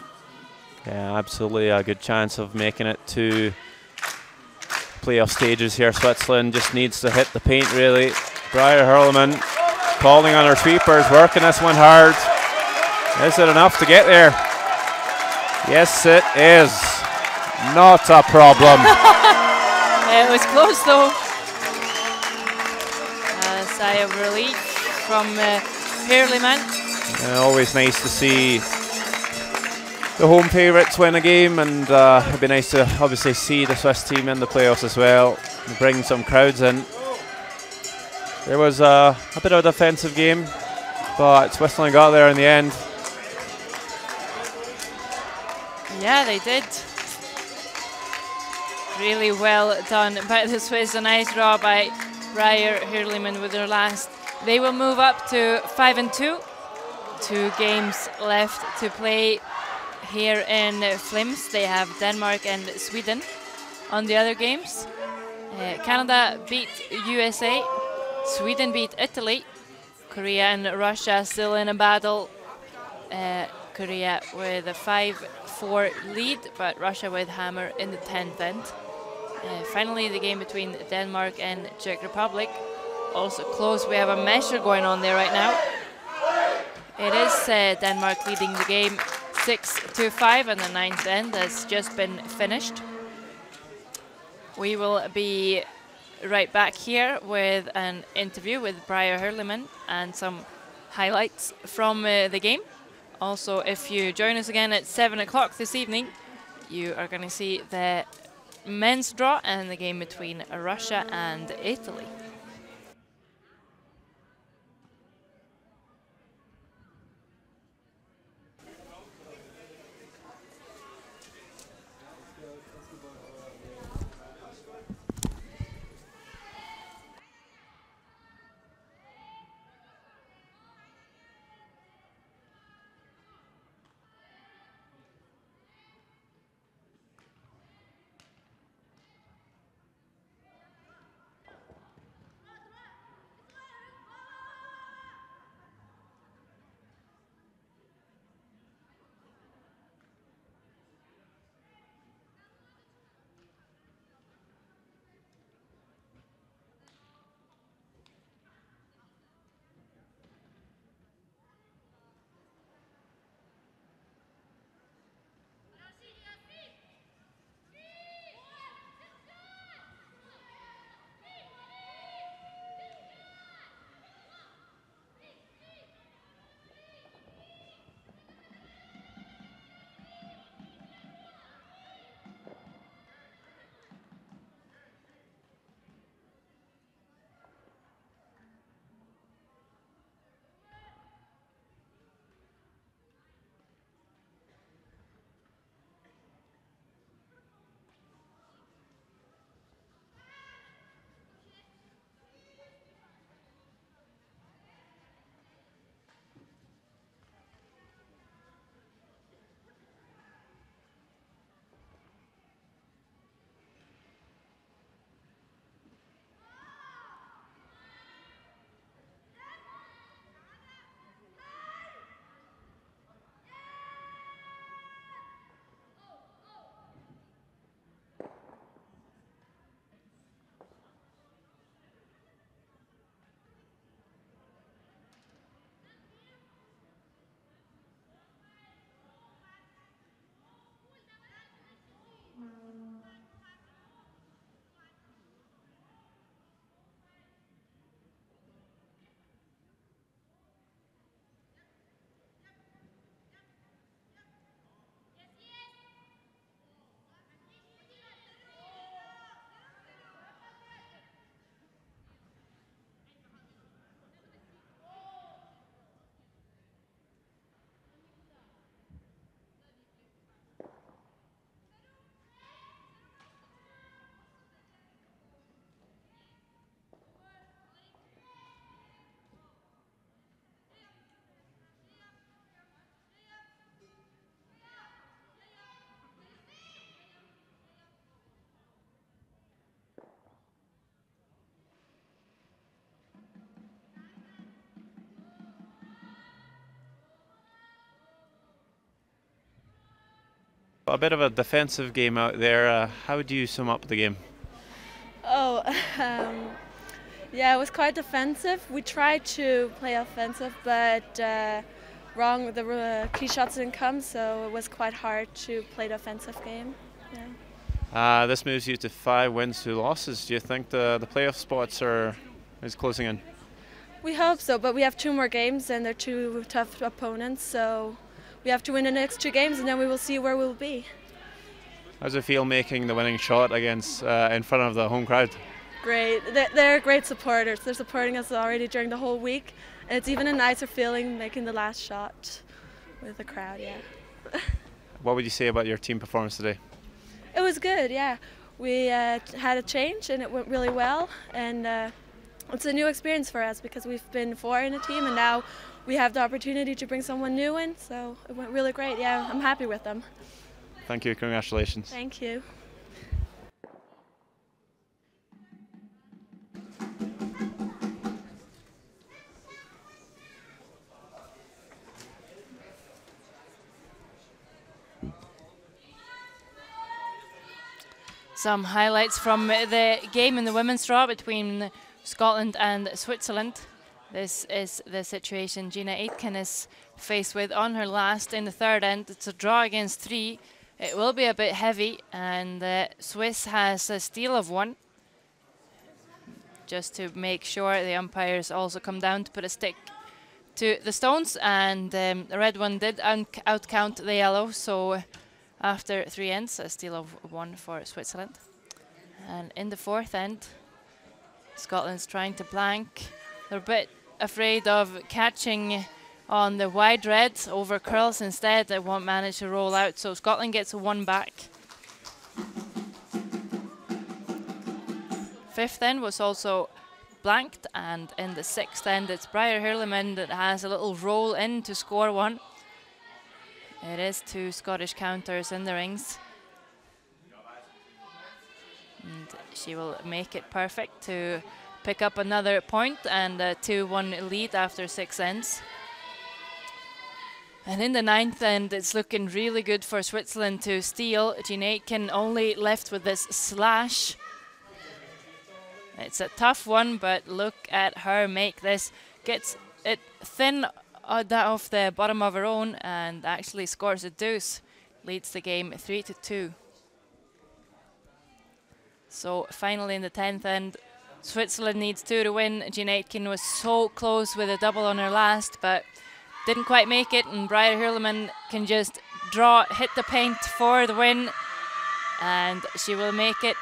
Yeah, absolutely a good chance of making it to playoff stages here. Switzerland just needs to hit the paint really. Briar Hurleman calling on her sweepers, working this one hard. Is it enough to get there? Yes, it is. Not a problem. It was close though. A sigh of relief from Hurleman. Always nice to see the home favourites win a game, and it'd be nice to obviously see the Swiss team in the playoffs as well, and bring some crowds in. There was a bit of a defensive game, but Switzerland got there in the end. Yeah, they did. Really well done by the Swiss. A nice draw by Briar Hurleman with their last. They will move up to 5-2. 2 games left to play here in Flims. They have Denmark and Sweden on the other games. Canada beat USA. Sweden beat Italy. Korea and Russia still in a battle. Korea with a 5-4 lead, but Russia with hammer in the 10th end. Finally, the game between Denmark and Czech Republic. Also close. We have a measure going on there right now. It is Denmark leading the game 6-5, and the 9th end has just been finished. We will be right back here with an interview with Briar Hurliman and some highlights from the game. Also, if you join us again at 7 o'clock this evening, you are going to see the men's draw and the game between Russia and Italy. A bit of a defensive game out there. How would you sum up the game? Oh, yeah, it was quite defensive. We tried to play offensive, but wrong with the key shots didn't come, so it was quite hard to play the offensive game. Yeah. This moves you to 5 wins, 2 losses. Do you think the playoff spots is closing in? We hope so, but we have 2 more games, and they're 2 tough opponents, so we have to win the next 2 games, and then we will see where we'll be. How does it feel making the winning shot against in front of the home crowd? Great. They're great supporters. They're supporting us already during the whole week, and it's even a nicer feeling making the last shot with the crowd, yeah. What would you say about your team performance today? It was good, yeah. We had a change, and it went really well, and it's a new experience for us because we've been 4 in a team, and now we have the opportunity to bring someone new in, so it went really great. Yeah, I'm happy with them. Thank you, congratulations. Thank you. Some highlights from the game in the women's draw between Scotland and Switzerland. This is the situation Gina Aitken is faced with on her last in the third end. It's a draw against 3. It will be a bit heavy, and the Swiss has a steal of 1. Just to make sure the umpires also come down to put a stick to the stones, and the red one did outcount the yellow, so after 3 ends, a steal of 1 for Switzerland. And in the fourth end, Scotland's trying to blank. They're a bit afraid of catching on the wide red over curls instead. They won't manage to roll out, so Scotland gets a 1 back. Fifth end was also blanked, and in the sixth end it's Briar Hurleman that has a little roll in to score 1. It is 2 Scottish counters in the rings, and she will make it perfect to pick up another point and a 2-1 lead after 6 ends. And in the ninth end, it's looking really good for Switzerland to steal. Gina Aitken only left with this slash. It's a tough one, but look at her make this. Gets it thin off the bottom of her own and actually scores a deuce. Leads the game 3-2. So finally in the 10th end, Switzerland needs 2 to win. Gina Aitken was so close with a double on her last, but didn't quite make it, and Briar Hurleman can just hit the paint for the win, and she will make it.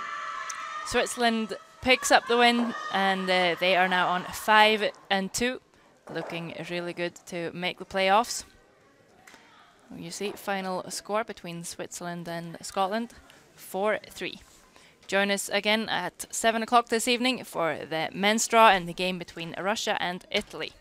Switzerland picks up the win, and they are now on 5-2, looking really good to make the playoffs. You see, final score between Switzerland and Scotland, 4-3. Join us again at 7 o'clock this evening for the men's draw and the game between Russia and Italy.